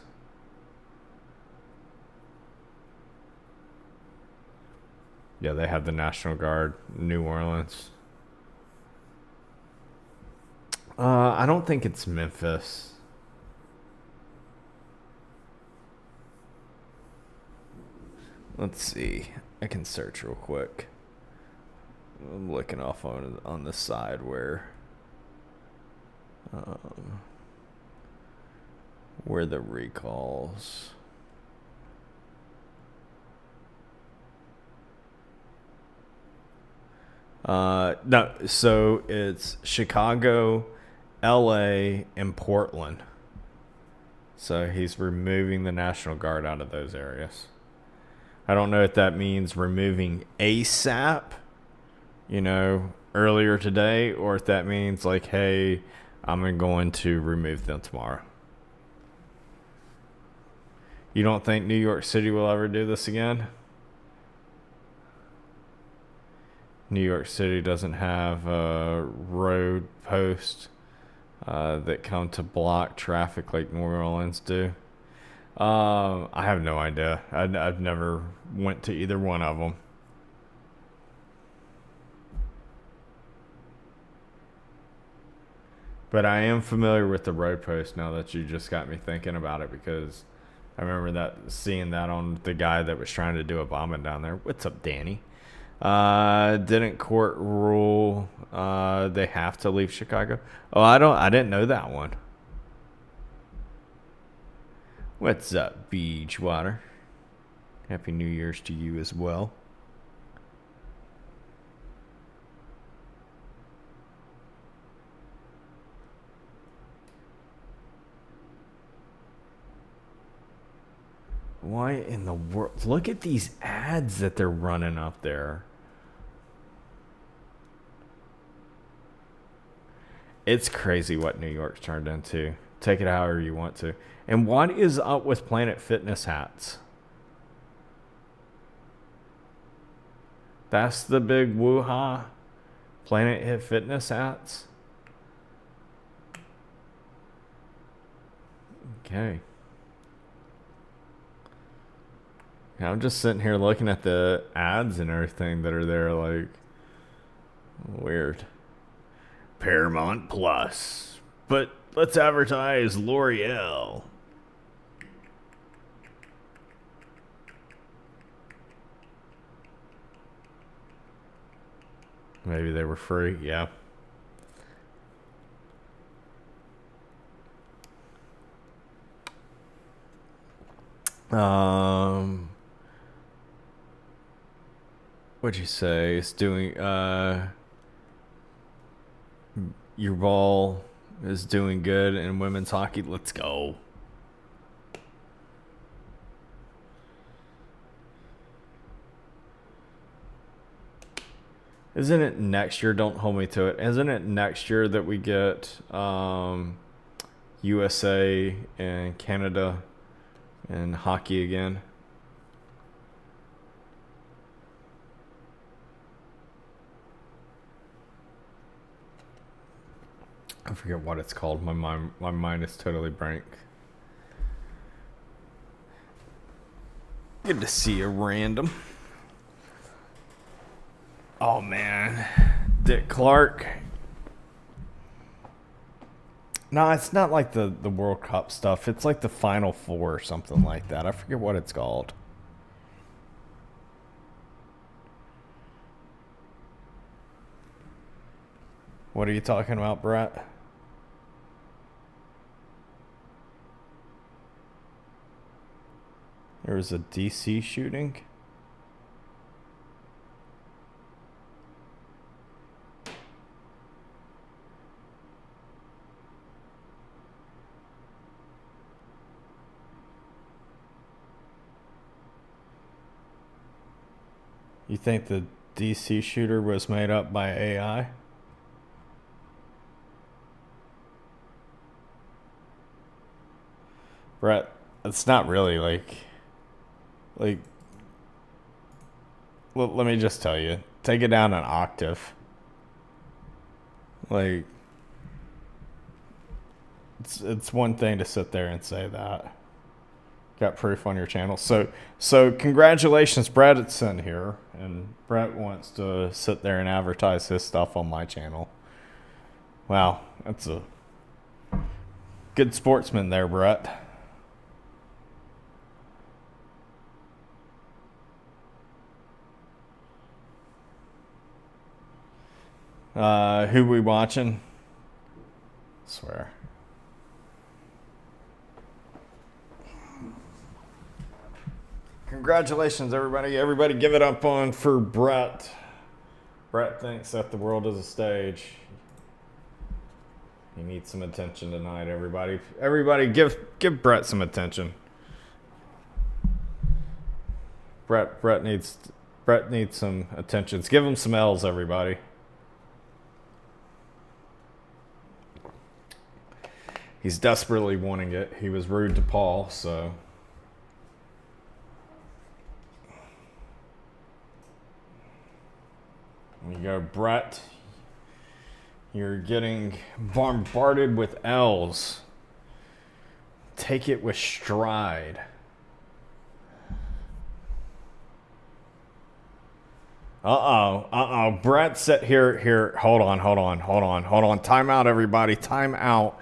Yeah, they have the National Guard, New Orleans. I don't think it's Memphis. Let's see. I can search real quick. I'm looking off on the side um, where the recalls. No, so it's Chicago, LA, and Portland. So he's removing the National Guard out of those areas. I don't know if that means removing ASAP, earlier today, or if that means like, hey, I'm going to remove them tomorrow. You don't think New York City will ever do this again? New York City doesn't have a road post that come to block traffic like New Orleans do. I have no idea. I've never went to either one of them. But I am familiar with the road post now that you just got me thinking about it, because I remember seeing that on the guy that was trying to do a bombing down there. What's up, Danny? Didn't court rule they have to leave Chicago? Oh, I didn't know that one. What's up, Beachwater? Happy New Year's to you as well. Why in the world? Look at these ads that they're running up there. It's crazy what New York's turned into. Take it however you want to. And what is up with Planet Fitness hats? That's the big woo-ha. Planet Hit Fitness hats. Okay. I'm just sitting here looking at the ads and everything that are there, like, weird. Paramount Plus. But let's advertise L'Oreal. Maybe they were free, yeah. What'd you say? It's doing, your ball is doing good in women's hockey. Let's go. Isn't it next year? Don't hold me to it. Isn't it next year that we get USA and Canada and hockey again? I forget what it's called. My mind is totally blank. Good to see you, random. Oh man, Dick Clark. No, it's not like the World Cup stuff. It's like the Final Four or something like that. I forget what it's called. What are you talking about, Brett? There was a DC shooting. You think the DC shooter was made up by AI? Brett, it's not really like, let me just tell you, take it down an octave. Like, it's one thing to sit there and say that. Got proof on your channel. So congratulations, Brett. It's in here, and Brett wants to sit there and advertise his stuff on my channel. Wow, that's a good sportsman there, Brett. Who we watching? I swear. Congratulations, everybody. Everybody give it up on for Brett. Brett thinks that the world is a stage. He needs some attention tonight, everybody. Everybody give Brett some attention. Brett needs some attention. Give him some L's, everybody. He's desperately wanting it. He was rude to Paul, so. There you go, Brett. You're getting bombarded with L's. Take it with stride. Brett, sit here. Hold on. Time out, everybody. Time out.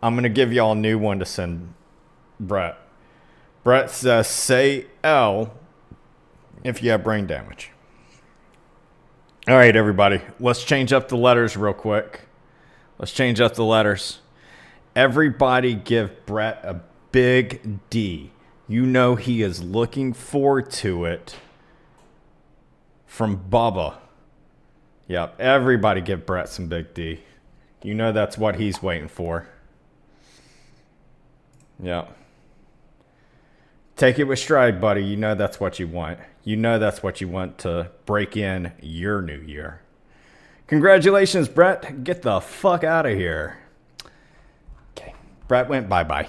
I'm going to give y'all a new one to send Brett. Brett says, say L if you have brain damage. All right, everybody. Let's change up the letters real quick. Everybody give Brett a big D. You know he is looking forward to it. From Bubba. Yep, everybody give Brett some big D. You know that's what he's waiting for. Yep. Take it with stride, buddy. You know that's what you want. You know that's what you want to break in your new year. Congratulations, Brett. Get the fuck out of here. Okay. Brett went bye-bye.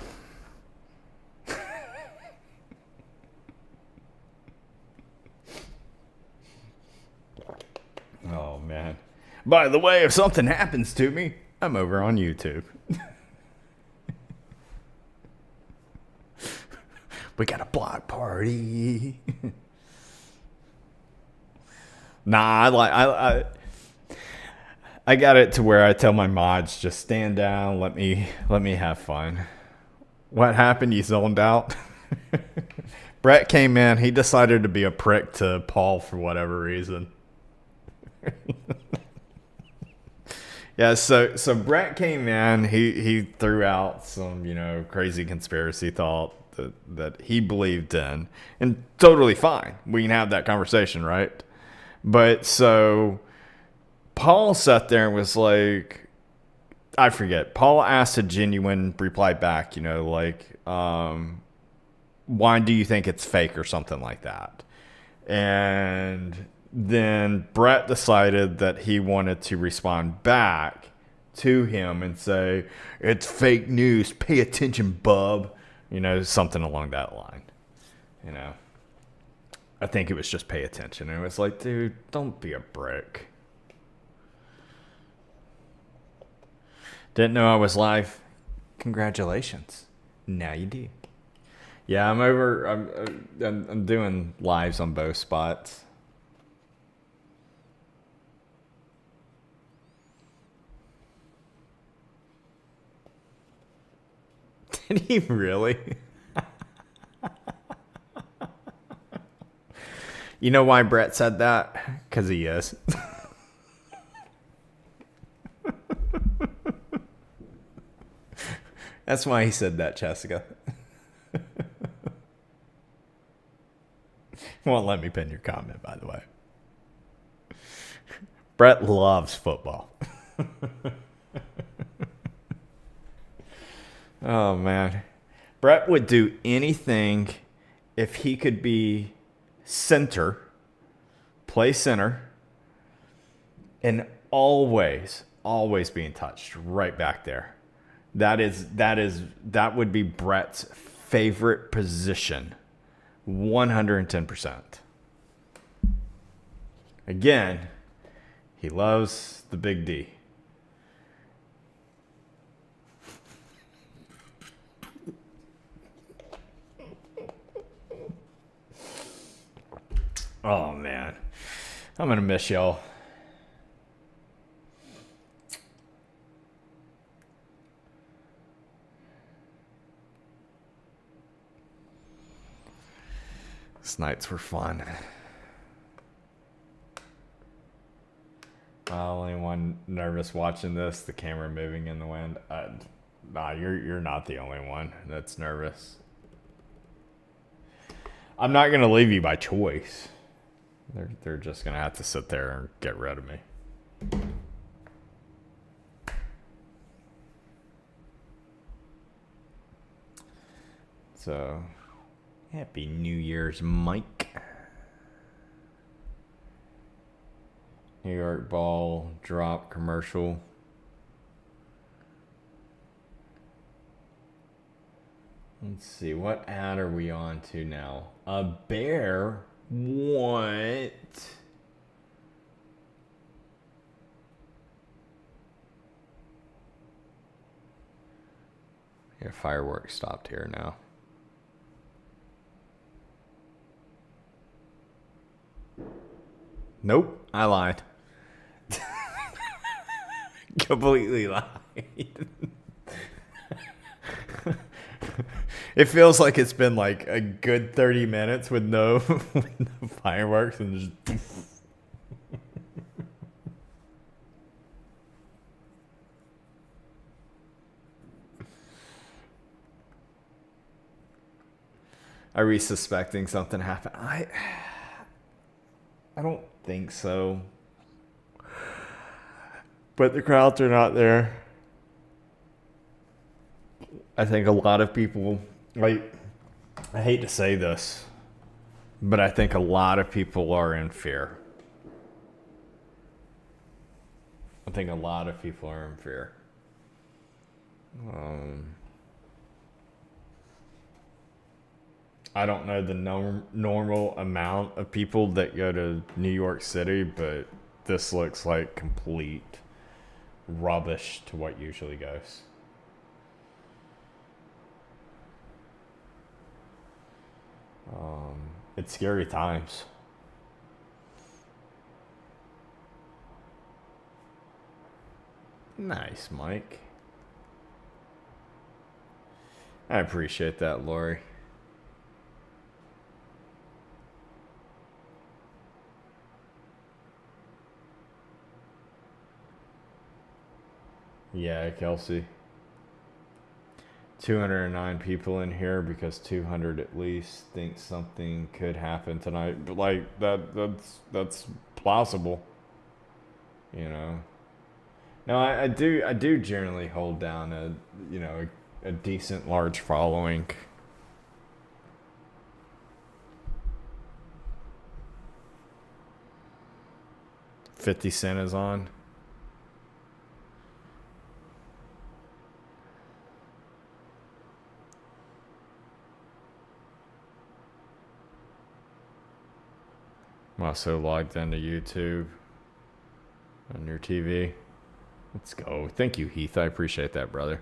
Oh, man. By the way, if something happens to me, I'm over on YouTube. We got a block party. Nah, I got it to where I tell my mods, just stand down, let me have fun. What happened? You zoned out. Brett came in. He decided to be a prick to Paul for whatever reason. Yeah, so Brett came in. He threw out some crazy conspiracy thought that he believed in, and totally fine. We can have that conversation, right? But so Paul sat there and was like, I forget. Paul asked a genuine reply back, why do you think it's fake or something like that? And then Brett decided that he wanted to respond back to him and say, it's fake news. Pay attention, bub. Something along that line. I think it was just pay attention. And it was like, dude, don't be a brick. Didn't know I was live. Congratulations. Now you do. Yeah, I'm doing lives on both spots. Did he really? You know why Brett said that? Because he is. That's why he said that, Jessica. Won't let me pin your comment, by the way. Brett loves football. Oh, man. Brett would do anything if he could be center, play center, and always being touched right back there. That would be Brett's favorite position. 110%. Again, he loves the big D. Oh, man. I'm going to miss y'all. These nights were fun. Only one nervous watching this, the camera moving in the wind. Nah, you're not the only one that's nervous. I'm not going to leave you by choice. They're just going to have to sit there and get rid of me. So, Happy New Year's, Mike. New York ball drop commercial. Let's see, what ad are we on to now? A bear? What? Yeah, fireworks stopped here now. Nope, I lied. Completely lied. It feels like it's been like a good 30 minutes with no fireworks and just... Are we suspecting something happened? I don't think so. But the crowds are not there. I think a lot of people, I hate to say this, but I think a lot of people are in fear. I think a lot of people are in fear. I don't know the normal amount of people that go to New York City, but this looks like complete rubbish to what usually goes. It's scary times. Nice, Mike. I appreciate that, Lori. Yeah, Kelsey. 209 people in here because 200 at least think something could happen tonight. But like that's plausible, you know. No, I do generally hold down a decent large following. 50 Cent is on. I'm also logged into YouTube on your TV. Let's go. Thank you, Heath. I appreciate that, brother.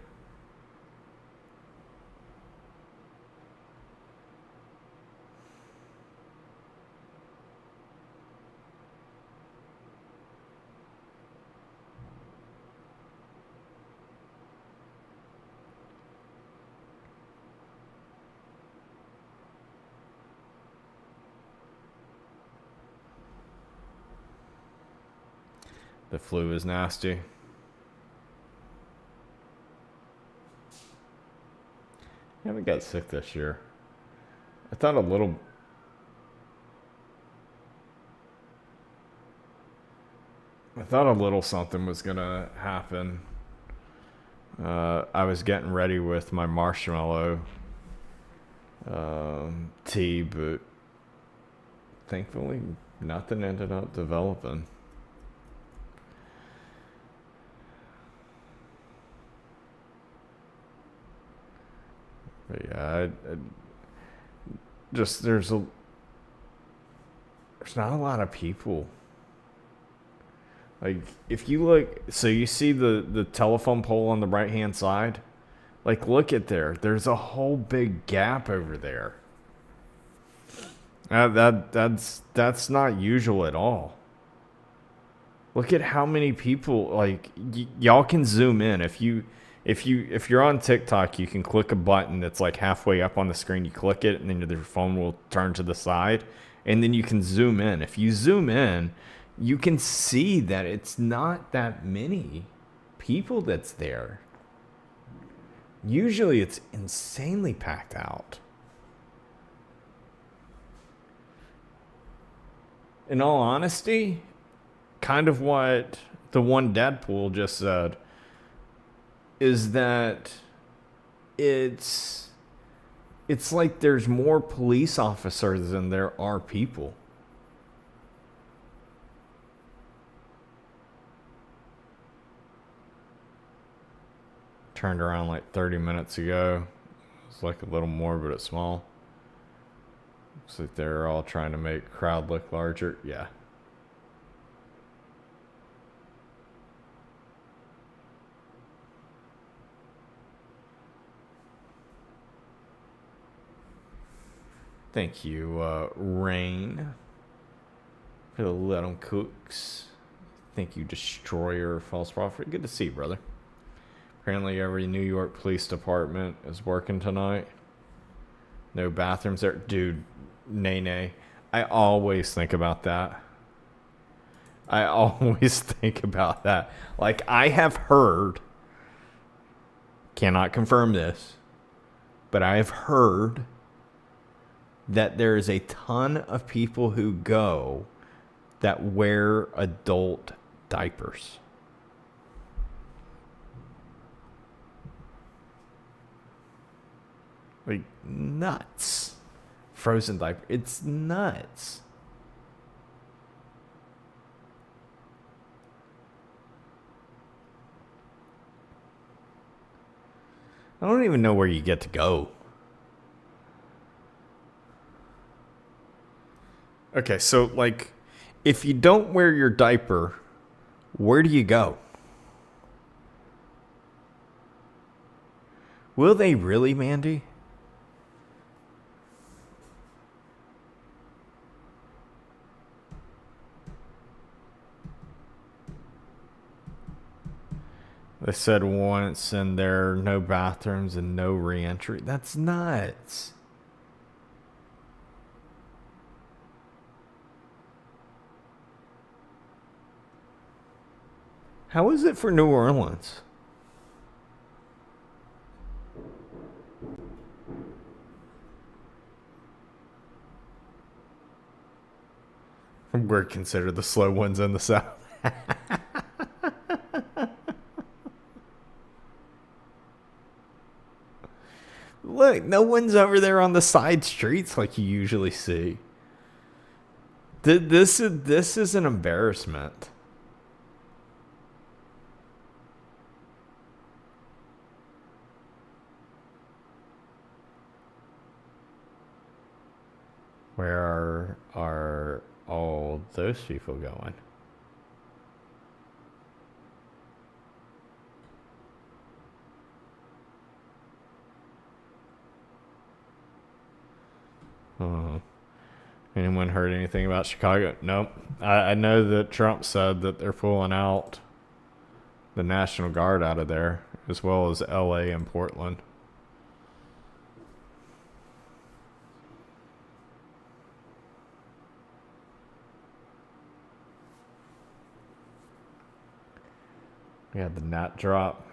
The flu is nasty. I haven't got sick this year. I thought a little. I thought a little something was gonna happen. I was getting ready with my marshmallow tea, but thankfully nothing ended up developing. But yeah, just there's not a lot of people. Like if you look, so you see the telephone pole on the right hand side. Like look at there. There's a whole big gap over there. That's not usual at all. Look at how many people. Like y'all can zoom in if you're on TikTok, you can click a button that's like halfway up on the screen. You click it, and then your phone will turn to the side, and then you can zoom in. If you zoom in, you can see that it's not that many people that's there. Usually, it's insanely packed out. In all honesty, kind of what the one Deadpool just said is that it's like there's more police officers than there are people. Turned around like 30 minutes ago. It's like a little more, but it's small. Looks like they're all trying to make crowd look larger. Yeah. Thank you, Rain, for the Little Cooks. Thank you, Destroyer, False Prophet. Good to see you, brother. Apparently, every New York police department is working tonight. No bathrooms there. Dude, nay. I always think about that. Like, I have heard, cannot confirm this, but I have heard that there is a ton of people who go that wear adult diapers. Like nuts. Frozen diaper. It's nuts. I don't even know where you get to go. Okay, so like, if you don't wear your diaper, where do you go? Will they really, Mandy? They said once, and there are no bathrooms and no reentry. That's nuts. How is it for New Orleans? We're considered the slow ones in the South. Look, no one's over there on the side streets like you usually see. This is an embarrassment. Where are all those people going? Oh. Anyone heard anything about Chicago? Nope. I know that Trump said that they're pulling out the National Guard out of there, as well as LA and Portland. We had the Nat drop.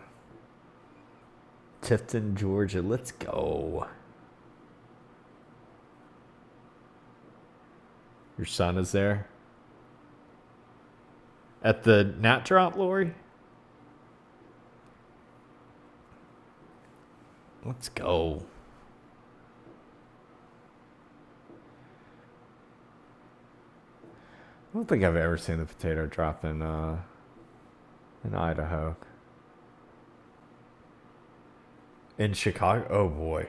Tifton, Georgia. Let's go. Your son is there? At the Nat drop, Lori? Let's go. I don't think I've ever seen the potato drop in Idaho. In Chicago? Oh boy.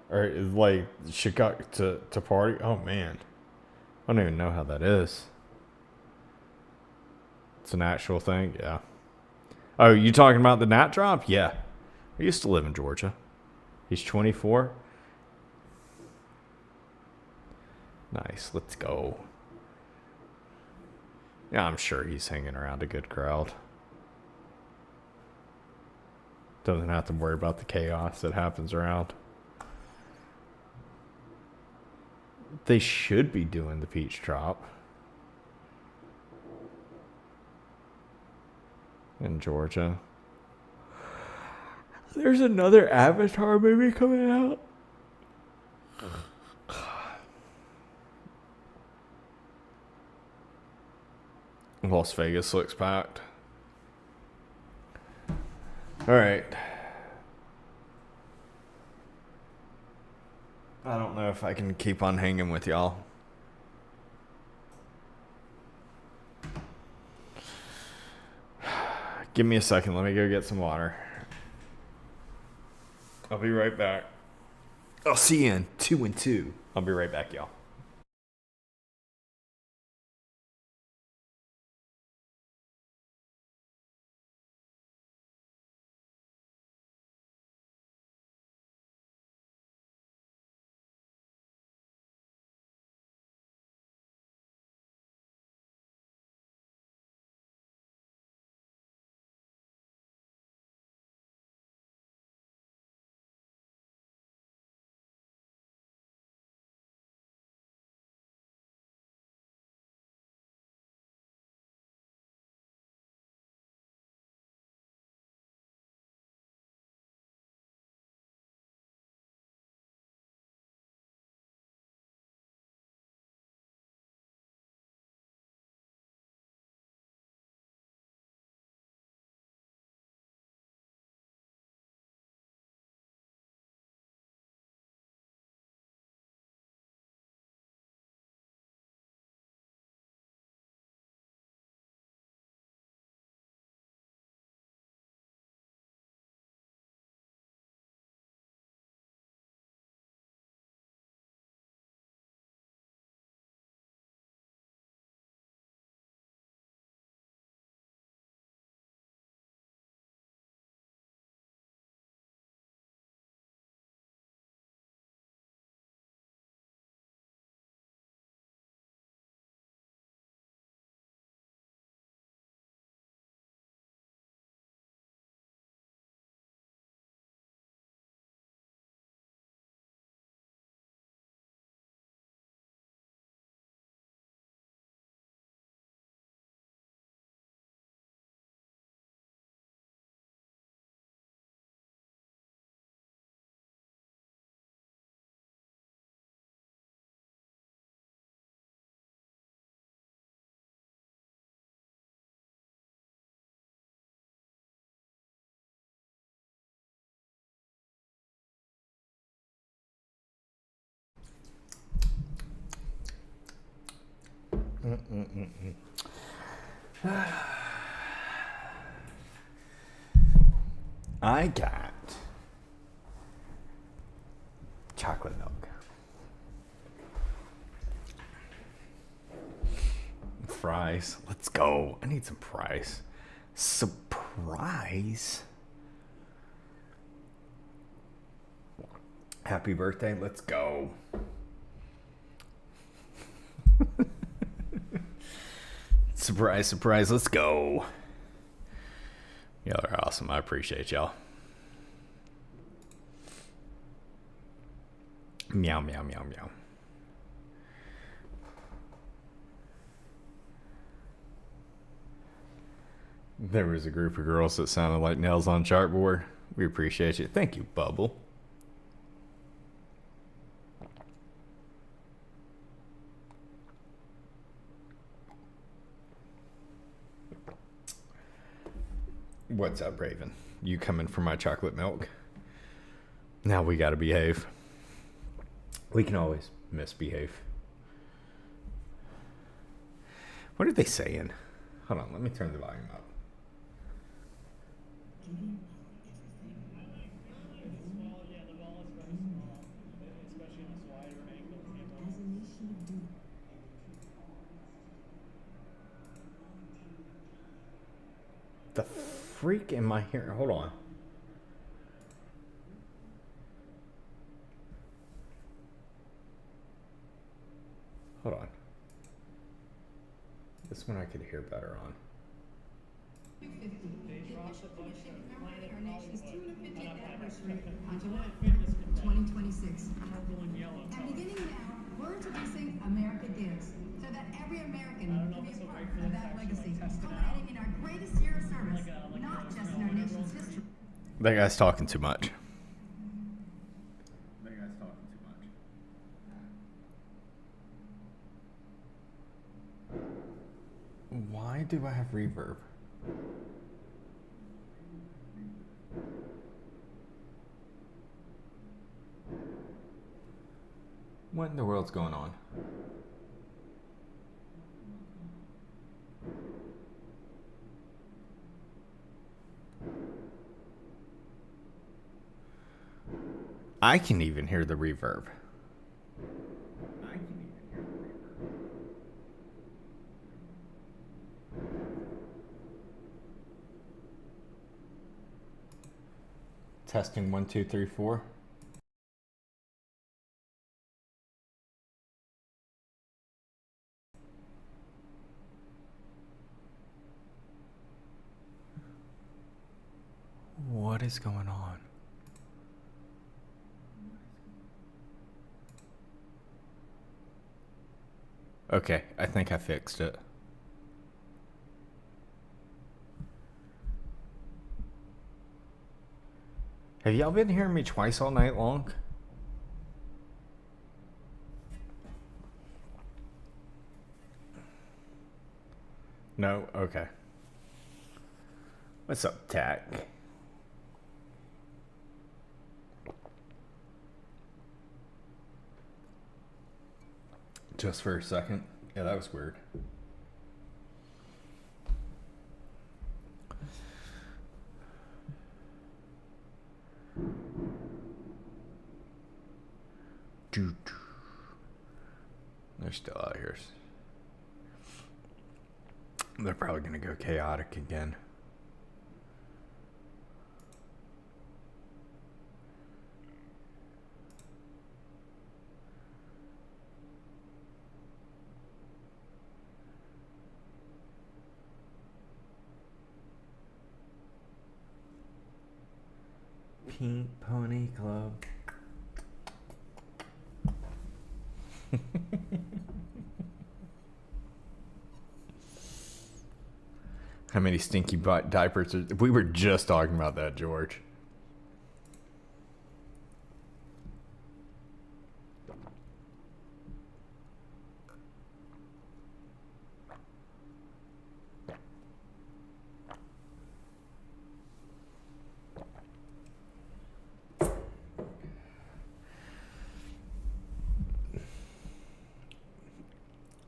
Or like Chicago to party? Oh man. I don't even know how that is. It's an actual thing? Yeah. Oh, you talking about the Nat drop? Yeah. I used to live in Georgia. He's 24. Nice. Let's go. Yeah, I'm sure he's hanging around a good crowd. Doesn't have to worry about the chaos that happens around. They should be doing the peach drop in Georgia. There's another Avatar movie coming out. Las Vegas looks packed. All right. I don't know if I can keep on hanging with y'all. Give me a second. Let me go get some water. I'll be right back. I'll see you in 2 and 2. I'll be right back, y'all. I got chocolate milk, fries. Let's go. I need some fries. Surprise. Happy birthday. Let's go. Surprise, surprise. Let's go. Y'all are awesome. I appreciate y'all. Meow, meow, meow, meow. There was a group of girls that sounded like nails on chalkboard. We appreciate you. Thank you, Bubble. What's up, Raven? You coming for my chocolate milk? Now we gotta behave. We can always misbehave. What are they saying? Hold on, let me turn the volume up. The freak am I hearing? Hold on. Hold on. This one I could hear better on. 2026. And beginning now, we're introducing America Gives, so that every American can be a part of that legacy, culminating in our greatest year of service, not just in our nation's history. That guy's talking too much. Why do I have reverb? What in the world's going on? I can even hear the reverb. Testing 1, 2, 3, 4. What is going on? Okay, I think I fixed it. Have y'all been hearing me twice all night long? No? Okay. What's up, Tack? Just for a second. Yeah, that was weird. They're still out here. They're probably going to go chaotic again. Pink Pony Club. How many stinky butt diapers? We were just talking about that, George.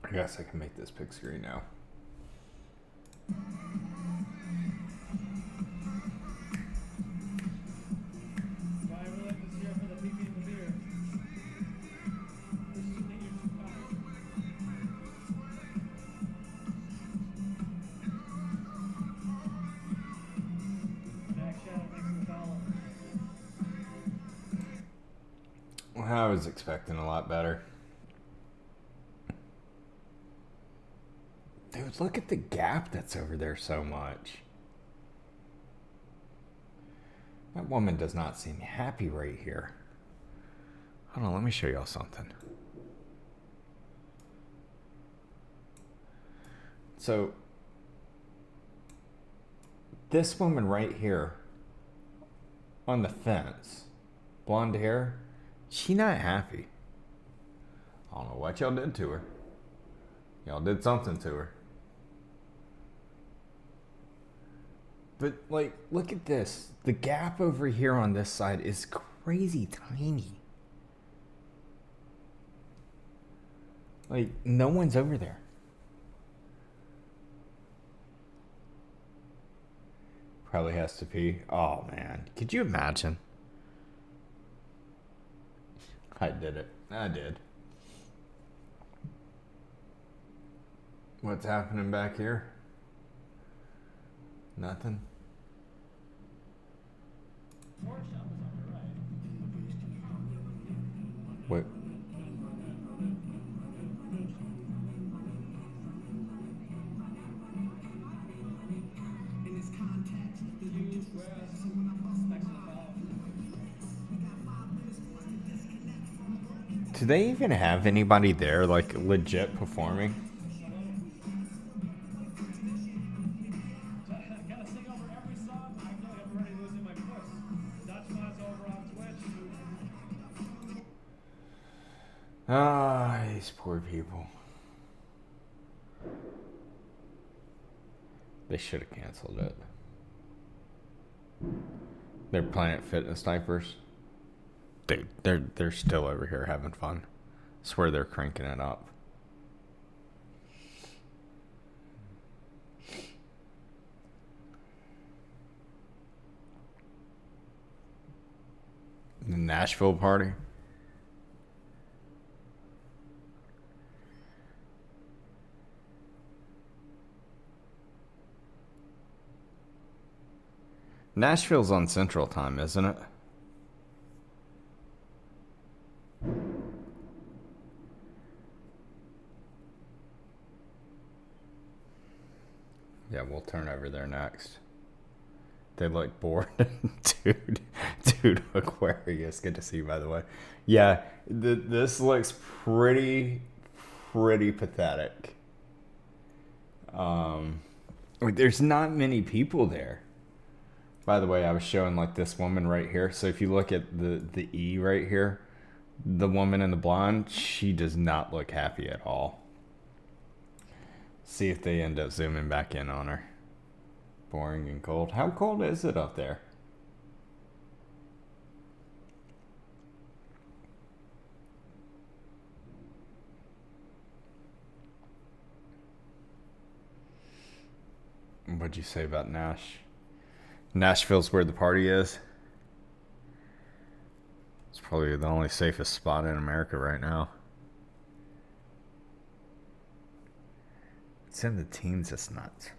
I guess I can make this big screen now. Well, I was expecting a lot better. Dude, look at the gap that's over there so much. That woman does not seem happy right here. Hold on, let me show y'all something. So, this woman right here on the fence, blonde hair, she not happy. I don't know what y'all did to her. Y'all did something to her. But, like, look at this. The gap over here on this side is crazy tiny. Like, no one's over there. Probably has to pee. Oh, man. Could you imagine? I did it. I did. What's happening back here? Nothing. What? Do they even have anybody there, like, legit performing? Ah, these poor people. They should have canceled it. They're Planet Fitness snipers. Dude, they're still over here having fun. I swear they're cranking it up. The Nashville party. Nashville's on Central Time, isn't it? Yeah, we'll turn over there next. They look bored. Dude, Aquarius. Good to see you, by the way. Yeah, this looks pretty pathetic. Like, there's not many people there. By the way, I was showing, like, this woman right here. So if you look at the E right here, the woman in the blonde, she does not look happy at all. See if they end up zooming back in on her. Boring and cold. How cold is it up there? What'd you say about Nashville's where the party is. It's probably the only safest spot in America right now. It's in the teens, it's nuts.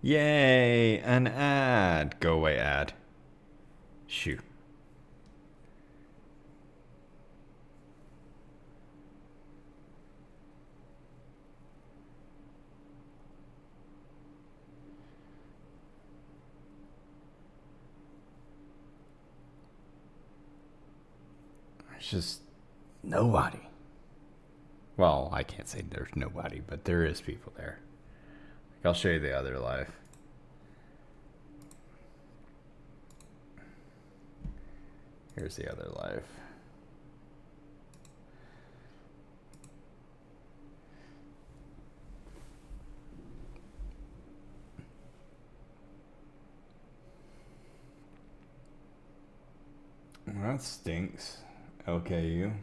Yay, an ad. Go away, ad. Shoot. There's just nobody. Well, I can't say there's nobody, but there is people there. I'll show you the other live. Here's the other live. Well, that stinks. LKU.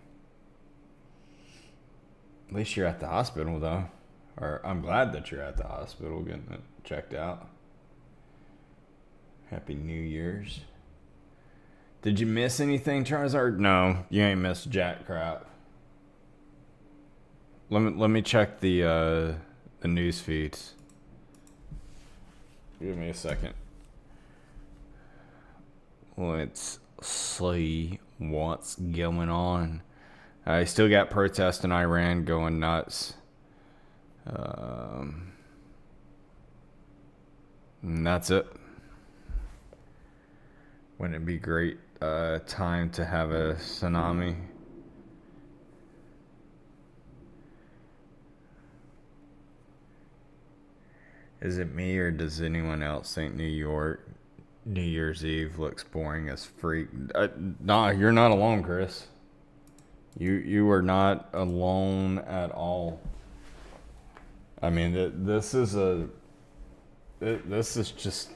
At least you're at the hospital, though. Or I'm glad that you're at the hospital getting it checked out. Happy New Year's. Did you miss anything, Charizard? No, you ain't missed jack crap. Let me check the news feeds. Give me a second. Let's see what's going on. I still got protests in Iran going nuts. And that's it. Wouldn't it be great time to have a tsunami? Is it me or does anyone else think New Year's Eve looks boring as freak? Nah, you're not alone, Chris. You are not alone at all. I mean, this is just,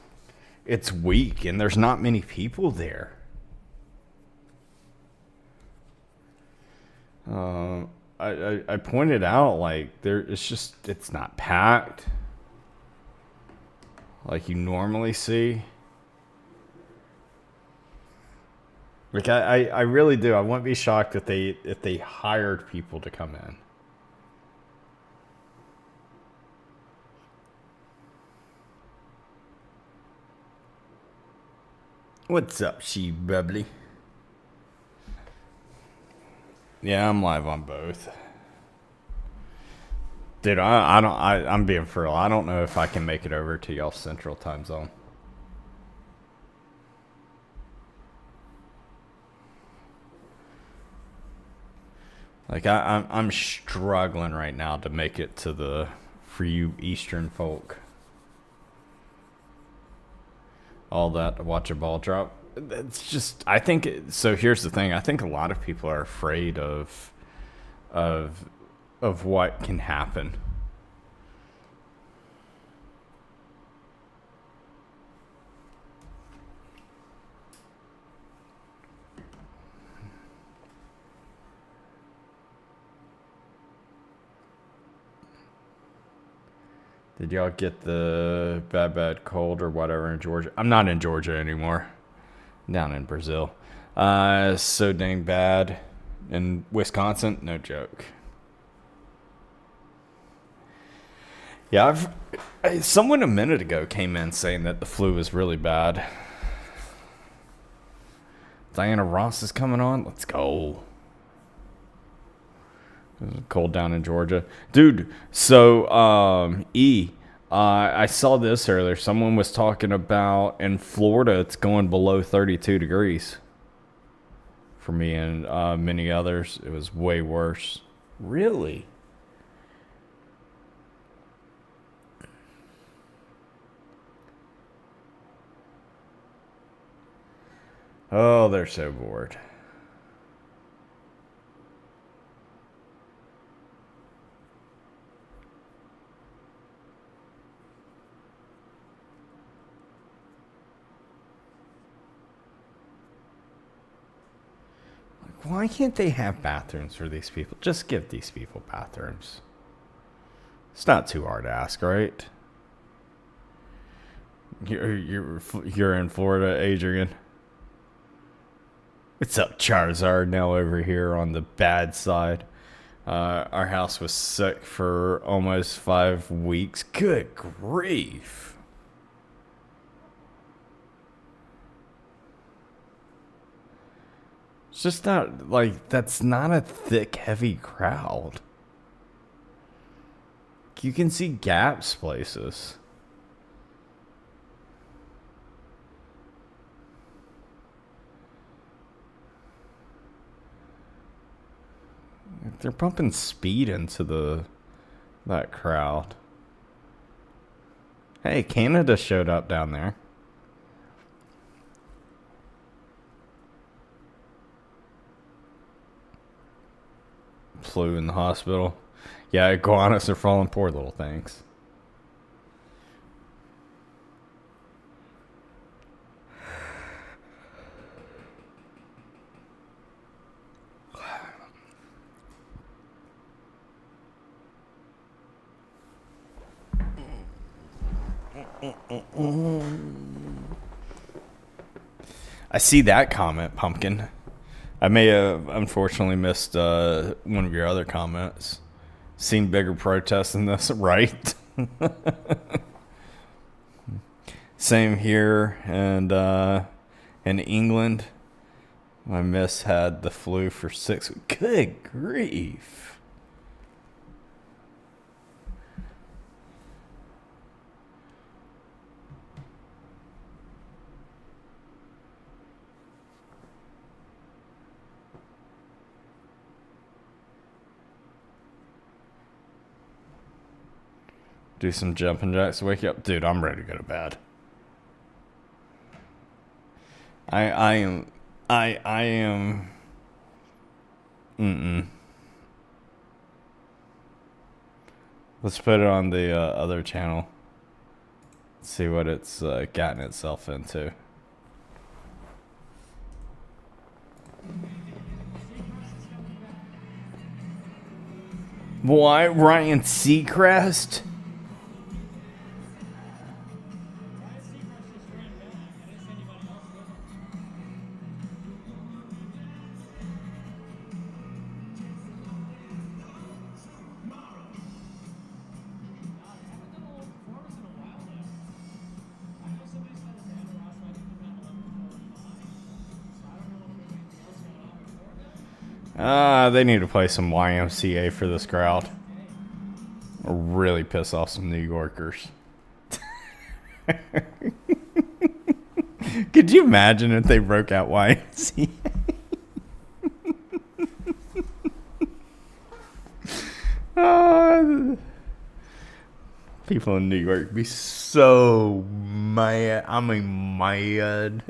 it's weak and there's not many people there. I pointed out, like, it's not packed like you normally see. Like, I really do. I wouldn't be shocked if they hired people to come in. What's up, she bubbly? Yeah, I'm live on both. Dude, I'm being for real. I don't know if I can make it over to y'all Central Time Zone. Like, I'm struggling right now to make it for you Eastern folk. All that to watch a ball drop. It's just, I think, so here's the thing. I think a lot of people are afraid of what can happen. Did y'all get the bad cold or whatever in Georgia? I'm not in Georgia anymore. I'm down in Brazil. So dang bad. In Wisconsin? No joke. Yeah, someone a minute ago came in saying that the flu is really bad. Diana Ross is coming on. Let's go. Cold down in Georgia, dude. So I saw this earlier. Someone was talking about in Florida it's going below 32 degrees for me and many others. It was way worse. Really? Oh, they're so bored. Why can't they have bathrooms for these people? Just give these people bathrooms. It's not too hard to ask, right? You're in Florida, Adrian. What's up, Charizard? Now over here on the bad side. Our house was sick for almost 5 weeks. Good grief. It's just not, like, that's not a thick, heavy crowd. You can see gaps places. They're pumping speed into that crowd. Hey, Canada showed up down there. Flew in the hospital. Yeah, iguanas are falling. Poor little things. I see that comment, Pumpkin. I may have unfortunately missed one of your other comments. Seen bigger protests than this, right? Same here, and in England, my miss had the flu for 6 weeks. Good grief. Do some jumping jacks to wake you up. Dude, I'm ready to go to bed. I am. Let's put it on the other channel. See what it's gotten itself into. Why Ryan Seacrest? They need to play some YMCA for this crowd. Or really piss off some New Yorkers. Could you imagine if they broke out YMCA? People in New York be so mad. I mean, mad.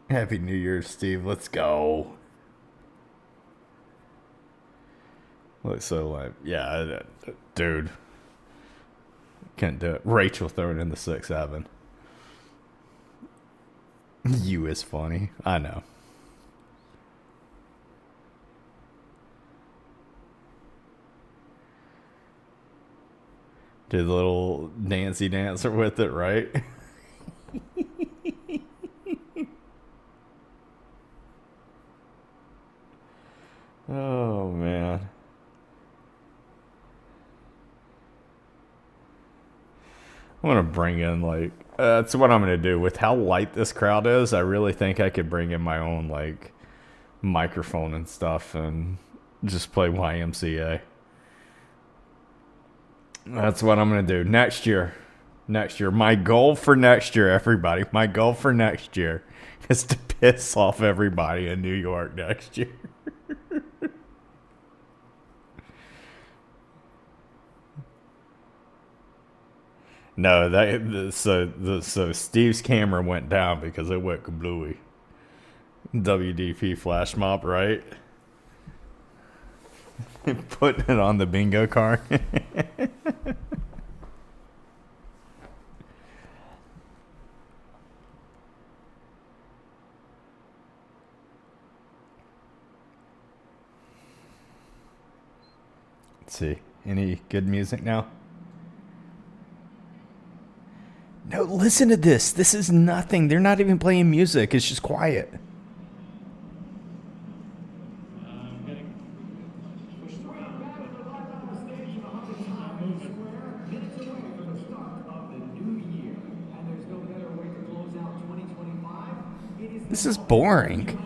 Happy New Year, Steve. Let's go. Look, so like, yeah, dude. Can't do it. Rachel throwing in the 6-7. You is funny. I know. Did the little Nancy dancer with it, right? Oh, man. I want to bring in, like, that's what I'm going to do. With how light this crowd is, I really think I could bring in my own, like, microphone and stuff and just play YMCA. That's what I'm going to do next year. Next year. My goal for next year, everybody, my goal for next year is to piss off everybody in New York next year. No, so Steve's camera went down because it went kablooey. WDP flash mob, right? Putting it on the bingo card. Let's see. Any good music now? No, listen to this. This is nothing. They're not even playing music. It's just quiet. This is boring.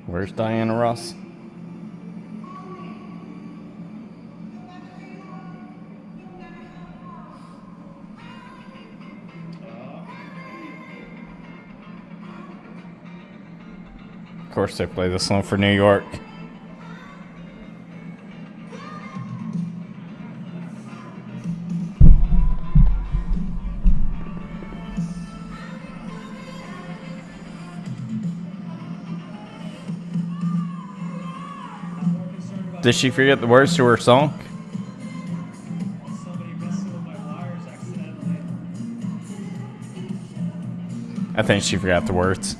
Where's Diana Ross? Of course they play this one for New York. Did she forget the words to her song? Somebody messing with my wires accidentally. I think she forgot the words.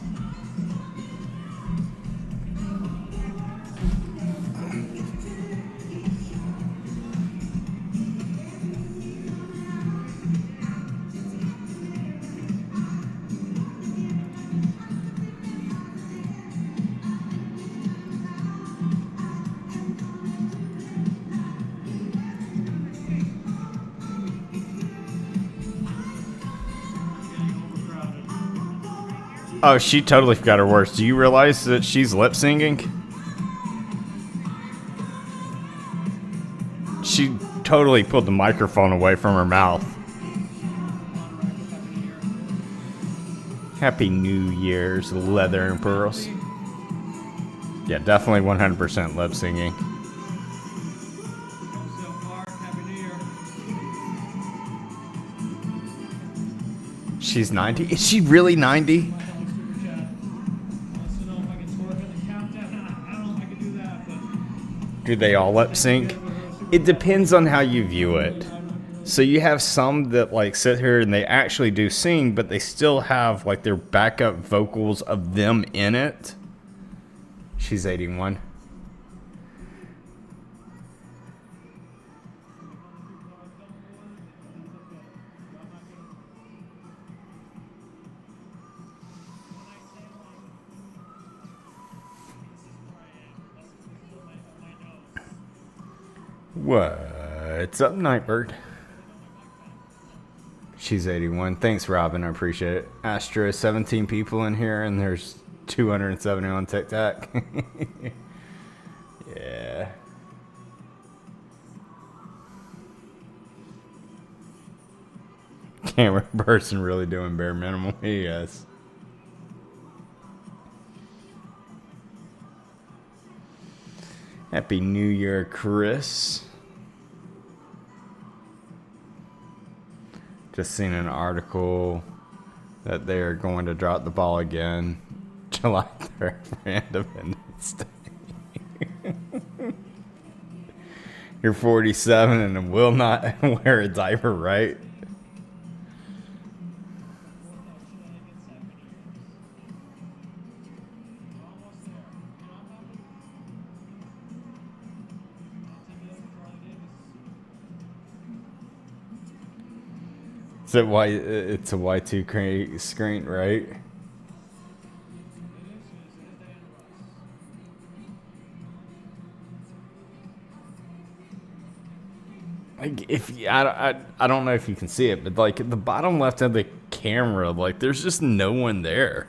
Oh, she totally forgot her words. Do you realize that she's lip singing? She totally pulled the microphone away from her mouth. Happy New Year's, leather and pearls. Yeah, definitely 100% lip singing. So far, Happy New Year. She's 90? Is she really 90? Super chat. Wants to know if I can twerk on the countdown. I don't know if I can do that, but Do they all lip sync? It depends on how you view it. So you have some that like sit here and they actually do sing, but they still have like their backup vocals of them in it. She's 81. What's up, Nightbird? She's 81. Thanks, Robin. I appreciate it. Astro, 17 people in here, and there's 270 on TikTok. Yeah. Camera person really doing bare minimum. Yes. Happy New Year, Chris. Just seen an article that they are going to drop the ball again July 3rd for Independence Day. You're 47 and will not wear a diaper, right? So why it's a Y2K screen, right? Like I don't know if you can see it, but like at the bottom left of the camera, like there's just no one there.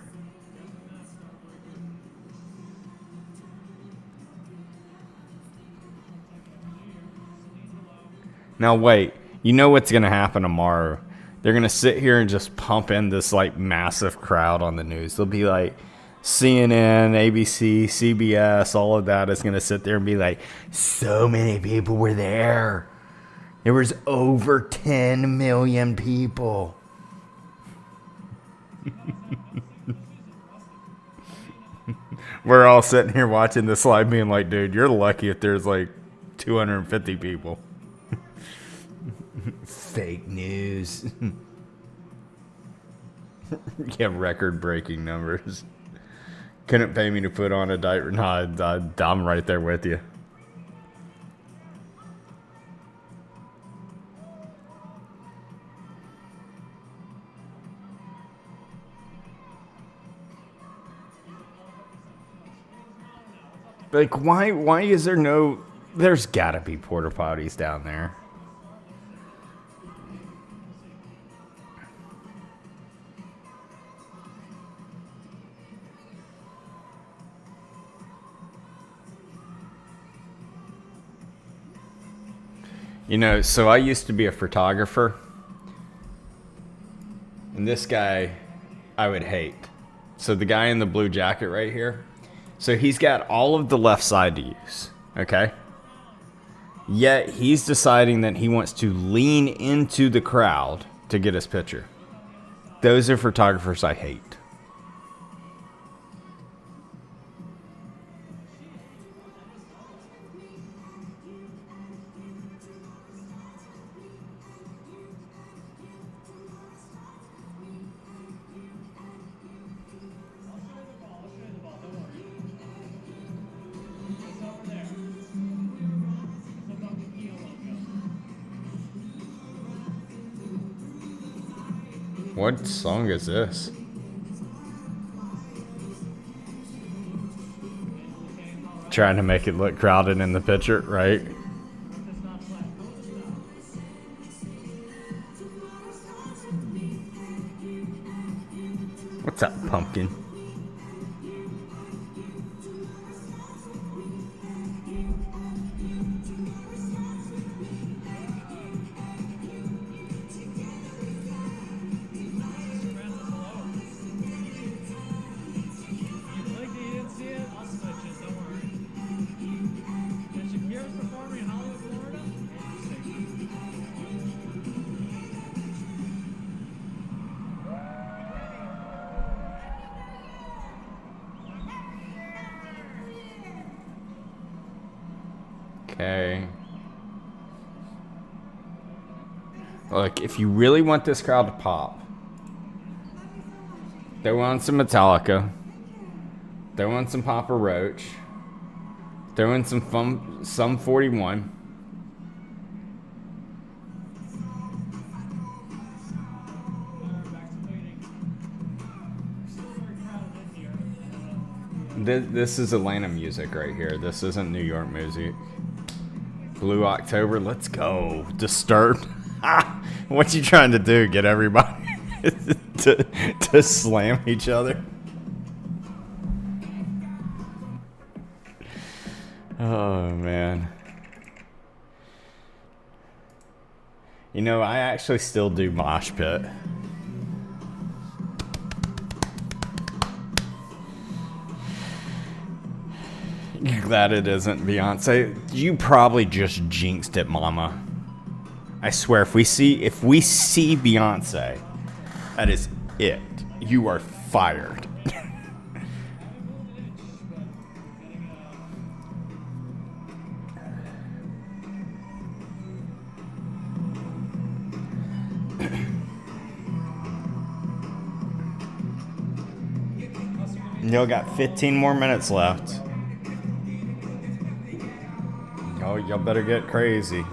Now wait, you know what's gonna happen tomorrow? They're gonna sit here and just pump in this like massive crowd on the news. They'll be like CNN, ABC, CBS, all of that is gonna sit there and be like, so many people were there. There was over 10 million people. We're all sitting here watching this live being like, dude, you're lucky if there's like 250 people. Fake news. Yeah, record-breaking numbers. Couldn't pay me to put on a diaper. No, I'm right there with you. Like, why is there no... There's gotta be porta potties down there. You know, so I used to be a photographer. And this guy, I would hate. So the guy in the blue jacket right here. So he's got all of the left side to use. Okay? Yet he's deciding that he wants to lean into the crowd to get his picture. Those are photographers I hate. What song is this? Trying to make it look crowded in the picture, right? What's up, pumpkin? Okay. Look, if you really want this crowd to pop, throw on some Metallica, throw on some Papa Roach, throw in some 41. This is Atlanta music right here. This isn't New York music. Blue October, let's go. Disturbed. What you trying to do? Get everybody to slam each other? Oh, man. You know, I actually still do mosh pit. You're glad it isn't Beyonce. You probably just jinxed it, mama. I swear, if we see Beyonce, that is it. You are fired. Y'all got 15 more minutes left. Y'all better get crazy.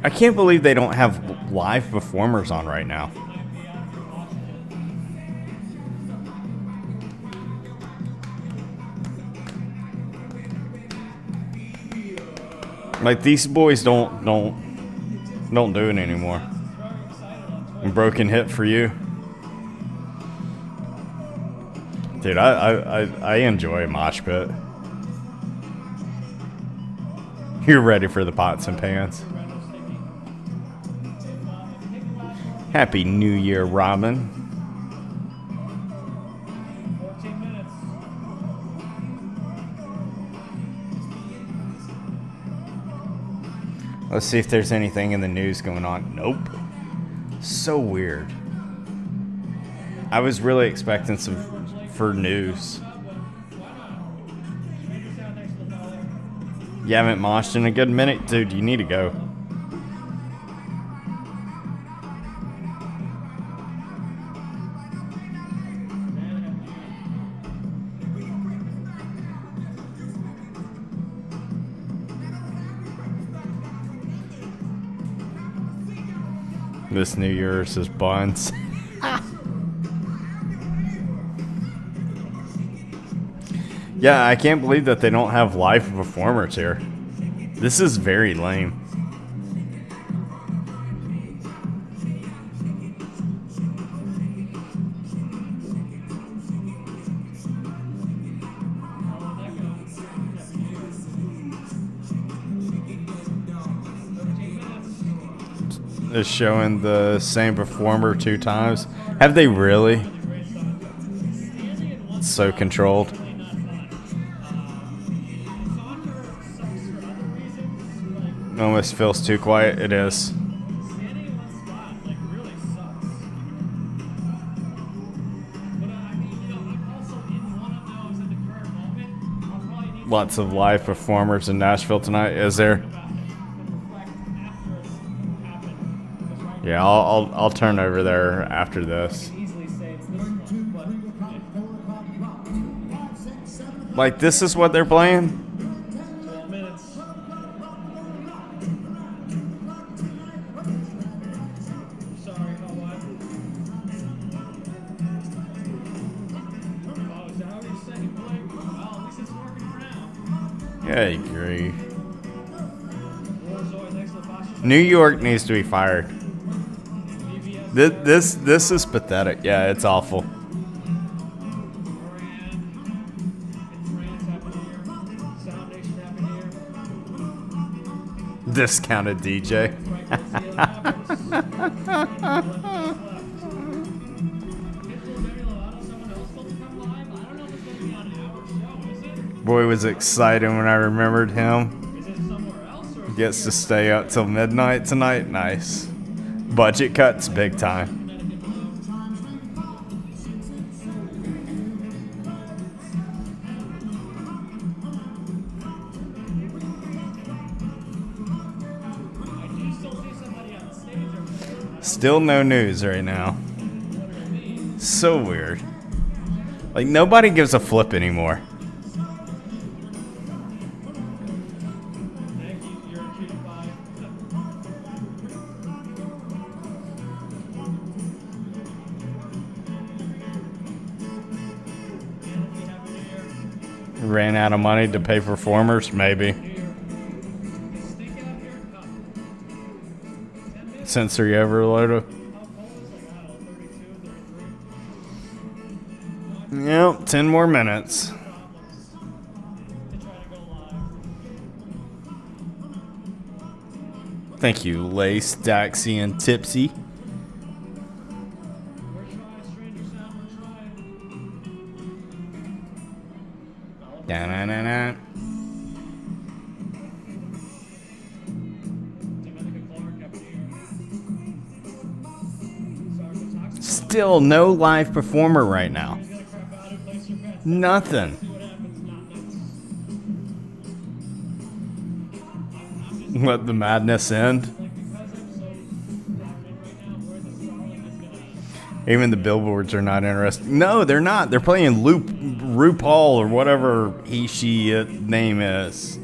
I can't believe they don't have live performers on right now. Like, these boys don't do it anymore. Broken hip for you, dude. I enjoy a mosh pit. You're ready for the pots and pans. Happy New Year, Robin. 14 minutes. Let's see if there's anything in the news going on. Nope. So weird. I was really expecting some for news. You haven't moshed in a good minute? Dude, you need to go. This New Year's is buns. Yeah, I can't believe that they don't have live performers here. This is very lame. Is showing the same performer 2 times. Have they really? It's so controlled. Almost feels too quiet. It is. Lots of live performers in Nashville tonight. Is there? Yeah, I'll turn over there after this. Like, this is what they're playing? 12 minutes. Sorry, how what? Oh, is that what you're saying, Blake? Well, at least it's working for now. Yeah, I agree. Warzoid, thanks for the posture. New York needs to be fired. This is pathetic. Yeah, it's awful. Discounted DJ. Boy, was excited when I remembered him. Gets to stay up till midnight tonight. Nice. Budget cuts big time. Still no news right now. So weird. Like, nobody gives a flip anymore. Ran out of money to pay performers, maybe. Sensory overload. Yep, 10 more minutes. Thank you, Lace, Daxie, and Tipsy. Da-na-na-na. Still no live performer right now. Nothing. Let the madness end. Even the billboards are not interested. No, they're not. They're playing RuPaul or whatever she name is.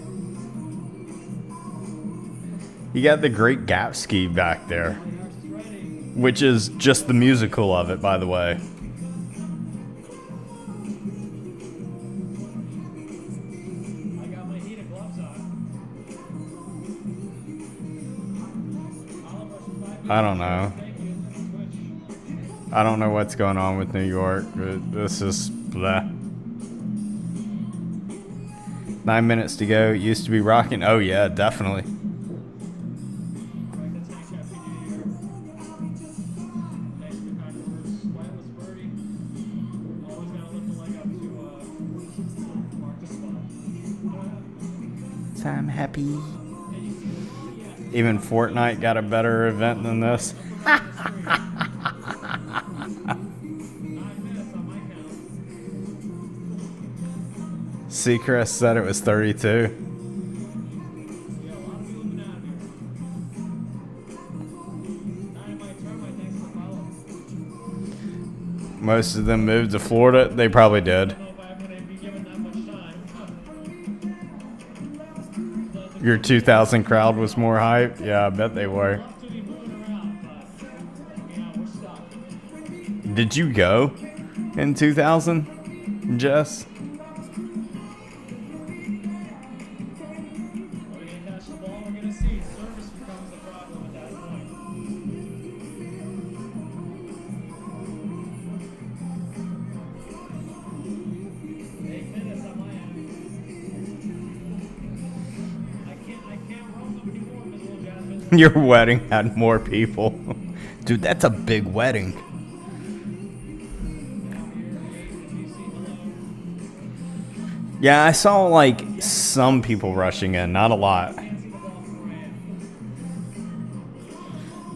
You got the Great Gatsby back there, which is just the musical of it, by the way. I don't know. I don't know what's going on with New York. This is blah. 9 minutes to go. It used to be rocking. Oh yeah, definitely. So I'm happy. Even Fortnite got a better event than this. Seacrest said it was 32. Most of them moved to Florida. They probably did. Your 2000 crowd was more hype? Yeah, I bet they were. Did you go in 2000, Jess? Your wedding had more people. Dude, that's a big wedding. Yeah, I saw like some people rushing in, not a lot.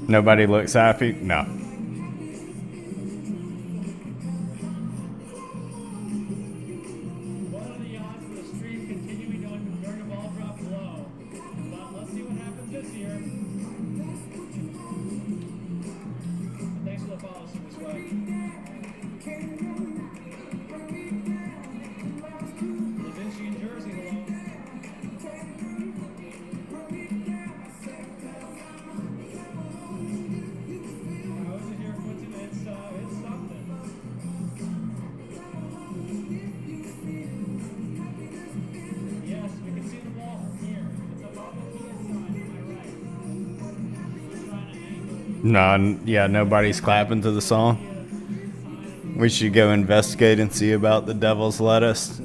Nobody looks happy? No. Yeah, nobody's clapping to the song. We should go investigate and see about the devil's lettuce.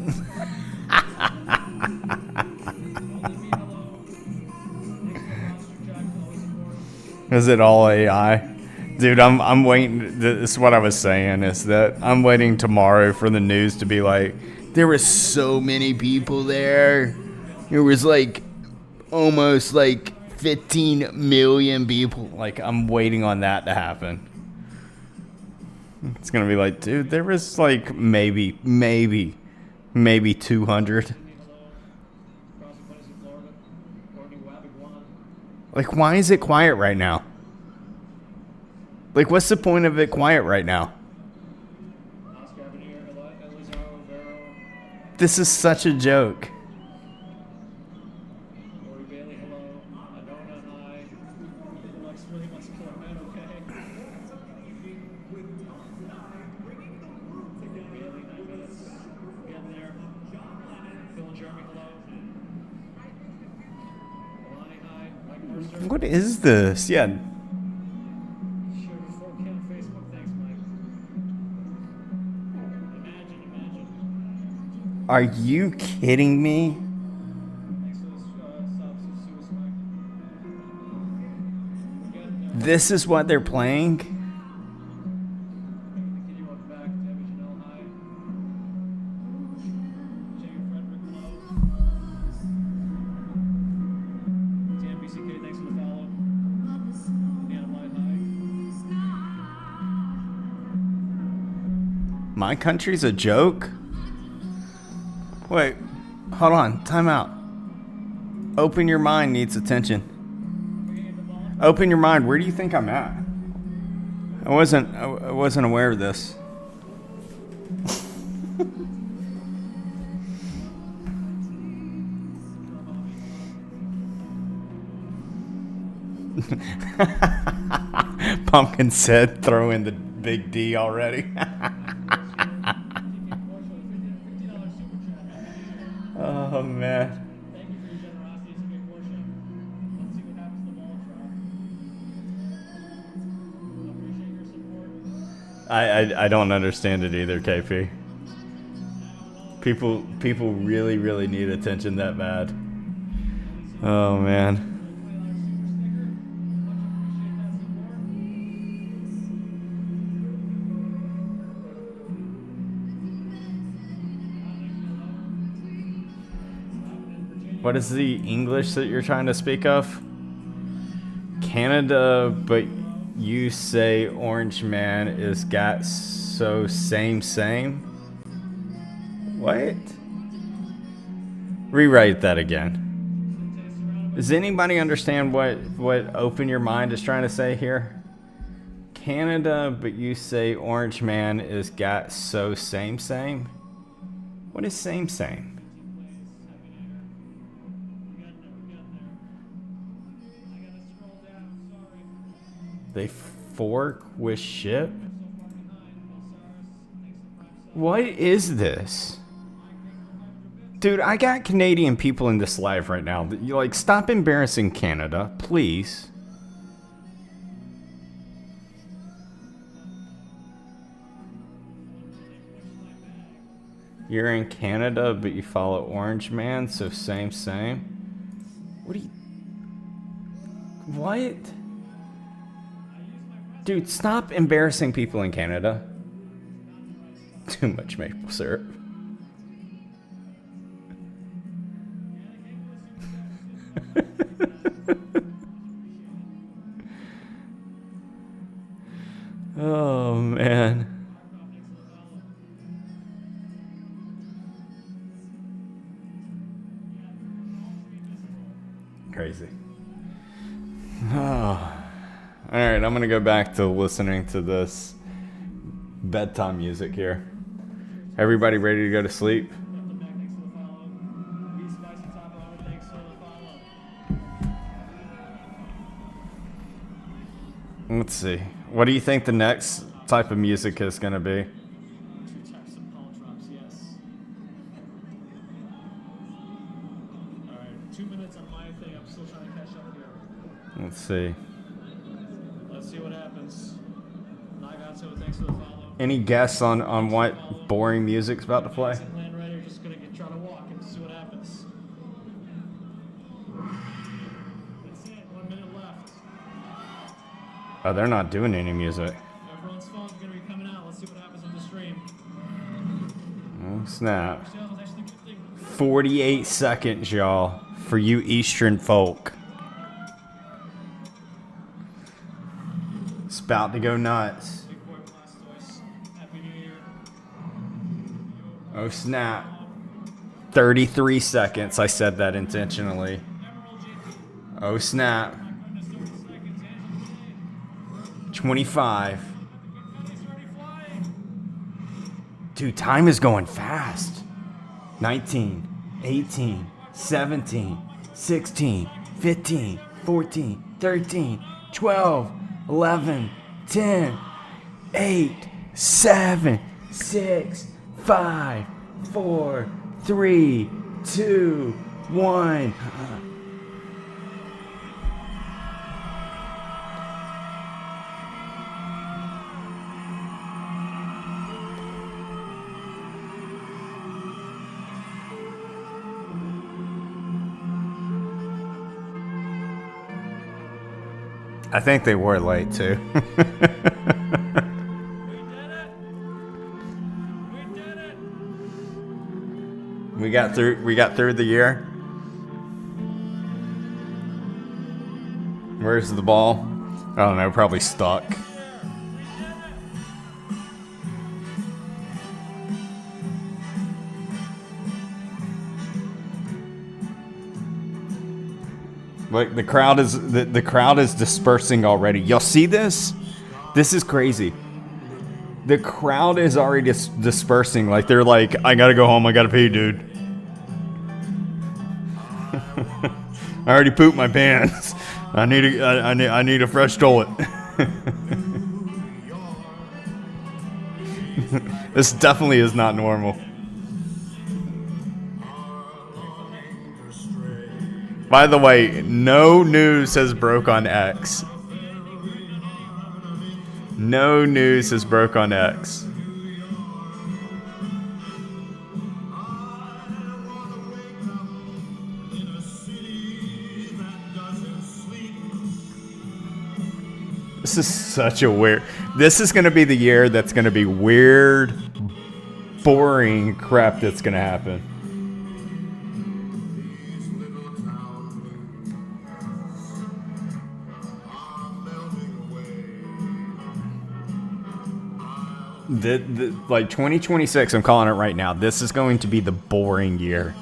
Is it all AI? Dude, I'm waiting. This is what I was saying, is that I'm waiting tomorrow for the news to be like, there were so many people there. There was like almost like 15 million people. Like, I'm waiting on that to happen. It's gonna be like, dude, there was like maybe 200. Like, why is it quiet right now? Like, what's the point of it quiet right now? This is such a joke. What is this? Yeah. Are you kidding me? This is what they're playing? My country's a joke? Wait, hold on, time out. Open your mind needs attention. Open your mind, where do you think I'm at? I wasn't aware of this. Pumpkin said throw in the big D already. Oh man. I don't understand it either, KP. People really need attention that bad. Oh man. What is the English that you're trying to speak of? Canada, but you say Orange Man is got so same. What? Rewrite that again. Does anybody understand what Open Your Mind is trying to say here? Canada, but you say Orange Man is got so same. What is same? They fork with ship? What is this? Dude, I got Canadian people in this live right now. You like, stop embarrassing Canada, please. You're in Canada, but you follow Orange Man, so same. What do you... What? Dude, stop embarrassing people in Canada. Too much maple syrup. Oh, man. Crazy. Oh. All right, I'm going to go back to listening to this bedtime music here. Everybody ready to go to sleep? Let's see. What do you think the next type of music is going to be? 2 types of call drops, yes. All right, 2 minutes on my thing. I'm still trying to catch up here. Let's see. Let's see what happens. So thanks for the follow. Any guess on what boring music's about to play? Land right here, just gonna try to walk and see what happens. That's it. 1 minute left. Oh, they're not doing any music. Everyone's phone's gonna be coming out. Let's see what happens with the stream. Oh, snap. Michelle's actually good thing. 48 seconds, y'all, for you Eastern folk. It's about to go nuts. Big boy Blastoise. Happy New Year. Oh, snap. 33 seconds. I said that intentionally. Emerald JP. Oh, snap. Goodness, 30 seconds. Angela 25. J. He's already flying. Dude, time is going fast. 19, 18, 17, 16, 15, 14, 13, 12, 11, 10, 8, 7, 6, 5, 4, 3, 2, 1. I think they were late too. We did it. We did it. We got through the year. Where's the ball? I don't know, probably stuck. Like the crowd is dispersing already. Y'all see this? This is crazy. The crowd is already dispersing. Like they're like, I gotta go home. I gotta pee, dude. I already pooped my pants. I need a fresh toilet. This definitely is not normal. By the way, no news has broke on X. No news has broke on X. This is such a weird... This is going to be the year that's going to be weird, boring crap that's going to happen. Like 2026, I'm calling it right now. This is going to be the boring year.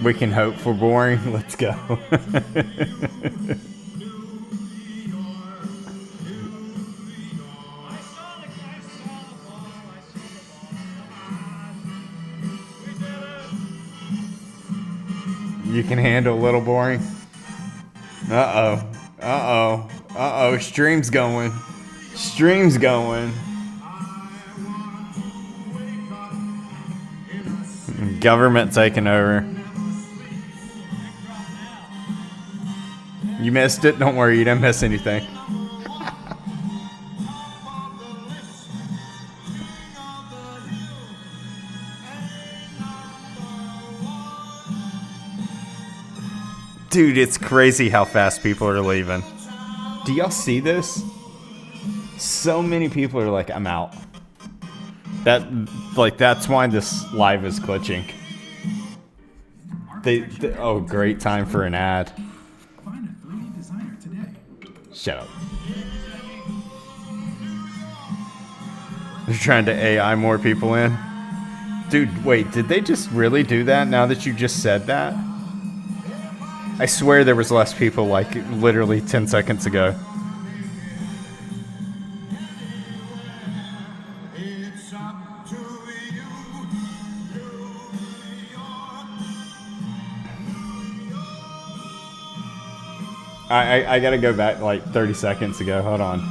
We can hope for boring. Let's go. You can handle a little boring. Uh-oh. Uh-oh. Uh-oh. Stream's going. Stream's going. Government taking over. You missed it? Don't worry, you didn't miss anything. Dude, it's crazy how fast people are leaving. Do y'all see this? So many people are like, I'm out. That's why this live is glitching. Oh, great time for an ad. Find a 3D designer today. Shut up. They're trying to AI more people in. Dude, wait, did they just really do that now that you just said that? I swear there was less people like literally 10 seconds ago. I gotta go back like 30 seconds ago. Hold on.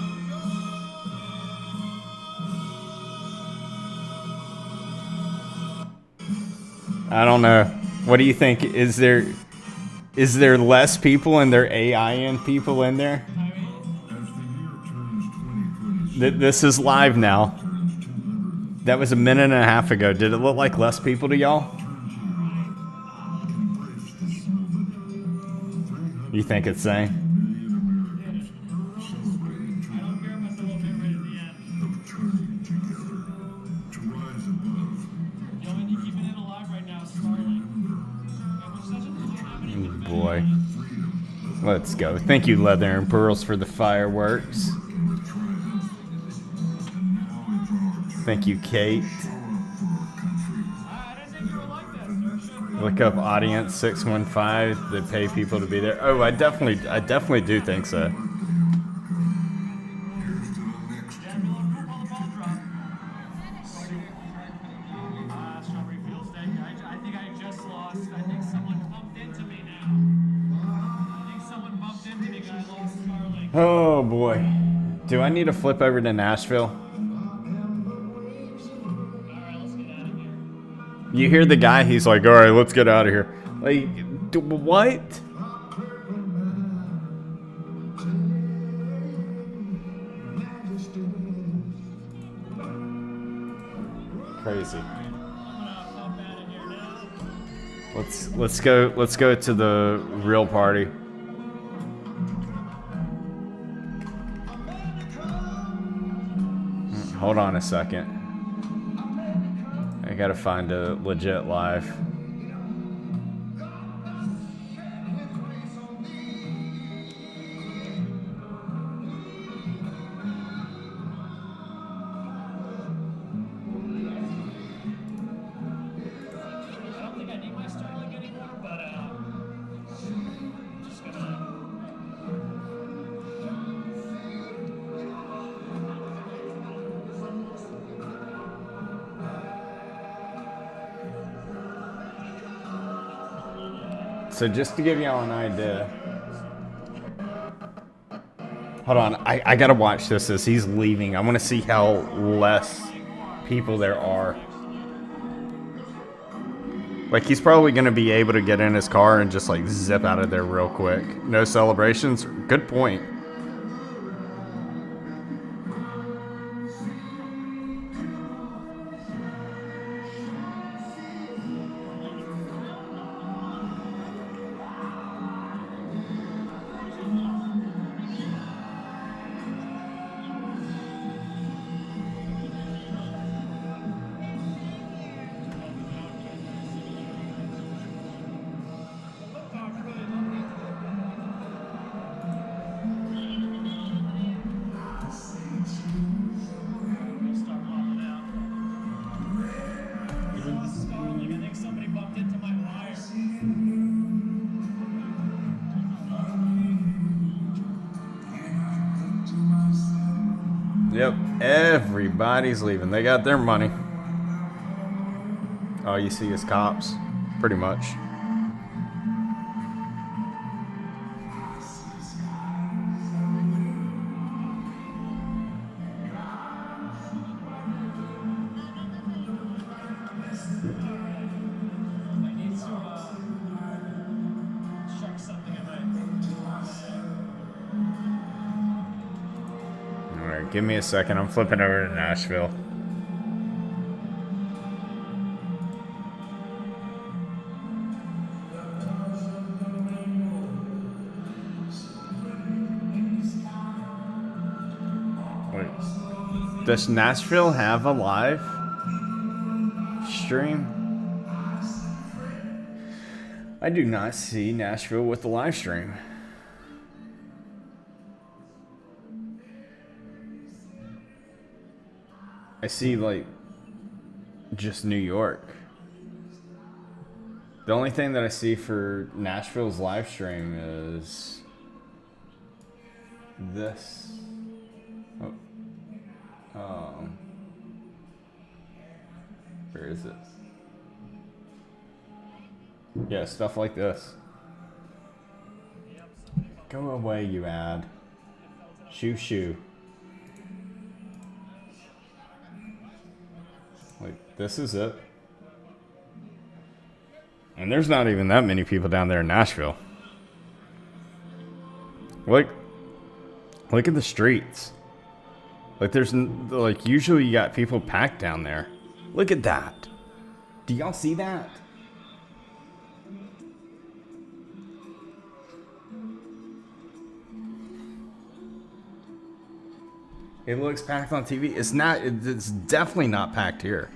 I don't know. What do you think? Is there less people and there AI and people in there? This is live now. That was a minute and a half ago. Did it look like less people to y'all? You think it's saying? I don't care if it's a little bit right at the end. The only thing keeping it alive right now is Starlink. Which doesn't have anything better. Boy. Let's go. Thank you, Leather and Pearls, for the fireworks. Thank you, Kate. I didn't think you were like this. There should be. Look up audience 615 that pay people to be there. Oh, I definitely do think so. Yeah, Miller Poop on the ball drop. Strawberry Fields Day. I think I just lost. I think someone bumped into me now. I think someone bumped into me, guys. Lost Starlink. Oh boy. Do I need to flip over to Nashville? Alright, let's get out of here. You hear the guy, he's like, all right, let's get out of here. Like, what? Crazy. I'm gonna pop out of here now. Let's go to the real party. Hold on a second. I gotta find a legit live. I don't think I need my Starlink anymore, but just gonna. So just to give y'all an idea. Hold on, I gotta watch this as he's leaving. I wanna see how less people there are. Like, he's probably gonna be able to get in his car and just like zip out of there real quick. No celebrations? Good point. Start popping out. I lost Starlink. I think somebody bumped into my wire. Yep, everybody's leaving. They got their money. All you see is cops, pretty much. I need to check something in my. All right, give me a second. I'm flipping over to Nashville. Wait, does Nashville have a live stream? I do not see Nashville with the live stream. I see, like, just New York. The only thing that I see for Nashville's live stream is this. Oh. Where is it? Yeah, stuff like this. Go away, you ad. Shoo shoo. Like, this is it. And there's not even that many people down there in Nashville. Look at the streets. Like like usually you got people packed down there. Look at that. Do y'all see that? It looks packed on TV. It's not. It's definitely not packed here.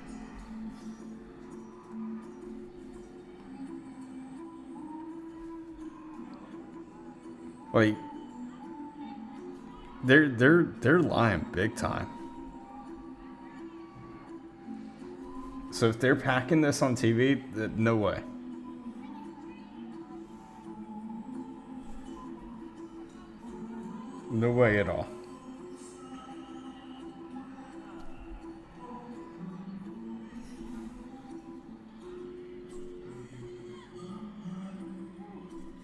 Like they're lying big time. So if they're packing this on TV, no way. No way at all.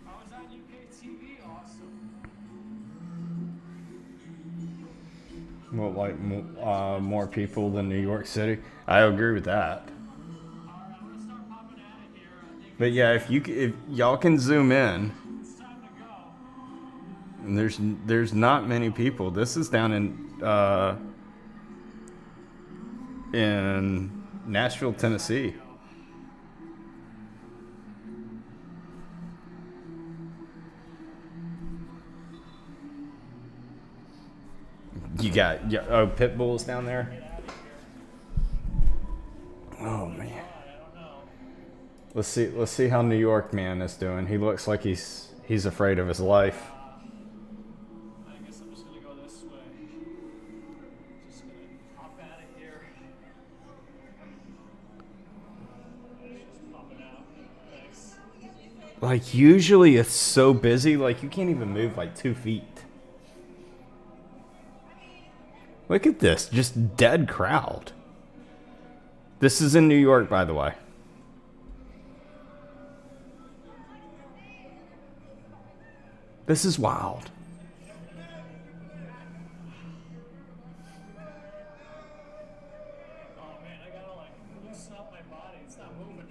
I was on UK TV, awesome. Well, like more people than New York City. I agree with that. Alright, I'm gonna start popping out of here. I think But yeah, if y'all can zoom in, it's time to go. and there's not many people. This is down in Nashville, Tennessee. You got pit bulls down there. Oh man. I don't know. Let's see how New York man is doing. He looks like he's afraid of his life. I guess I'm just gonna go this way. Just gonna hop out of here. Just popping out. Thanks. Like usually it's so busy, like you can't even move like 2 feet. Look at this, just dead crowd. This is in New York, by the way. This is wild. Oh man, I gotta like loosen up my body. It's not moving.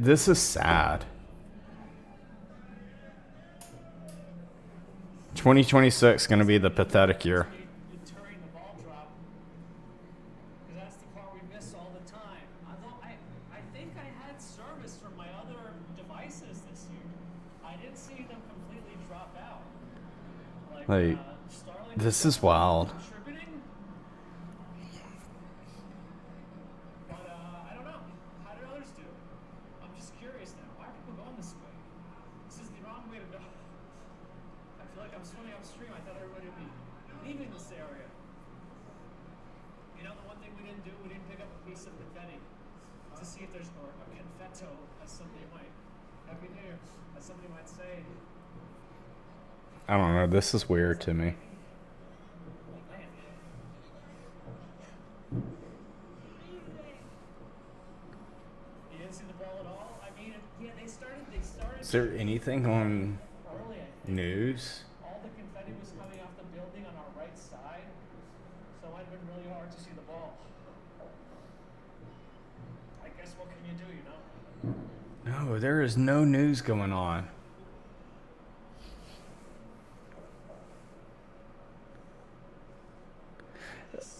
This is sad. 2026 is going to be the pathetic year. During the ball drop, because that's the part we miss all the time. Although I think I had service from my other devices this year. I didn't see them completely drop out. Like, Starlink this is wild. contributing. But I don't know. How did others do? I'm just curious now. Why are people going this way? This is the wrong way to go. I feel like I'm swimming upstream. I thought everybody would be leaving this area. You know, the one thing we didn't do, we didn't pick up a piece of confetti to see if there's, or a confetto, as somebody might, Happy New Year, as somebody might say. I don't know, this is weird to me. Man. You didn't see the ball at all? I mean, yeah, they started Is there anything on early, I think. news? All the confetti was coming off the building on our right side, so it might have been really hard to see the ball. I guess what can you do, you know? No, there is no news going on.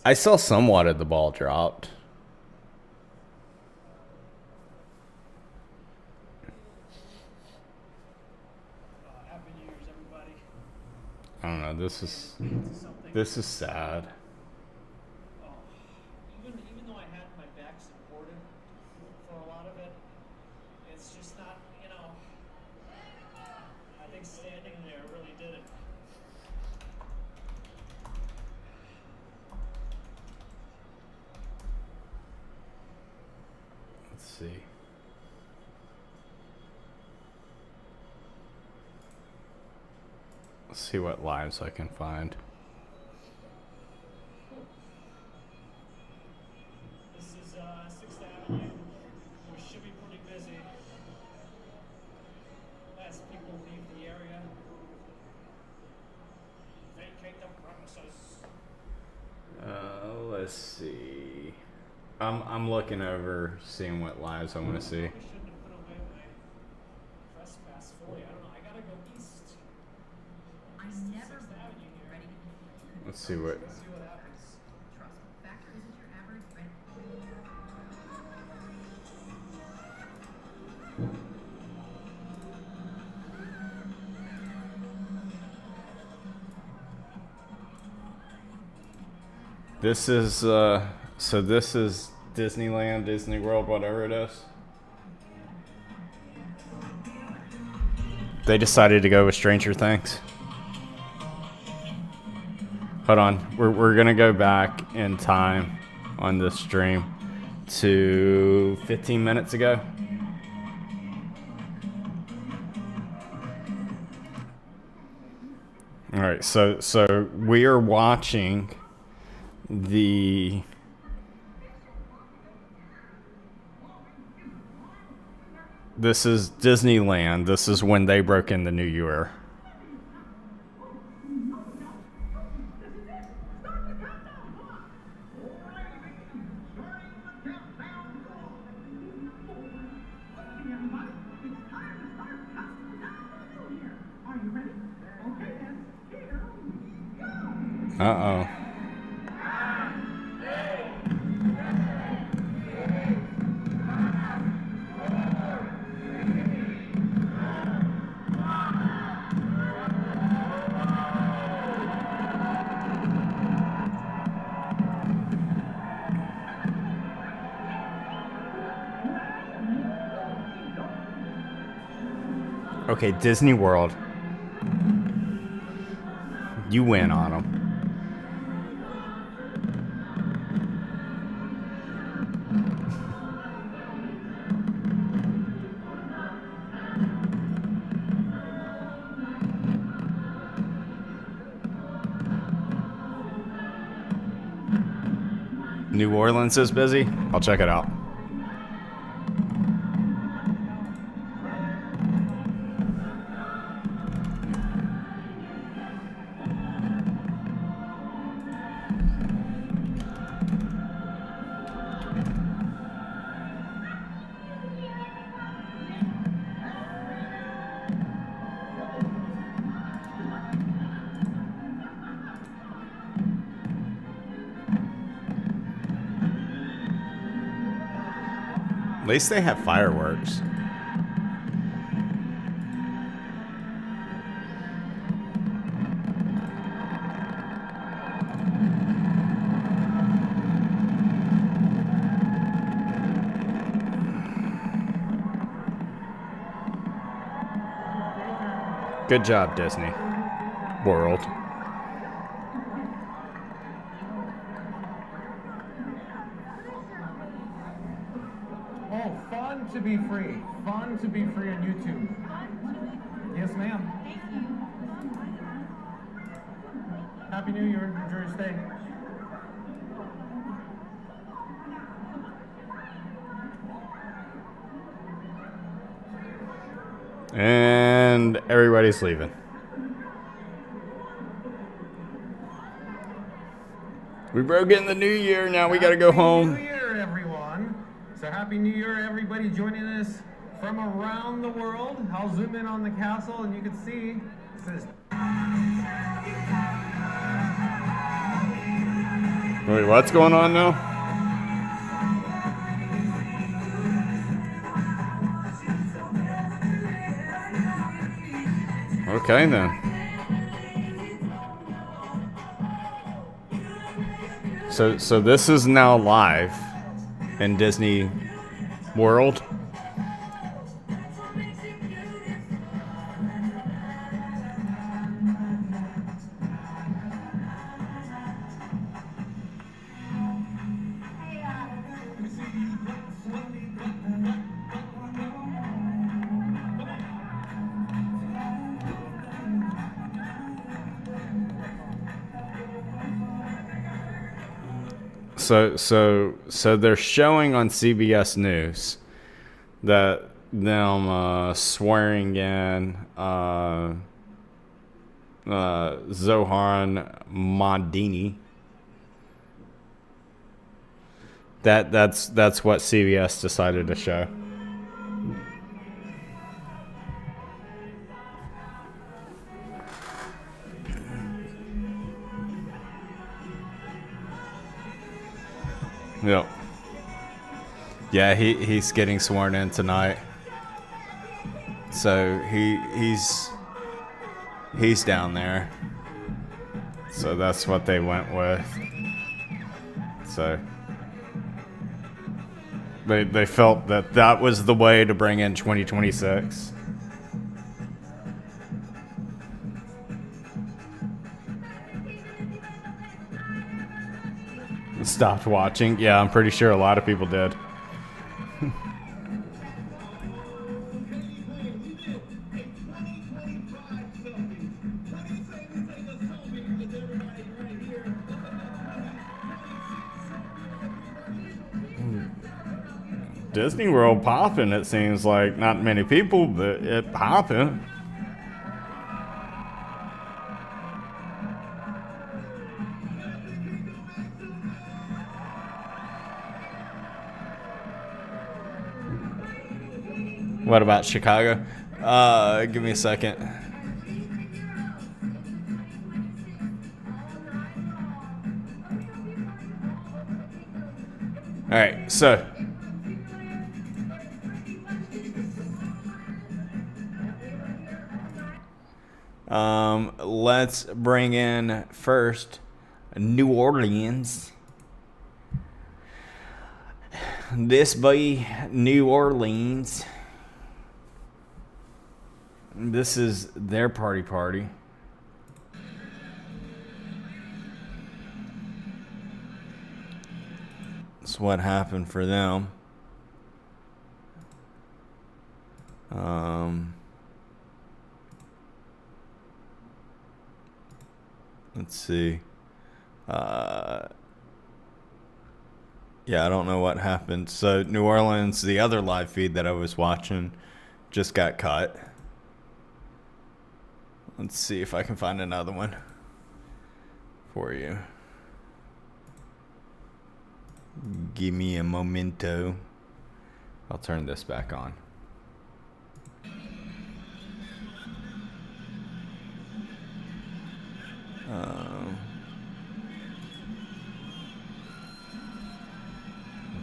I saw somewhat of the ball dropped. Happy New Year's, everybody. I don't know, Something. this is sad. Oh, even though I had my back supported for a lot of it, it's just not, you know. I think standing there really did it. Let's see. Let's see what lives I can find. This is 6th Avenue. We should be pretty busy as people leave the area. Vacate the premises. Let's see. I'm looking over, seeing what lives I want to see. I shouldn't have put away my trespass fully. I don't know. I gotta go east. I never Sixth Avenue here. ready to Let's see what. See what happens. trust. Factor isn't your average red. This is so this is Disneyland, Disney World, whatever it is. They decided to go with Stranger Things. Hold on, we're gonna go back in time on this stream to 15 minutes ago. All right, so we are watching the this is Disneyland. This is when they broke in the new year. Uh-oh. Okay, Disney World. You win on them. New Orleans is busy. I'll check it out. At least they have fireworks. Good job, Disney World. Oh, fun to be free. Fun to be free on YouTube. Yes, ma'am. Happy New Year. Enjoy your stay. And everybody's leaving. We broke in the new year. Now we got to go Happy New home. Year, everyone. So happy New Year, everybody joining us from around the world. I'll zoom in on the castle and you can see it says Wait, what's going on now? Okay, then. So this is now live in Disney World. So they're showing on CBS News that them swearing in Zohan Mondini That's what CBS decided to show. Yep. Yeah, he's getting sworn in tonight. So he's down there. So that's what they went with. So they felt that was the way to bring in 2026. Stopped watching. Yeah, I'm pretty sure a lot of people did. Disney World popping, it seems like. Not many people, but it popping. What about Chicago? Give me a second. All right, so let's bring in first New Orleans. This be New Orleans. This is their party. That's what happened for them. Let's see. Yeah, I don't know what happened. So New Orleans, the other live feed that I was watching, just got cut. Let's see if I can find another one for you. Give me a momento. I'll turn this back on.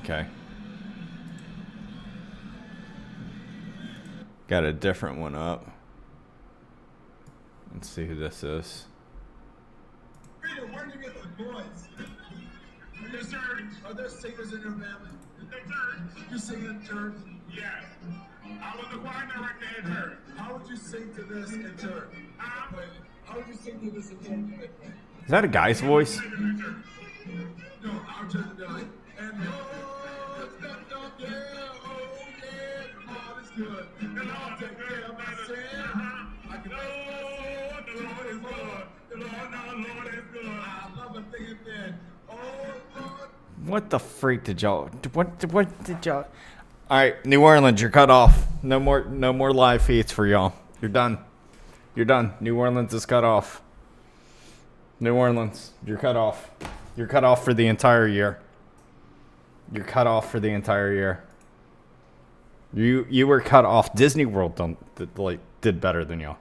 Okay. Got a different one up. Let's see who this is. Peter, where did you get the boys? Yes, sir. Are there singers in your family? Yes, sir. You sing in church? Yes. I was the choir director in church. How would you sing to this in church? How would you sing to this in church? Is that a guy's voice? No, our church would be like, and Lord, stepped up, yeah, oh yeah, the Lord is good. The Lord take care of my sin. I can Lord, the Lord is good. The Lord is good. I love a thing in bed. Oh, Lord. What the freak did y'all? What did y'all? All right, New Orleans, you're cut off. No more live feeds for y'all. You're done. New Orleans is cut off. New Orleans, you're cut off. You're cut off for the entire year. You were cut off. Disney World did better than y'all.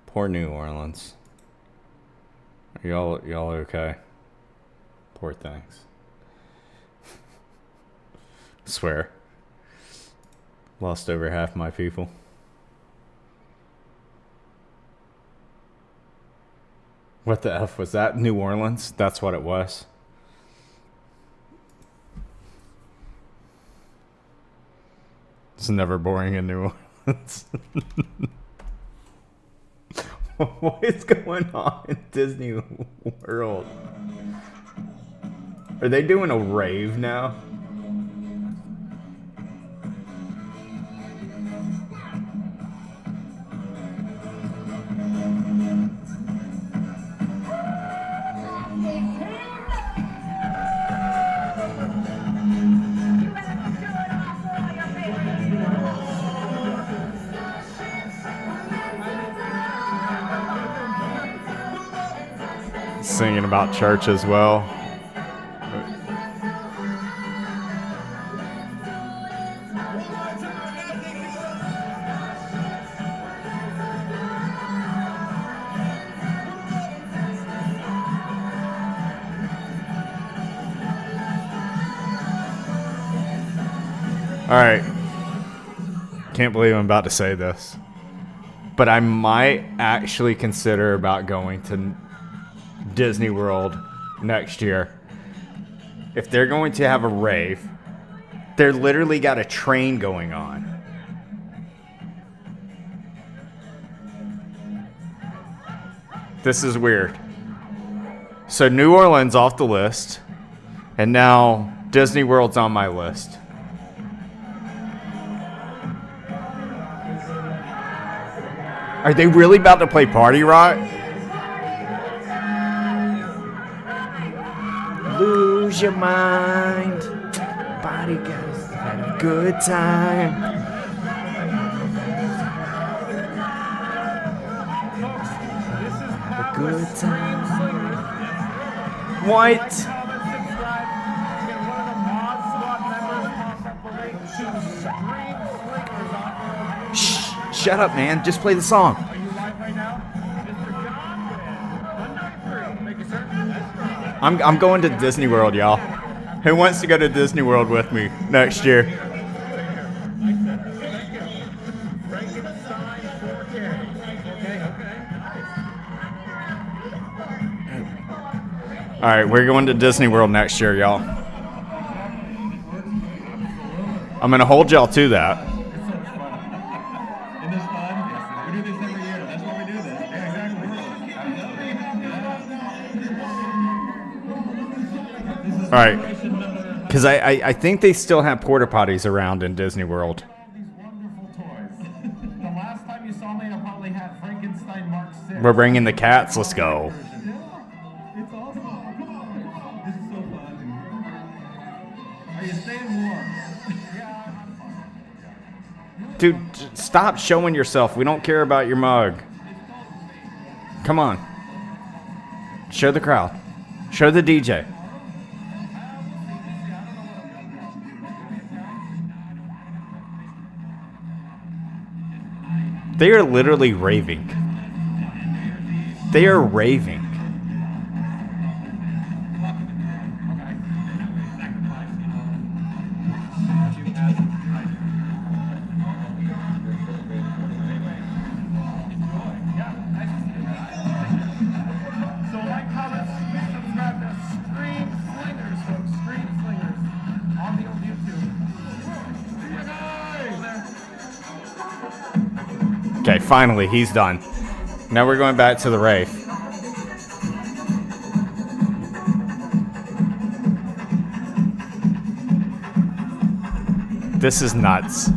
Poor New Orleans. Are y'all okay? Poor things. Swear. Lost over half my people. What the F was that? New Orleans? That's what it was. It's never boring in New Orleans. What is going on in Disney World? Are they doing a rave now? singing about church as well. All right. Can't believe I'm about to say this, but I might actually consider about going to Disney World next year. If they're going to have a rave, they're literally got a train going on. This is weird. So New Orleans off the list, and now Disney World's on my list. Are they really about to play Party Rock? Lose your mind. Body guys had a good time. Have a good time. What? Shh, shut up, man. Just play the song. Are you live right now? Mr. John with 193. Thank you, sir. I'm going to Disney World, y'all. Who wants to go to Disney World with me next year? All right, we're going to Disney World next year, y'all. I'm going to hold y'all to that. Isn't this fun? We do this every year. That's why we do this. Yeah, exactly. All right, because I think they still have porta potties around in Disney World. These wonderful toys. The last time you saw me, I probably had Frankenstein Mark 6. We're bringing the cats. Let's go. Yeah, it's awesome. Come on. This is so fun. Are you staying warm? Yeah. Dude, stop showing yourself. We don't care about your mug. Come on. Show the crowd. Show the DJ. They are literally raving. They are raving. So like, comment, subscribe to Stream Slingers, folks. Stream Slingers on the old YouTube. Okay, finally, he's done. Now we're going back to the rave. This is nuts.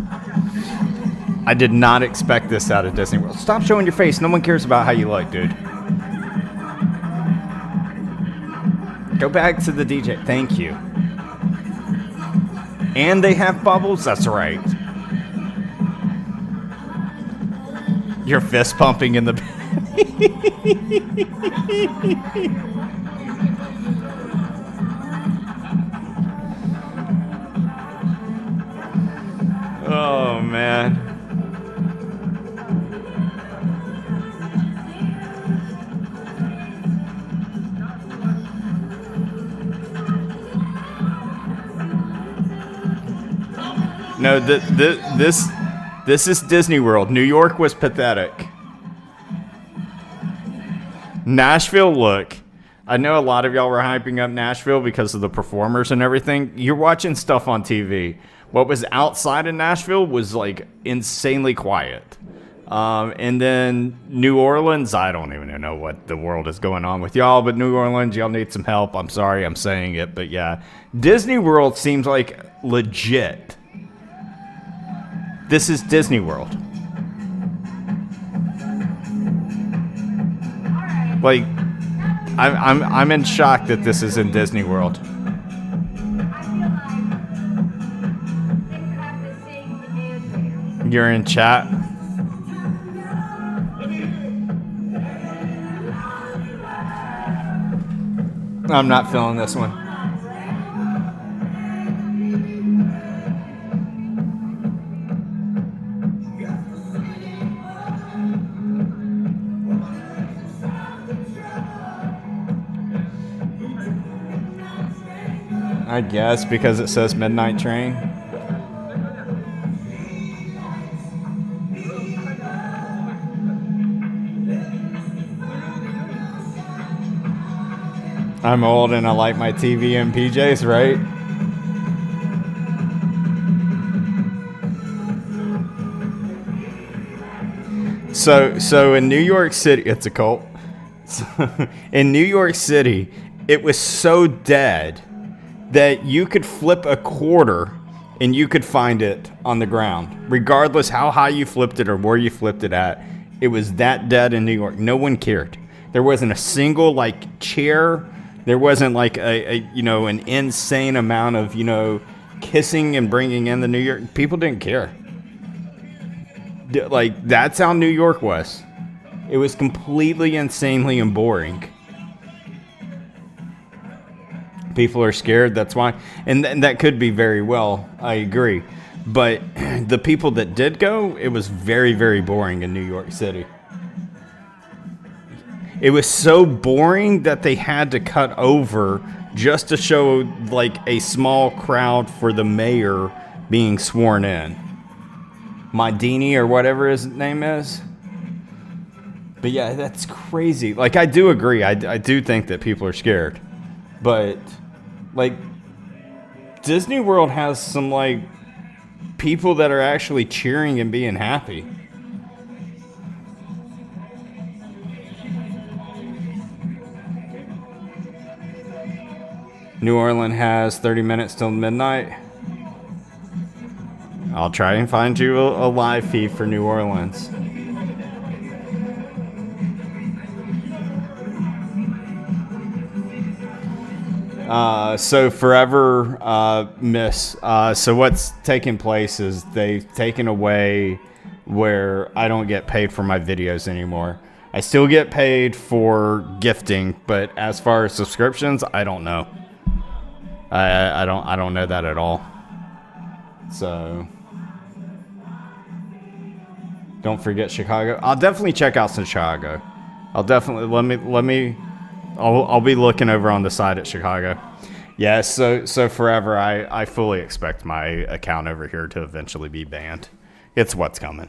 I did not expect this out of Disney World. Stop showing your face. No one cares about how you look, dude. Go back to the DJ. Thank you. And they have bubbles? That's right. You're fist pumping in the... Oh, man. No, this is Disney World. New York was pathetic. Nashville, look. I know a lot of y'all were hyping up Nashville because of the performers and everything. You're watching stuff on TV. What was outside of Nashville was like insanely quiet. And then New Orleans, I don't even know what the world is going on with y'all, but New Orleans, y'all need some help. I'm sorry I'm saying it, but yeah. Disney World seems like legit. This is Disney World. Like, I'm in shock that this is in Disney World. You're in chat. I'm not feeling this one. I guess because it says Midnight Train. I'm old and I like my TV and PJs, right? So in New York City, it's a cult. So, in New York City, it was so dead that you could flip a quarter and you could find it on the ground, regardless how high you flipped it or where you flipped it at. It was that dead in New York. No one cared. There wasn't a single like chair. There wasn't like a an insane amount of kissing and bringing in the New York. People didn't care. Like, that's how New York was. It was completely insanely and boring. People are scared, that's why. And that could be very well, I agree. But the people that did go, it was very, very boring in New York City. It was so boring that they had to cut over just to show like a small crowd for the mayor being sworn in. Madini or whatever his name is. But yeah, that's crazy. Like, I do agree. I do think that people are scared. But, like, Disney World has some, like, people that are actually cheering and being happy. New Orleans has 30 minutes till midnight. I'll try and find you a live feed for New Orleans. So forever miss. So what's taking place is they've taken away where I don't get paid for my videos anymore. I still get paid for gifting, but as far as subscriptions, I don't know. I don't know that at all. So don't forget Chicago. I'll definitely check out Chicago. I'll definitely I'll be looking over on the side at Chicago. Yeah, so forever I fully expect my account over here to eventually be banned. It's what's coming.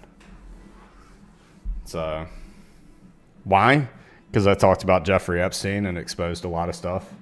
So why? Because I talked about Jeffrey Epstein and exposed a lot of stuff.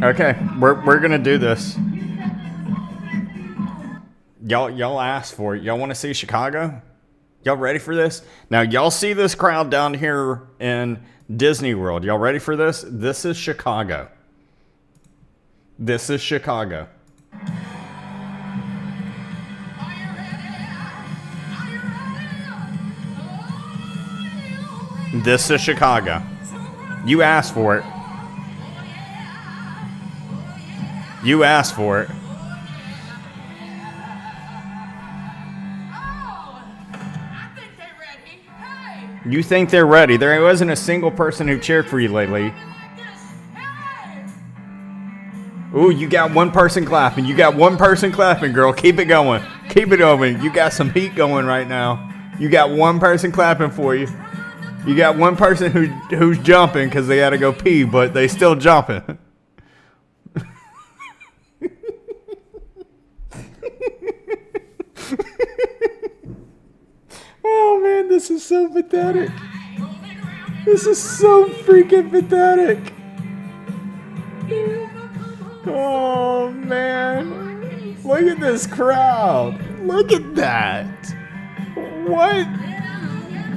Okay, we're gonna do this. Y'all asked for it. Y'all want to see Chicago? Y'all ready for this? Now y'all see this crowd down here in Disney World. Y'all ready for this? This is Chicago. This is Chicago. This is Chicago. You asked for it. You asked for it. You think they're ready. There wasn't a single person who cheered for you lately. Ooh, you got one person clapping. You got one person clapping, girl. Keep it going. Keep it going. You got some heat going right now. You got one person clapping for you. You got one person who's jumping because they got to go pee, but they still jumping. Oh man, this is so pathetic. This is so freaking pathetic. Oh man, look at this crowd. Look at that. What?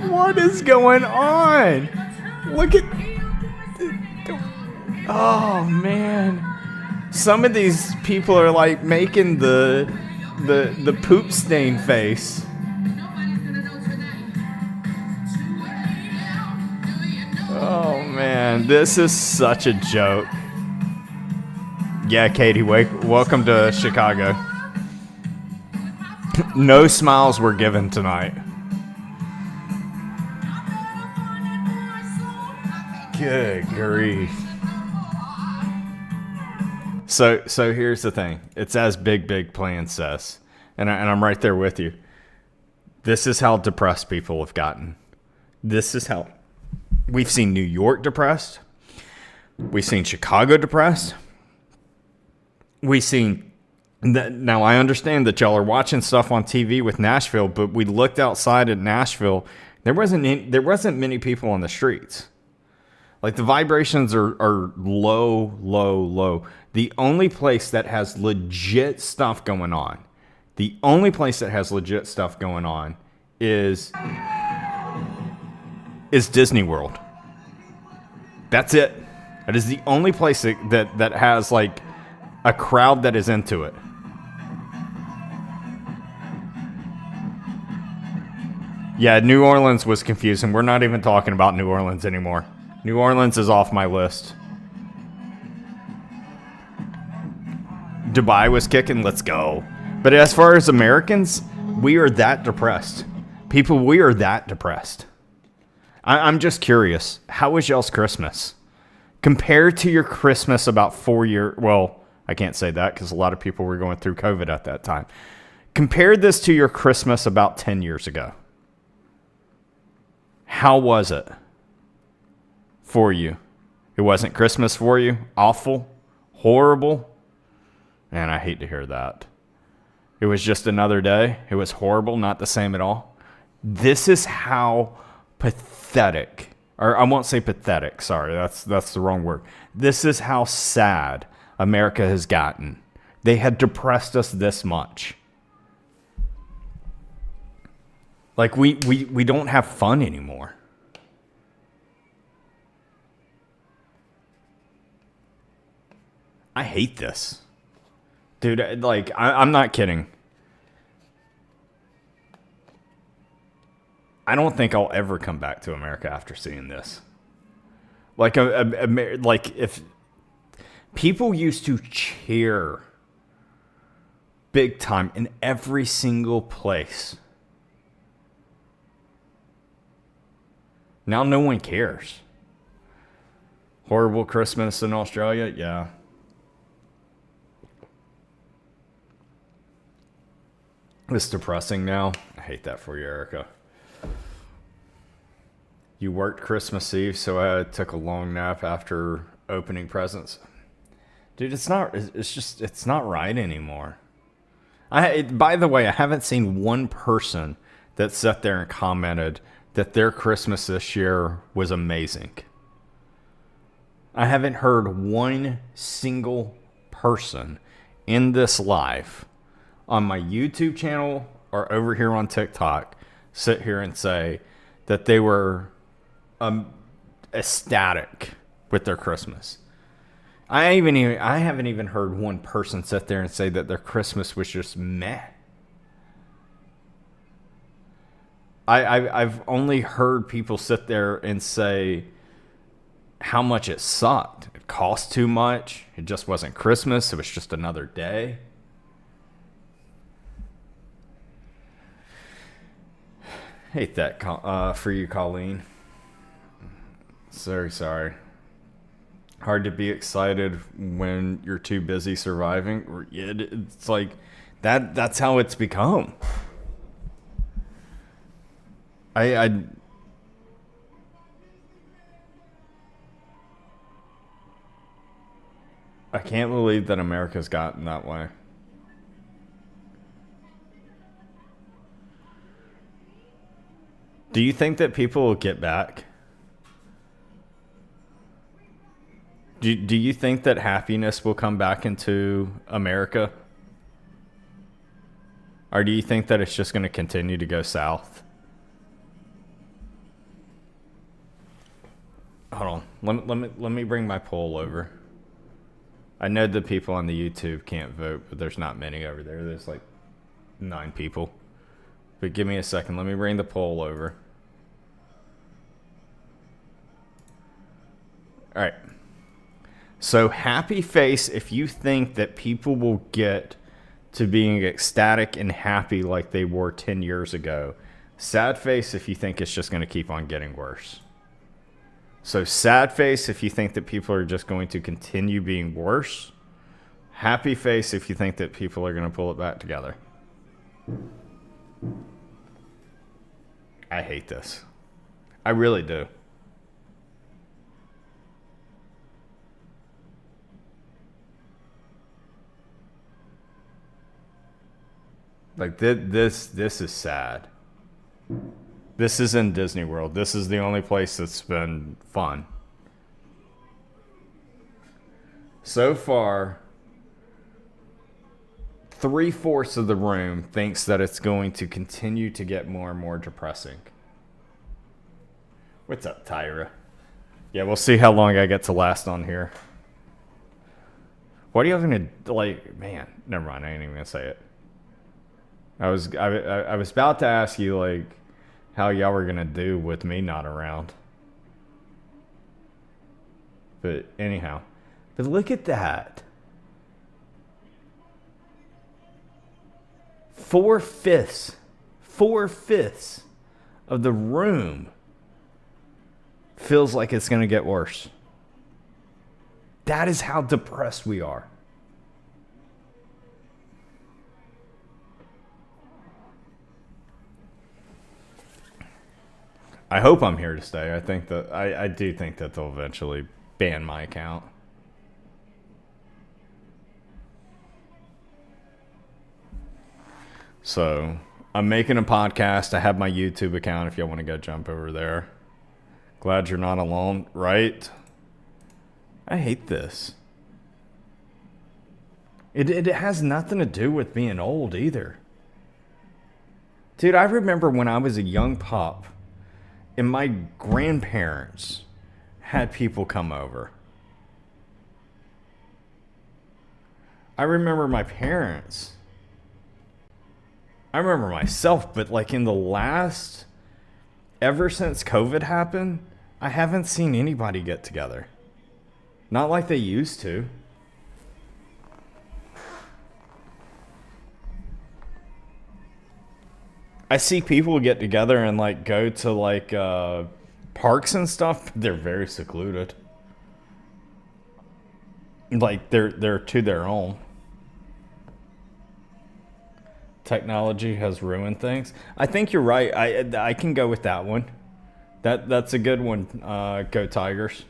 What is going on? Look at. Oh man. Some of these people are like making the poop stain face. Oh man, this is such a joke. Yeah, Katie, welcome to Chicago. No smiles were given tonight. Good grief. So here's the thing. It's as Big Plan says, and I'm right there with you. This is how depressed people have gotten. This is how we've seen New York depressed. We've seen Chicago depressed. We've seen that. Now I understand that y'all are watching stuff on TV with Nashville, but we looked outside at Nashville. There wasn't many people on the streets. Like the vibrations are low. The only place that has legit stuff going on, is Disney World. That's it. That is the only place that has like a crowd that is into it. Yeah, New Orleans was confusing. We're not even talking about New Orleans anymore. New Orleans is off my list. Dubai was kicking, let's go. But as far as Americans, we are that depressed. People, we are that depressed. I'm just curious, how was y'all's Christmas? Compared to your Christmas about 4 years, well, I can't say that because a lot of people were going through COVID at that time. Compare this to your Christmas about 10 years ago. How was it for you? It wasn't Christmas for you? Awful? Horrible? Man, I hate to hear that. It was just another day. It was horrible, not the same at all. This is how pathetic, or I won't say pathetic, sorry, that's the wrong word. This is how sad America has gotten. They had depressed us this much. Like we don't have fun anymore. I hate this. Dude, like, I'm not kidding. I don't think I'll ever come back to America after seeing this. Like, like if people used to cheer big time in every single place. Now no one cares. Horrible Christmas in Australia? Yeah. It's depressing now. I hate that for you, Erica. You worked Christmas Eve, so I took a long nap after opening presents. Dude, it's not right anymore. By the way, I haven't seen one person that sat there and commented that their Christmas this year was amazing. I haven't heard one single person in this live on my YouTube channel or over here on TikTok sit here and say that they were ecstatic with their Christmas. I haven't even heard one person sit there and say that their Christmas was just meh. I've only heard people sit there and say how much it sucked. It cost too much. It just wasn't Christmas. It was just another day. Hate that for you, Colleen. Very sorry. Hard to be excited when you're too busy surviving. It's like that's how it's become. I can't believe that America's gotten that way. Do you think that people will get back? Do you think that happiness will come back into America? Or do you think that it's just going to continue to go south? Hold on. Let me bring my poll over. I know the people on the YouTube can't vote, but there's not many over there. There's like 9 people. But give me a second. Let me bring the poll over. All right. So happy face if you think that people will get to being ecstatic and happy like they were 10 years ago. Sad face if you think it's just going to keep on getting worse. So sad face if you think that people are just going to continue being worse. Happy face if you think that people are going to pull it back together. I hate this. I really do. Like this is sad. This is in Disney World. This is the only place that's been fun. So far, 3/4 of the room thinks that it's going to continue to get more and more depressing. What's up, Tyra? Yeah, we'll see how long I get to last on here. What are you gonna like? Man, never mind. I ain't even gonna say it. I was about to ask you like how y'all were gonna do with me not around. But anyhow, but look at that. 4/5 of the room feels like it's gonna get worse. That is how depressed we are. I hope I'm here to stay. I think that I do think that they'll eventually ban my account. So I'm making a podcast. I have my YouTube account if y'all want to go jump over there. Glad you're not alone, right? I hate this. It has nothing to do with being old either. Dude, I remember when I was a young pup and my grandparents had people come over. I remember my parents. I remember myself, but like in the last, ever since COVID happened, I haven't seen anybody get together. Not like they used to. I see people get together and like go to like parks and stuff, but they're very secluded. Like they're to their own. Technology has ruined things. I think you're right. I can go with that one. That's a good one. Go Tigers.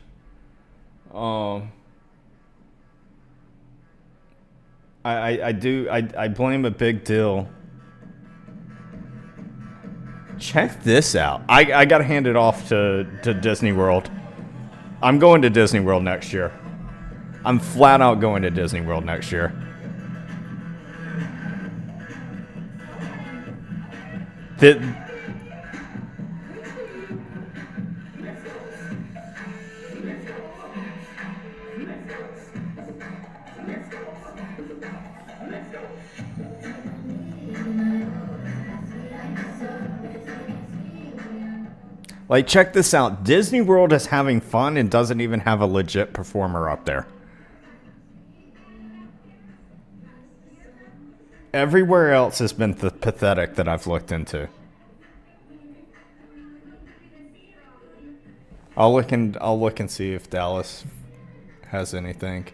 I blame a big deal. Check this out. I gotta hand it off to Disney World. I'm going to Disney World next year. I'm flat out going to Disney World next year. Like, check this out. Disney World is having fun and doesn't even have a legit performer up there. Everywhere else has been pathetic that I've looked into. I'll look and see if Dallas has anything.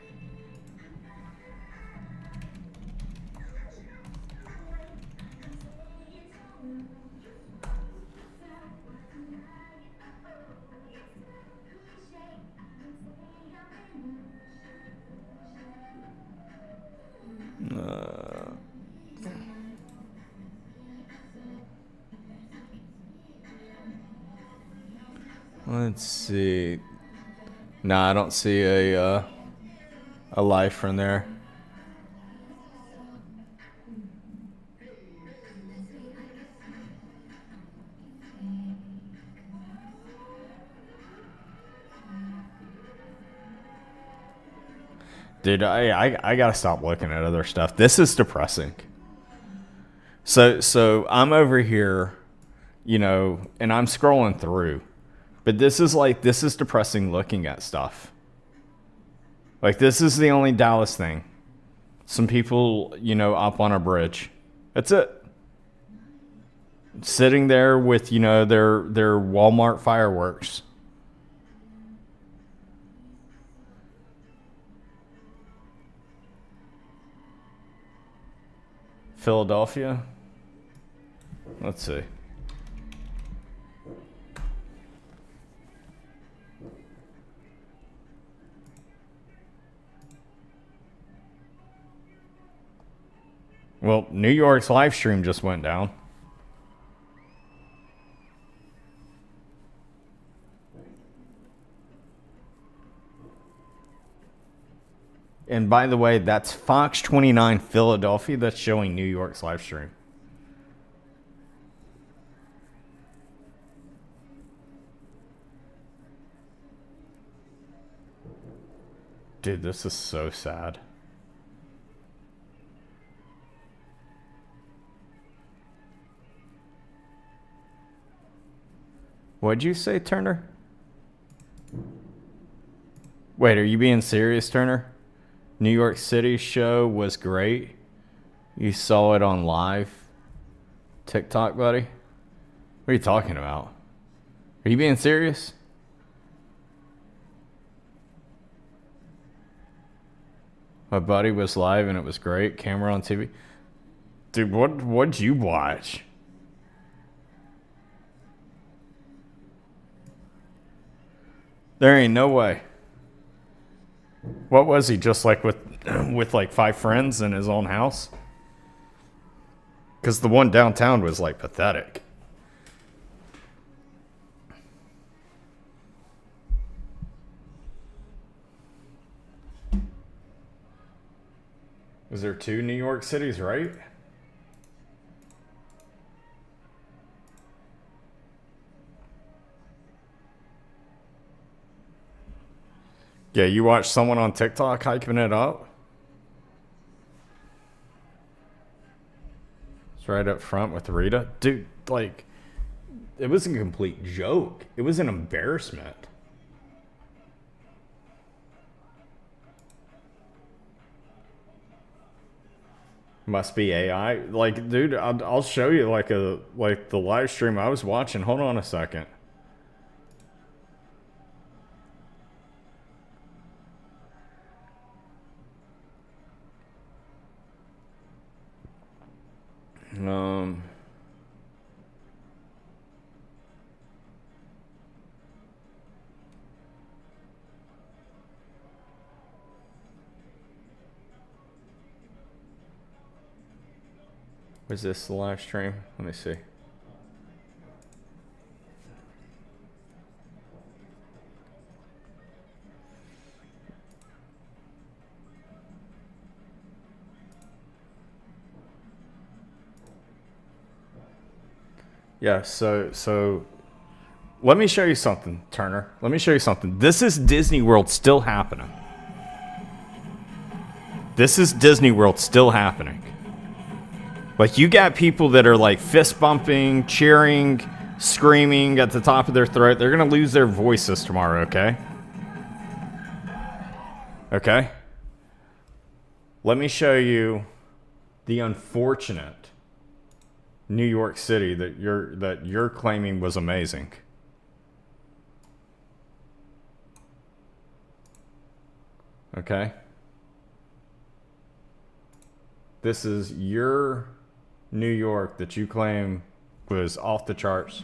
Let's see. No, I don't see a live from there. Dude, I gotta stop looking at other stuff. This is depressing. So I'm over here, you know, and I'm scrolling through. But this is depressing looking at stuff. Like, this is the only Dallas thing. Some people, you know, up on a bridge. That's it. Sitting there with, you know, their Walmart fireworks. Philadelphia. Let's see. Well, New York's live stream just went down. And by the way, that's Fox 29 Philadelphia that's showing New York's live stream. Dude, this is so sad. What'd you say, Turner? Wait, are you being serious, Turner? New York City show was great. You saw it on live TikTok, buddy? What are you talking about? Are you being serious? My buddy was live and it was great. Camera on TV. Dude, what'd you watch? There ain't no way. What was he, just like with like 5 friends in his own house? Because the one downtown was like pathetic. Is there 2 New York cities, right? Yeah, you watch someone on TikTok hyping it up? It's right up front with Rita. Dude, like, it was a complete joke. It was an embarrassment. Must be AI. Like, dude, I'll show you like the live stream I was watching. Hold on a second. Was this the live stream? Let me see. Yeah, so let me show you something, Turner. Let me show you something. This is Disney World still happening. This is Disney World still happening. Like, you got people that are like fist bumping, cheering, screaming at the top of their throat. They're going to lose their voices tomorrow, okay? Okay? Let me show you the unfortunate New York City that you're claiming was amazing. Okay? This is your New York that you claim was off the charts.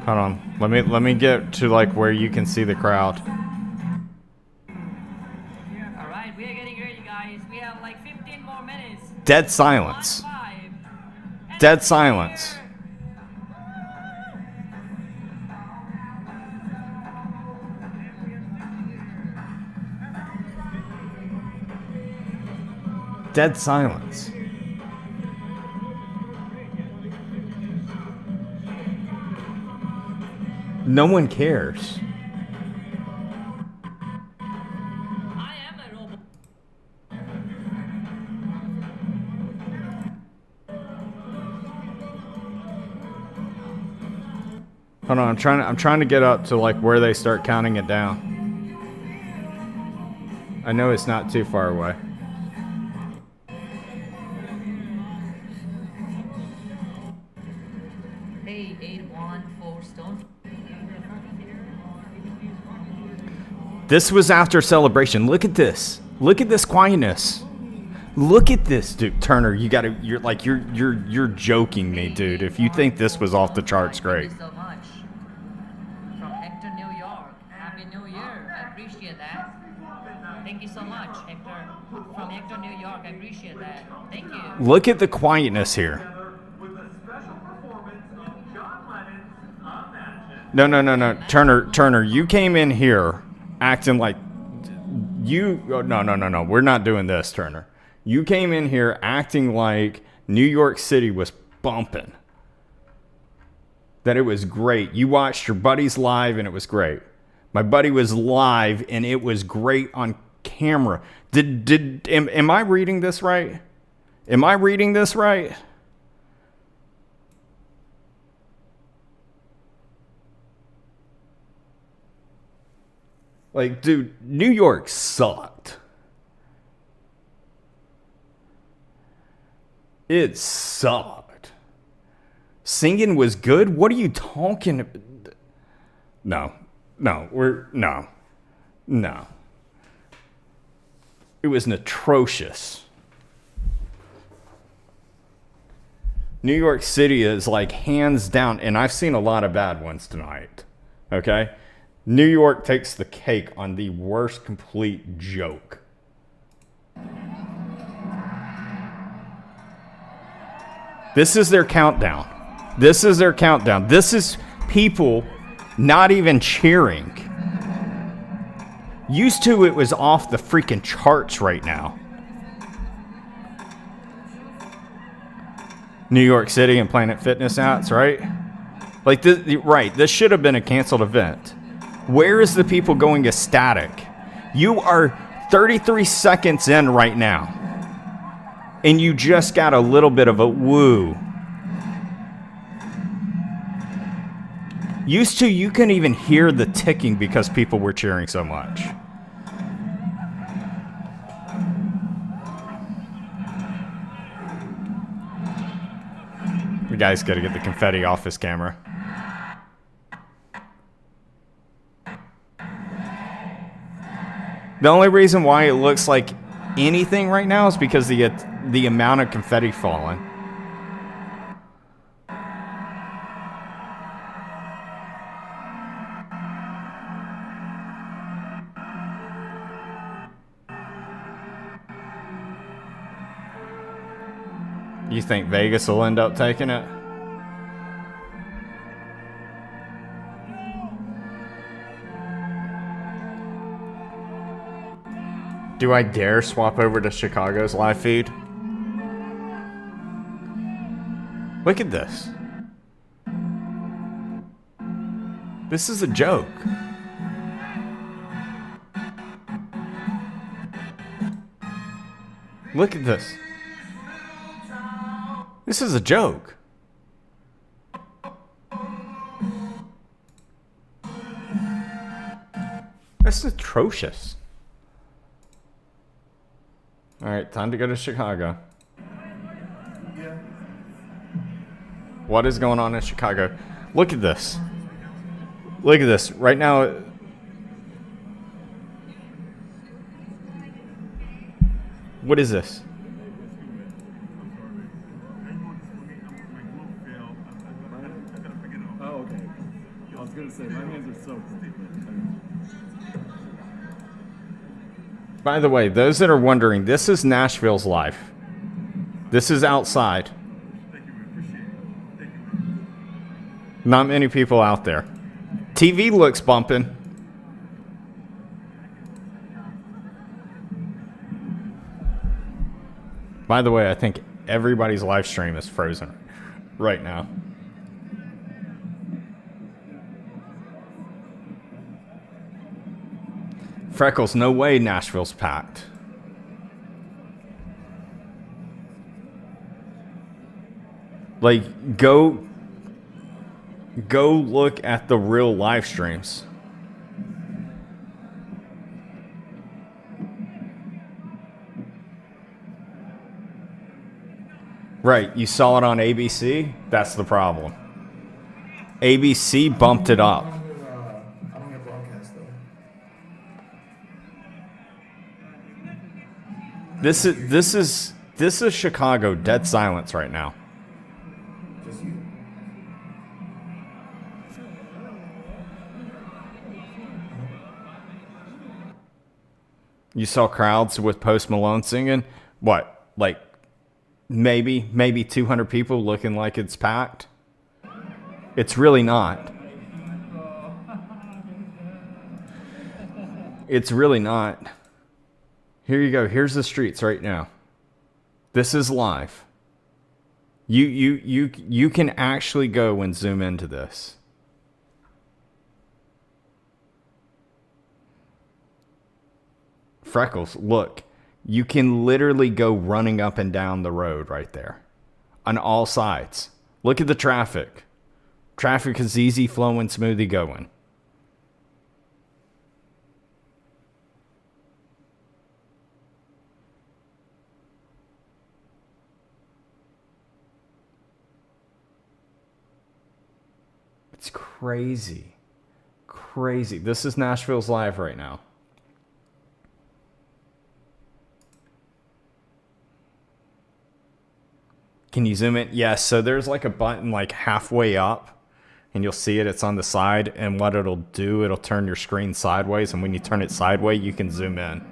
Hold on. Let me get to like where you can see the crowd. Alright, we are getting ready, guys. We have like 15 more minutes. Dead silence. Dead silence. Dead silence. No one cares. I am a robot. Hold on, I'm trying to get up to like where they start counting it down. I know it's not too far away. Hey, 814 stone. This was after celebration. Look at this. Look at this quietness. Look at this, dude. Turner, you're joking me, dude. If you think this was off the charts, great. Thank you so much. From Hector, New York. Happy New Year. I appreciate that. Thank you so much, Hector. From Hector, New York. I appreciate that. Thank you. Look at the quietness here. No. Turner, you came in here acting like no. We're not doing this, Turner. You came in here acting like New York City was bumping. That it was great. You watched your buddies live and it was great. My buddy was live and it was great on camera. Am I reading this right? Am I reading this right? Like, dude, New York sucked. It sucked. Singing was good? What are you talking about? No. It was atrocious. New York City is like hands down, and I've seen a lot of bad ones tonight. Okay? New York takes the cake on the worst complete joke. This is their countdown. This is people not even cheering. Used to, it was off the freaking charts right now. New York City and Planet Fitness ads, right? Like this, right? This should have been a canceled event. Where is the people going ecstatic? You are 33 seconds in right now, and you just got a little bit of a woo. Used to, you couldn't even hear the ticking because people were cheering so much. The guy's got to get the confetti off his camera. The only reason why it looks like anything right now is because the amount of confetti falling. You think Vegas will end up taking it? Do I dare swap over to Chicago's live feed? Look at this. This is a joke. Look at this. This is a joke. That's atrocious. All right, time to go to Chicago. What is going on in Chicago? Look at this. Look at this. Right now, what is this? Oh, okay. I was gonna say my hands are soaked. By the way, those that are wondering, this is Nashville's life. This is outside. Not many people out there. TV looks bumping. By the way, I think everybody's live stream is frozen right now. Freckles, no way Nashville's packed. Like, go look at the real live streams. Right, you saw it on ABC? That's the problem. ABC bumped it up. I don't get broadcast though. This is Chicago, dead silence right now. Just you. You saw crowds with Post Malone singing? What? Like maybe 200 people looking like it's packed? It's really not. It's really not. Here you go. Here's the streets right now. This is live. You can actually go and zoom into this. Freckles, look. You can literally go running up and down the road right there. On all sides. Look at the traffic. Traffic is easy flowing, smoothie going. It's crazy. Crazy. This is Nashville's live right now. Can you zoom in? Yes. So there's like a button like halfway up and you'll see it. It's on the side. And what it'll do, it'll turn your screen sideways. And when you turn it sideways, you can zoom in.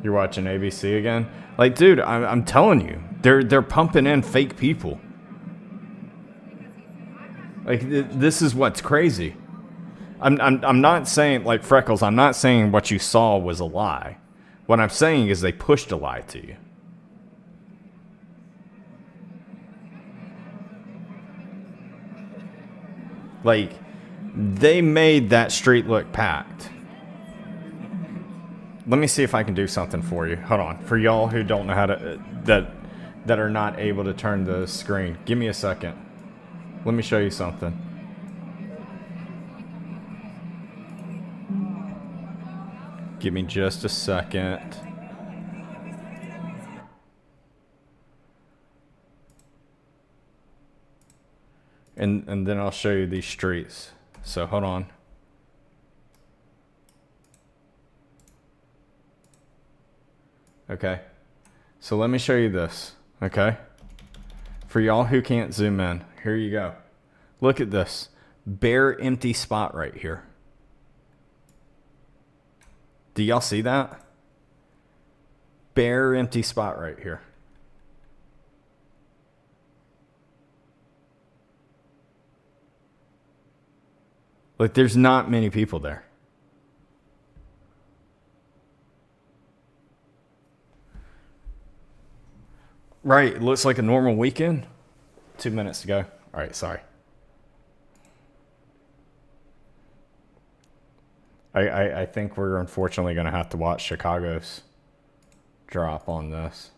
You're watching ABC again? Like, dude, I'm telling you, they're pumping in fake people. Like, this is what's crazy. I'm not saying, like, Freckles, I'm not saying what you saw was a lie. What I'm saying is they pushed a lie to you. Like, they made that street look packed. Let me see if I can do something for you. Hold on. For y'all who don't know how to, that are not able to turn the screen, give me a second. Let me show you something. Give me just a second. And then I'll show you these streets. So hold on. Okay. So let me show you this. Okay. For y'all who can't zoom in, here you go. Look at this. Bare empty spot right here. Do y'all see that? Bare empty spot right here. Like, there's not many people there. Right, it looks like a normal weekend. 2 minutes to go. All right, sorry. I think we're unfortunately going to have to watch Chicago's drop on this.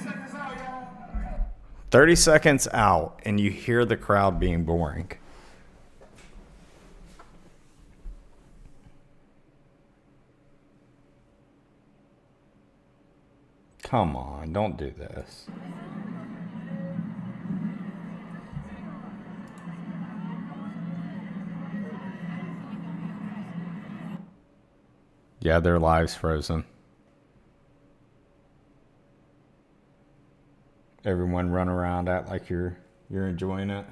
Seconds out, y'all. 30 seconds out, and you hear the crowd being boring. Come on, don't do this. Yeah, their lives frozen. Everyone run around, act like you're enjoying it.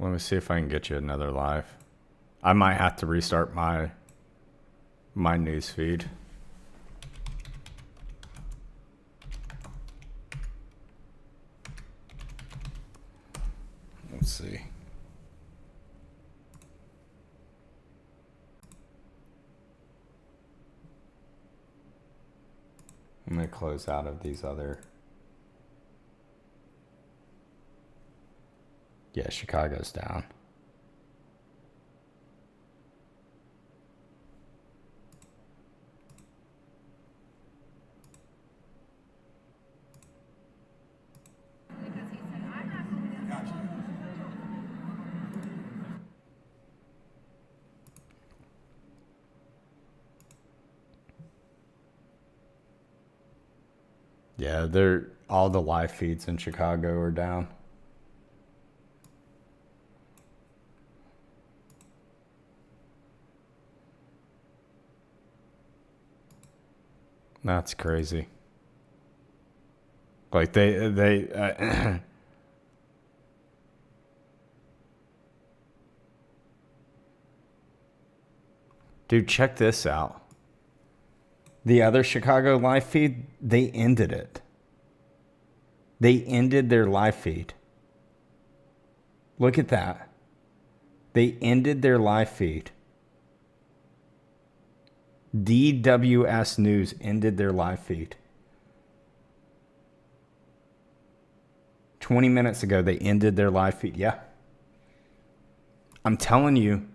Let me see if I can get you another live. I might have to restart my news feed. Let's see. I'm going to close out of these other. Yeah, Chicago's down. Yeah, they're all the live feeds in Chicago are down. That's crazy. Like they dude, check this out. The other Chicago live feed, they ended it. They ended their live feed. Look at that. They ended their live feed. DWS News ended their live feed. 20 minutes ago, they ended their live feed. Yeah. I'm telling you,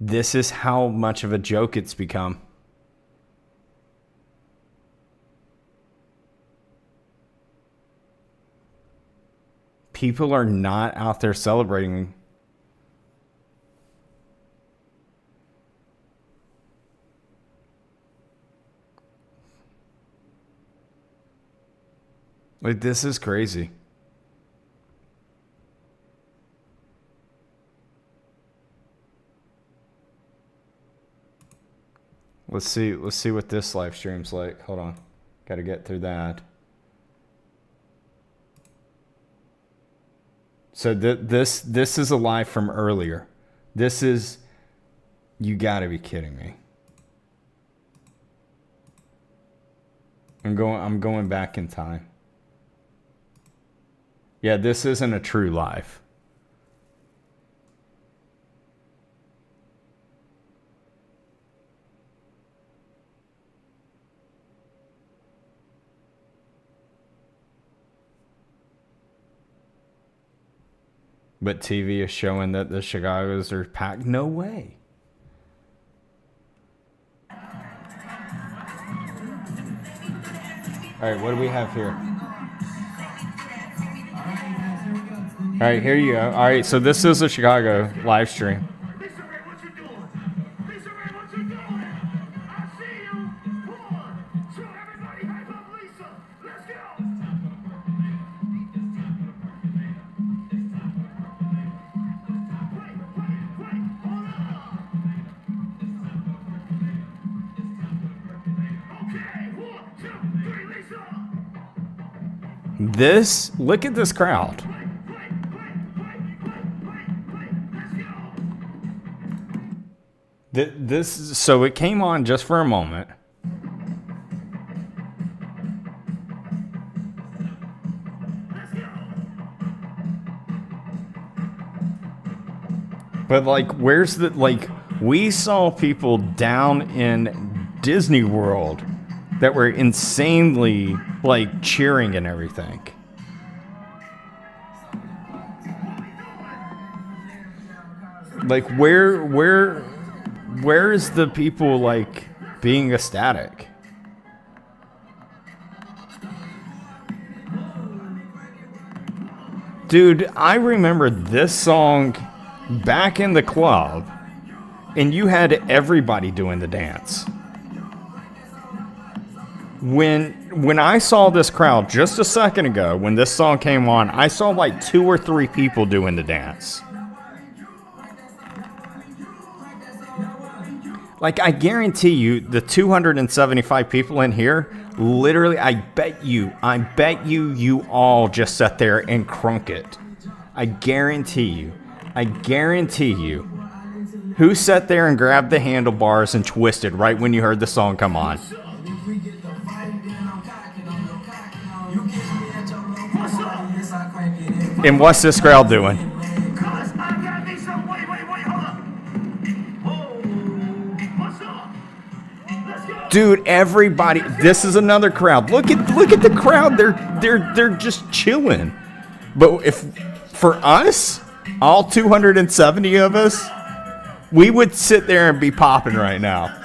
this is how much of a joke it's become. People are not out there celebrating. Like, this is crazy. Let's see what this live stream's like. Hold on. Got to get through that. So this is a live from earlier. This is, you got to be kidding me. I'm going back in time. Yeah, this isn't a true live. But TV is showing that the Chicagos are packed. No way. All right, what do we have here? All right, here you go. All right, so this is a Chicago live stream. Lisa Ray, what you doing? Lisa Ray, what you doing? I see you. Come on. Show everybody hype up Lisa. Let's go. Wait, hold on. Okay, 1, 2, 3, Lisa. This, look at this crowd. This, so it came on just for a moment. But like, where's the, like, we saw people down in Disney World that were insanely like cheering and everything. Like, where is the people like being ecstatic? Dude, I remember this song back in the club, and you had everybody doing the dance. When I saw this crowd just a second ago, when this song came on, I saw like 2 or 3 people doing the dance. Like, I guarantee you, the 275 people in here, literally, I bet you, you all just sat there and crunk it. I guarantee you. I guarantee you, who sat there and grabbed the handlebars and twisted right when you heard the song come on? And what's this crowd doing? Dude, everybody, this is another crowd. Look at the crowd. They're just chilling. But if for us, all 270 of us, we would sit there and be popping right now.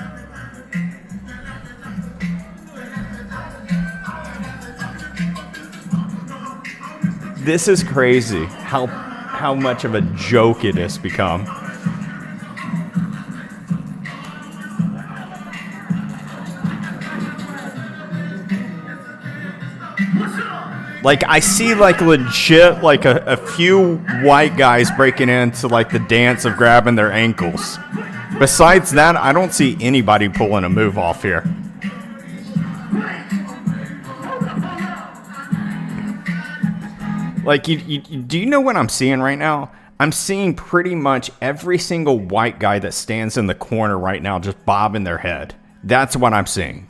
This is crazy how much of a joke it has become. Like, I see, like, legit, like, a few white guys breaking into, like, the dance of grabbing their ankles. Besides that, I don't see anybody pulling a move off here. Like, do you know what I'm seeing right now? I'm seeing pretty much every single white guy that stands in the corner right now just bobbing their head. That's what I'm seeing.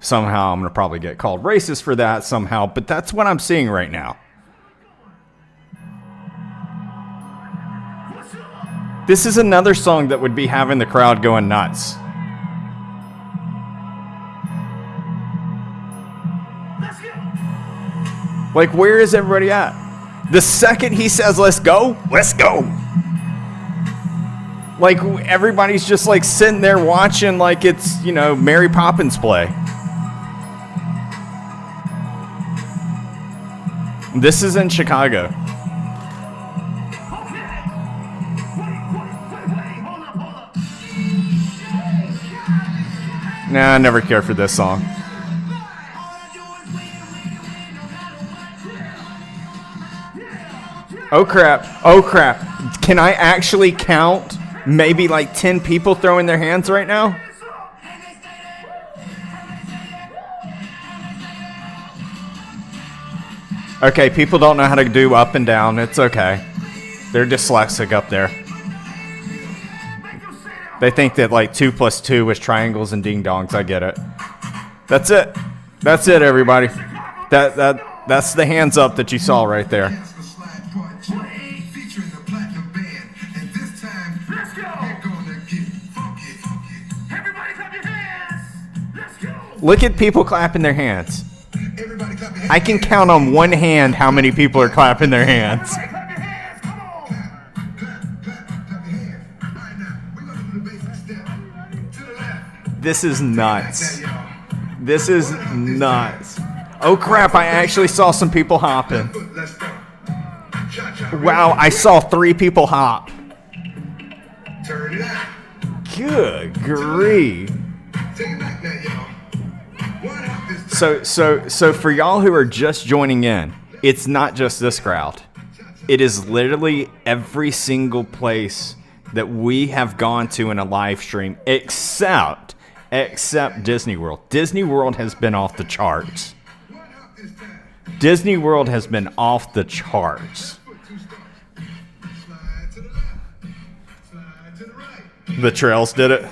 Somehow I'm going to probably get called racist for that somehow, but that's what I'm seeing right now. This is another song that would be having the crowd going nuts. Like, where is everybody at? The second he says, let's go, let's go. Like, everybody's just, like, sitting there watching like it's, you know, Mary Poppins play. This is in Chicago. Nah, I never cared for this song. Oh crap, oh crap. Can I actually count maybe like 10 people throwing their hands right now? Okay, people don't know how to do up and down. It's okay. They're dyslexic up there. They think that like 2 + 2 is triangles and ding-dongs. I get it. That's it. That's it, everybody. That's the hands up that you saw right there. Look at people clapping their hands. I can count on one hand how many people are clapping their hands. This is nuts. This is nuts. Oh crap, I actually saw some people hopping. Wow, I saw 3 people hop. Good grief. So for y'all who are just joining in, it's not just this crowd. It is literally every single place that we have gone to in a live stream except Disney World. Disney World has been off the charts. Disney World has been off the charts. The Trails did it.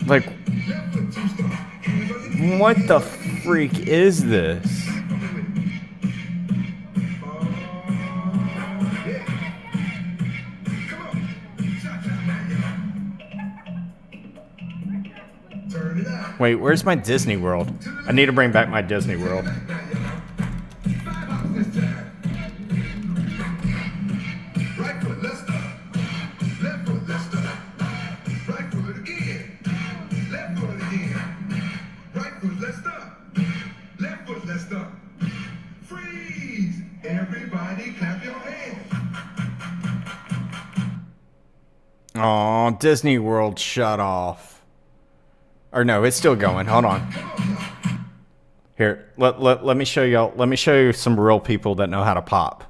Like, what the freak is this? Wait, where's my Disney World? I need to bring back my Disney World. Aw, Disney World shut off. Or no, it's still going. Hold on. Here, let me show y'all. Let me show you some real people that know how to pop.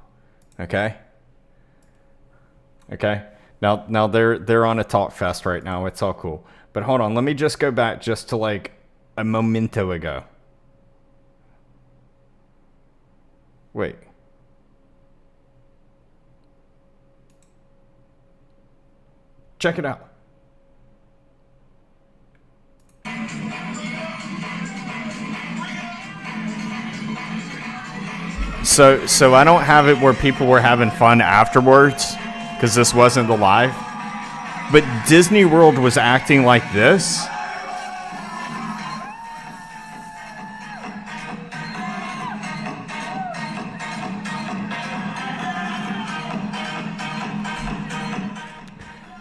Okay? Okay. Now they're on a talk fest right now. It's all cool. But hold on, let me just go back just to like a momento ago. Wait. Check it out. So I don't have it where people were having fun afterwards because this wasn't the live. But Disney World was acting like this.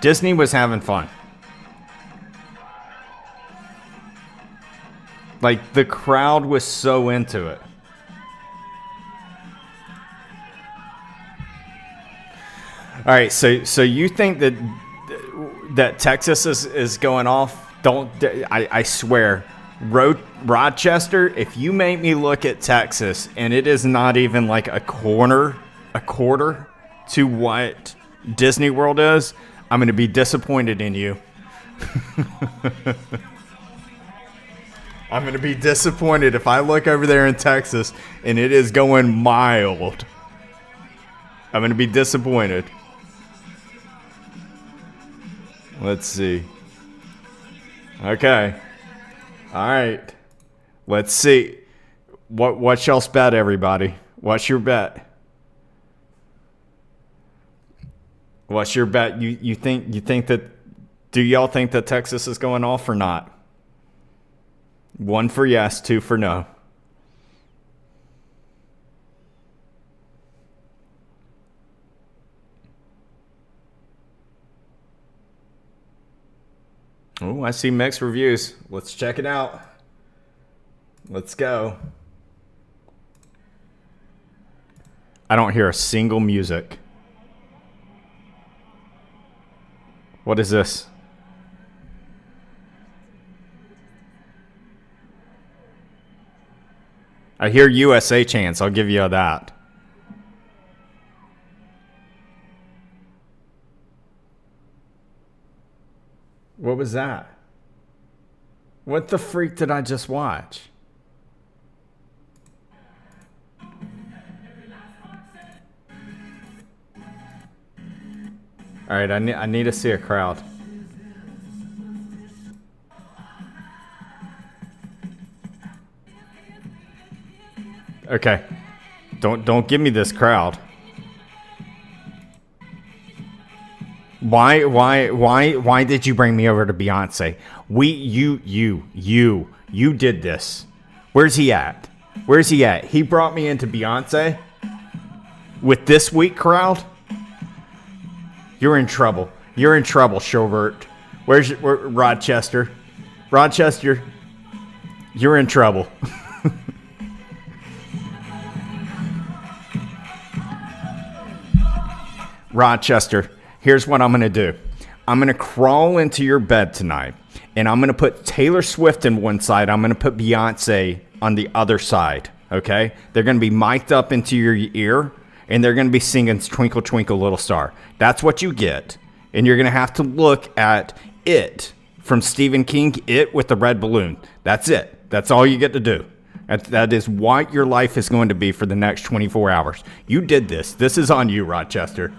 Disney was having fun. Like the crowd was so into it. All right, so you think that Texas is going off? I swear, Rochester. If you make me look at Texas and it is not even like a quarter to what Disney World is, I'm going to be disappointed in you. I'm going to be disappointed if I look over there in Texas and it is going mild. I'm going to be disappointed. Let's see. Okay. All right. Let's see. What's y'all's bet, everybody? What's your bet? What's your bet? You think that, do y'all think that Texas is going off or not? 1 for yes, 2 for no. Oh, I see mixed reviews. Let's check it out. Let's go. I don't hear a single music. What is this? I hear USA chants. I'll give you that. What was that? What the freak did I just watch? All right, I need to see a crowd. Okay. Don't give me this crowd. Why did you bring me over to Beyonce? You did this. Where's he at? Where's he at? He brought me into Beyonce with this weak crowd. You're in trouble. You're in trouble, Chauvert. Where's Rochester? Rochester, you're in trouble. Rochester, here's what I'm going to do. I'm going to crawl into your bed tonight, and I'm going to put Taylor Swift in one side. I'm going to put Beyonce on the other side, okay? They're going to be mic'd up into your ear, and they're going to be singing Twinkle, Twinkle, Little Star. That's what you get. And you're going to have to look at It from Stephen King, It with the red balloon. That's it. That's all you get to do. That is what your life is going to be for the next 24 hours. You did this. This is on you, Rochester.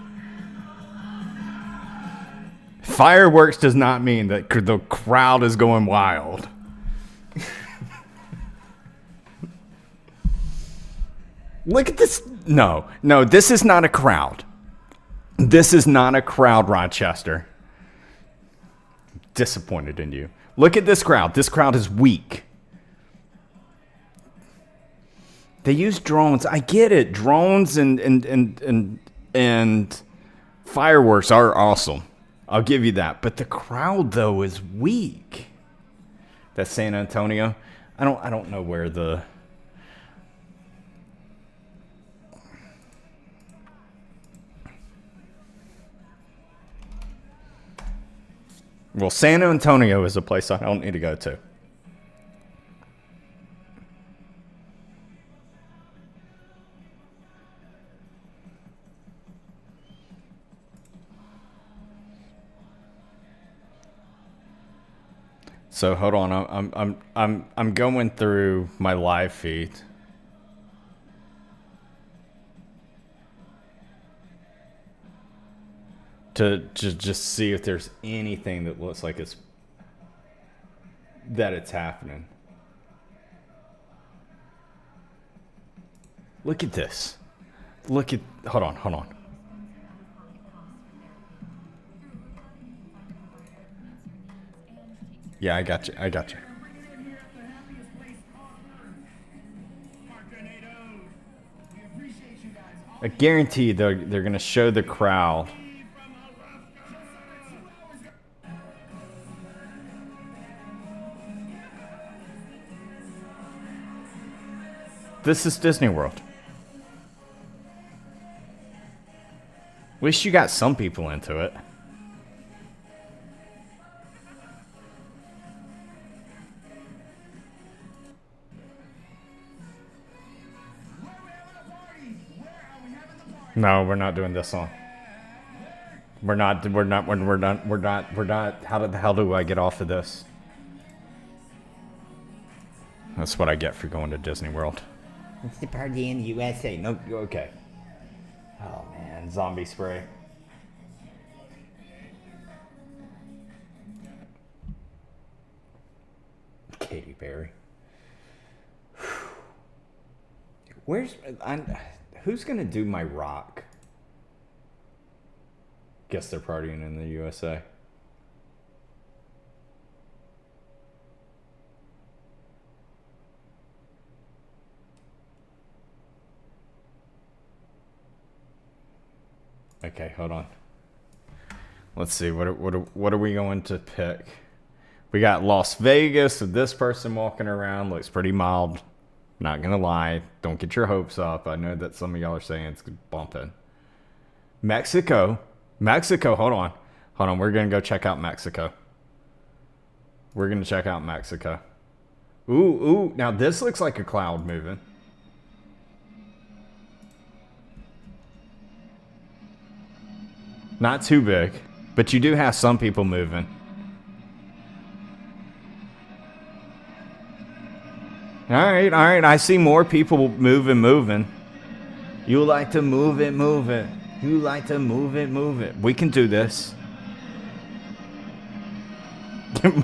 Fireworks does not mean that the crowd is going wild. Look at this. No, this is not a crowd. This is not a crowd, Rochester. Disappointed in you. Look at this crowd. This crowd is weak. They use drones. I get it. Drones and fireworks are awesome. I'll give you that. But the crowd though is weak. That's San Antonio. I don't know where the Well, San Antonio is a place I don't need to go to. So hold on, I'm going through my live feed. To just see if there's anything that looks like it's happening. Look at this. Hold on. Yeah, I got you. I guarantee they're gonna show the crowd. This is Disney World. At least you got some people into it. No, we're not doing this song. We're not. How the hell do I get off of this? That's what I get for going to Disney World. It's the party in the USA. No, okay. Oh man, zombie spray. Katy Perry. Who's gonna do my rock? Guess they're partying in the USA. Okay, hold on. Let's see. What are we going to pick? We got Las Vegas with this person walking around. Looks pretty mild. Not gonna lie. Don't get your hopes up. I know that some of y'all are saying it's bumping. Mexico. Hold on. We're gonna go check out Mexico. Ooh. Now this looks like a cloud moving. Not too big, but you do have some people moving. All right. I see more people moving. You like to move it. You like to move it. We can do this.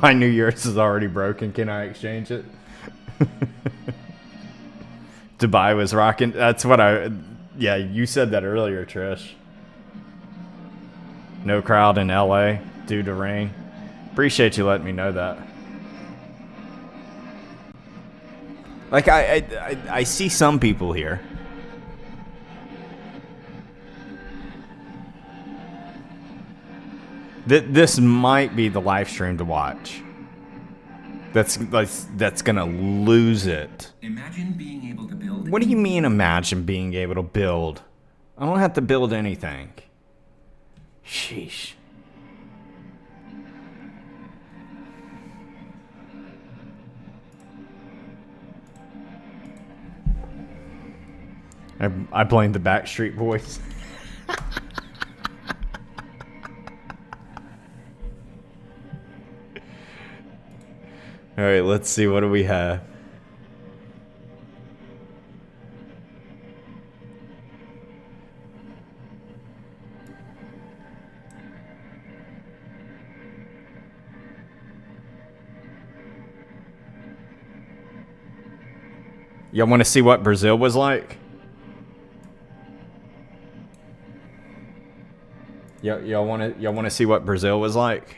My New Year's is already broken. Can I exchange it? Dubai was rocking. That's what yeah, you said that earlier, Trish. No crowd in LA due to rain. Appreciate you letting me know that. Like, I see some people here. This might be the live stream to watch. That's gonna lose it. Imagine being able to build. What do you mean, imagine being able to build? I don't have to build anything. Sheesh. I blame the Backstreet Boys. All right, let's see. What do we have? Y'all want to see what Brazil was like? Y'all want to see what Brazil was like?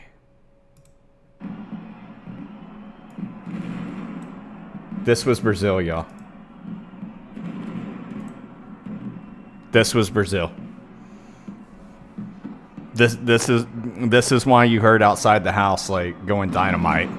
This was Brazil, y'all. This was Brazil. This is why you heard outside the house like going dynamite.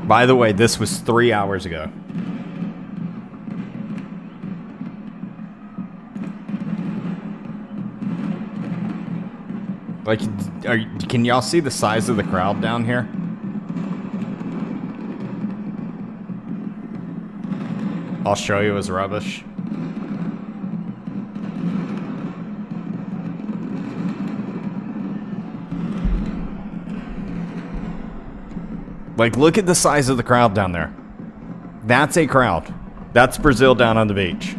By the way, this was 3 hours ago. Like, can y'all see the size of the crowd down here? I'll show you as rubbish. Like, look at the size of the crowd down there. That's a crowd. That's Brazil down on the beach.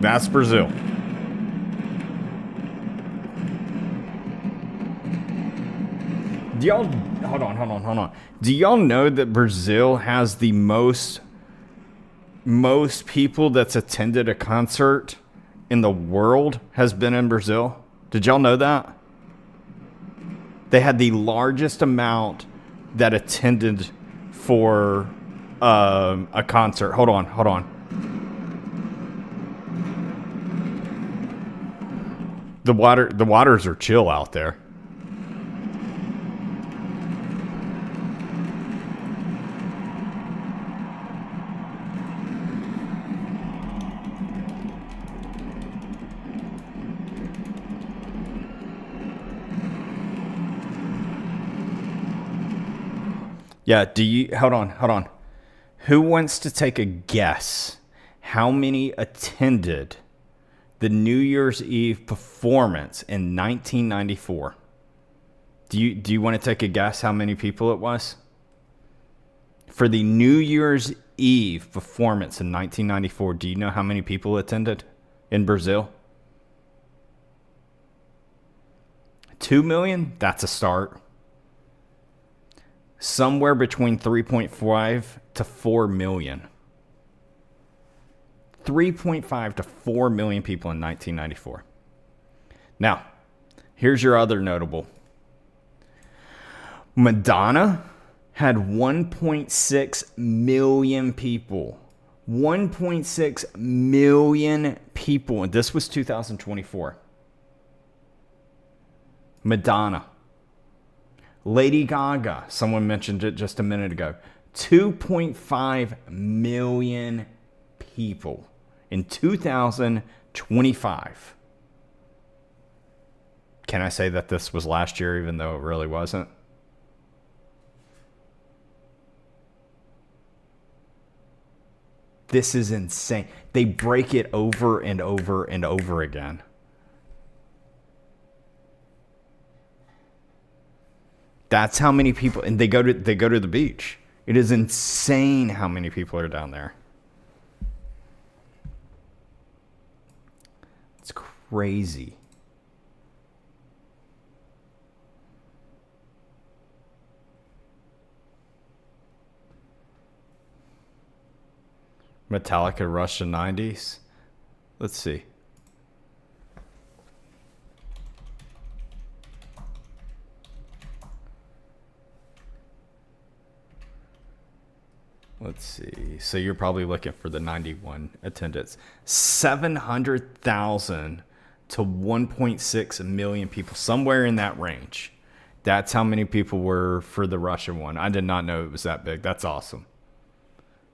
That's Brazil. Do y'all, hold on. Do y'all know that Brazil has the most people that's attended a concert in the world has been in Brazil? Did y'all know that? They had the largest amount that attended for a concert. Hold on. The waters are chill out there. Yeah, hold on. Who wants to take a guess how many attended the New Year's Eve performance in 1994? Do you want to take a guess how many people it was? For the New Year's Eve performance in 1994, do you know how many people attended in Brazil? 2 million? That's a start. Somewhere between 3.5 to 4 million. 3.5 to 4 million people in 1994. Now, here's your other notable. Madonna had 1.6 million people. 1.6 million people. And this was 2024. Madonna. Lady Gaga, someone mentioned it just a minute ago. 2.5 million people in 2025. Can I say that this was last year, even though it really wasn't? This is insane. They break it over and over and over again. That's how many people, and they go to the beach. It is insane how many people are down there. It's crazy. Metallica Russia 90s. Let's see. Let's see. So you're probably looking for the 91 attendance. 700,000 to 1.6 million people, somewhere in that range. That's how many people were for the Russian one. I did not know it was that big. That's awesome.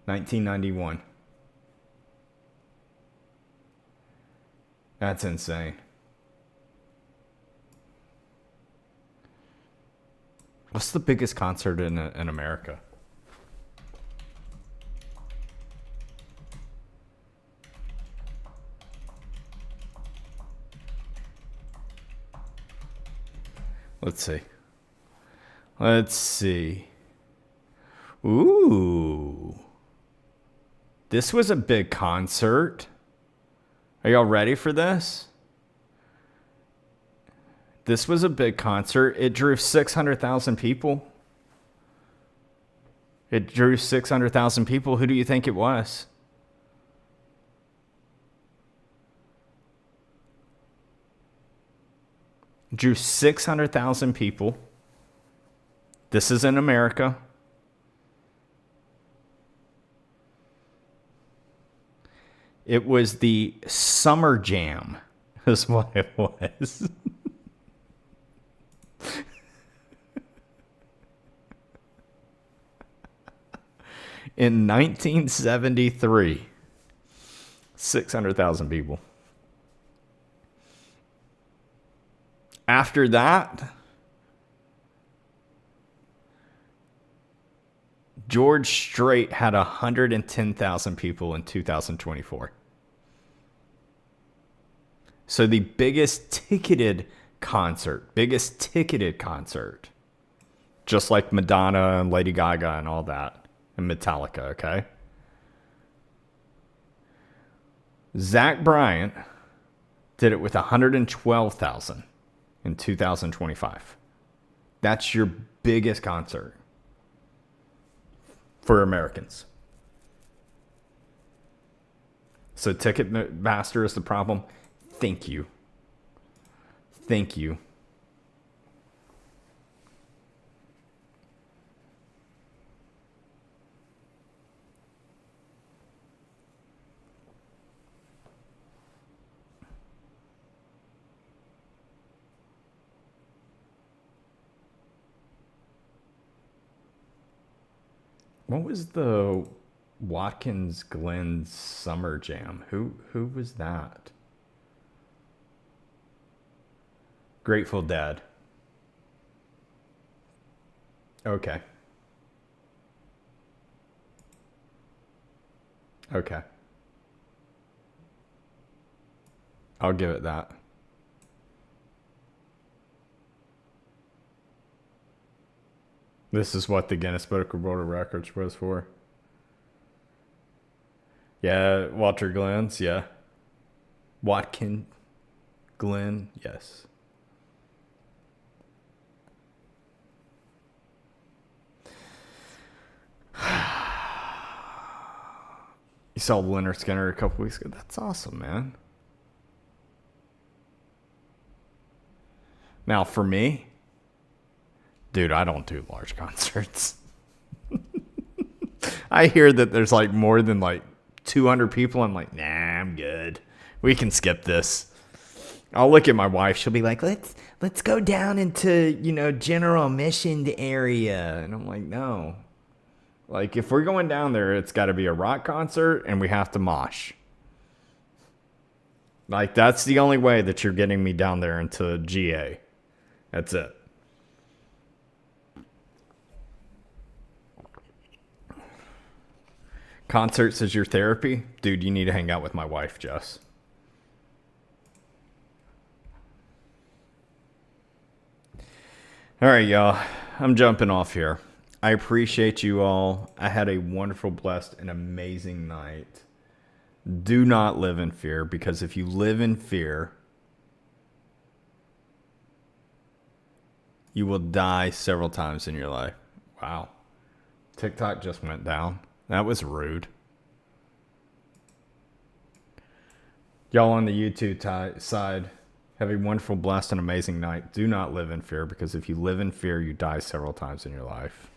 1991. That's insane. What's the biggest concert in America? Let's see. Ooh. This was a big concert. Are y'all ready for this? This was a big concert. It drew 600,000 people. Who do you think it was? Drew 600,000 people. This is in America. It was the Summer Jam, is what it was. In 1973, 600,000 people. After that, George Strait had 110,000 people in 2024. So the biggest ticketed concert, just like Madonna and Lady Gaga and all that, and Metallica, okay? Zach Bryan did it with 112,000 in 2025. That's your biggest concert for Americans. So Ticketmaster is the problem. Thank you. Thank you. What was the Watkins Glen Summer Jam? Who was that? Grateful Dead. Okay. Okay. I'll give it that. This is what the Guinness Book of World Records was for. Yeah, Walter Glenn's, yeah. Watkin Glen, yes. You saw Leonard Skinner a couple weeks ago. That's awesome, man. Now, for me, dude, I don't do large concerts. I hear that there's like more than like 200 people. I'm like, nah, I'm good. We can skip this. I'll look at my wife. She'll be like, let's go down into, general admission area. And I'm like, no. Like, if we're going down there, it's got to be a rock concert and we have to mosh. Like, that's the only way that you're getting me down there into GA. That's it. Concerts is your therapy? Dude, you need to hang out with my wife, Jess. All right, y'all. I'm jumping off here. I appreciate you all. I had a wonderful, blessed, and amazing night. Do not live in fear, because if you live in fear, you will die several times in your life. Wow. TikTok just went down. That was rude. Y'all on the YouTube side, have a wonderful, blessed, and amazing night. Do not live in fear, because if you live in fear, you die several times in your life.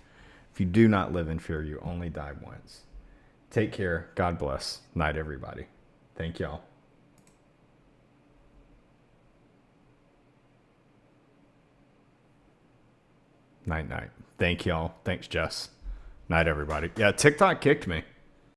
If you do not live in fear, you only die once. Take care. God bless. Night, everybody. Thank y'all. Night. Thank y'all. Thanks, Jess. Night, everybody. Yeah, TikTok kicked me.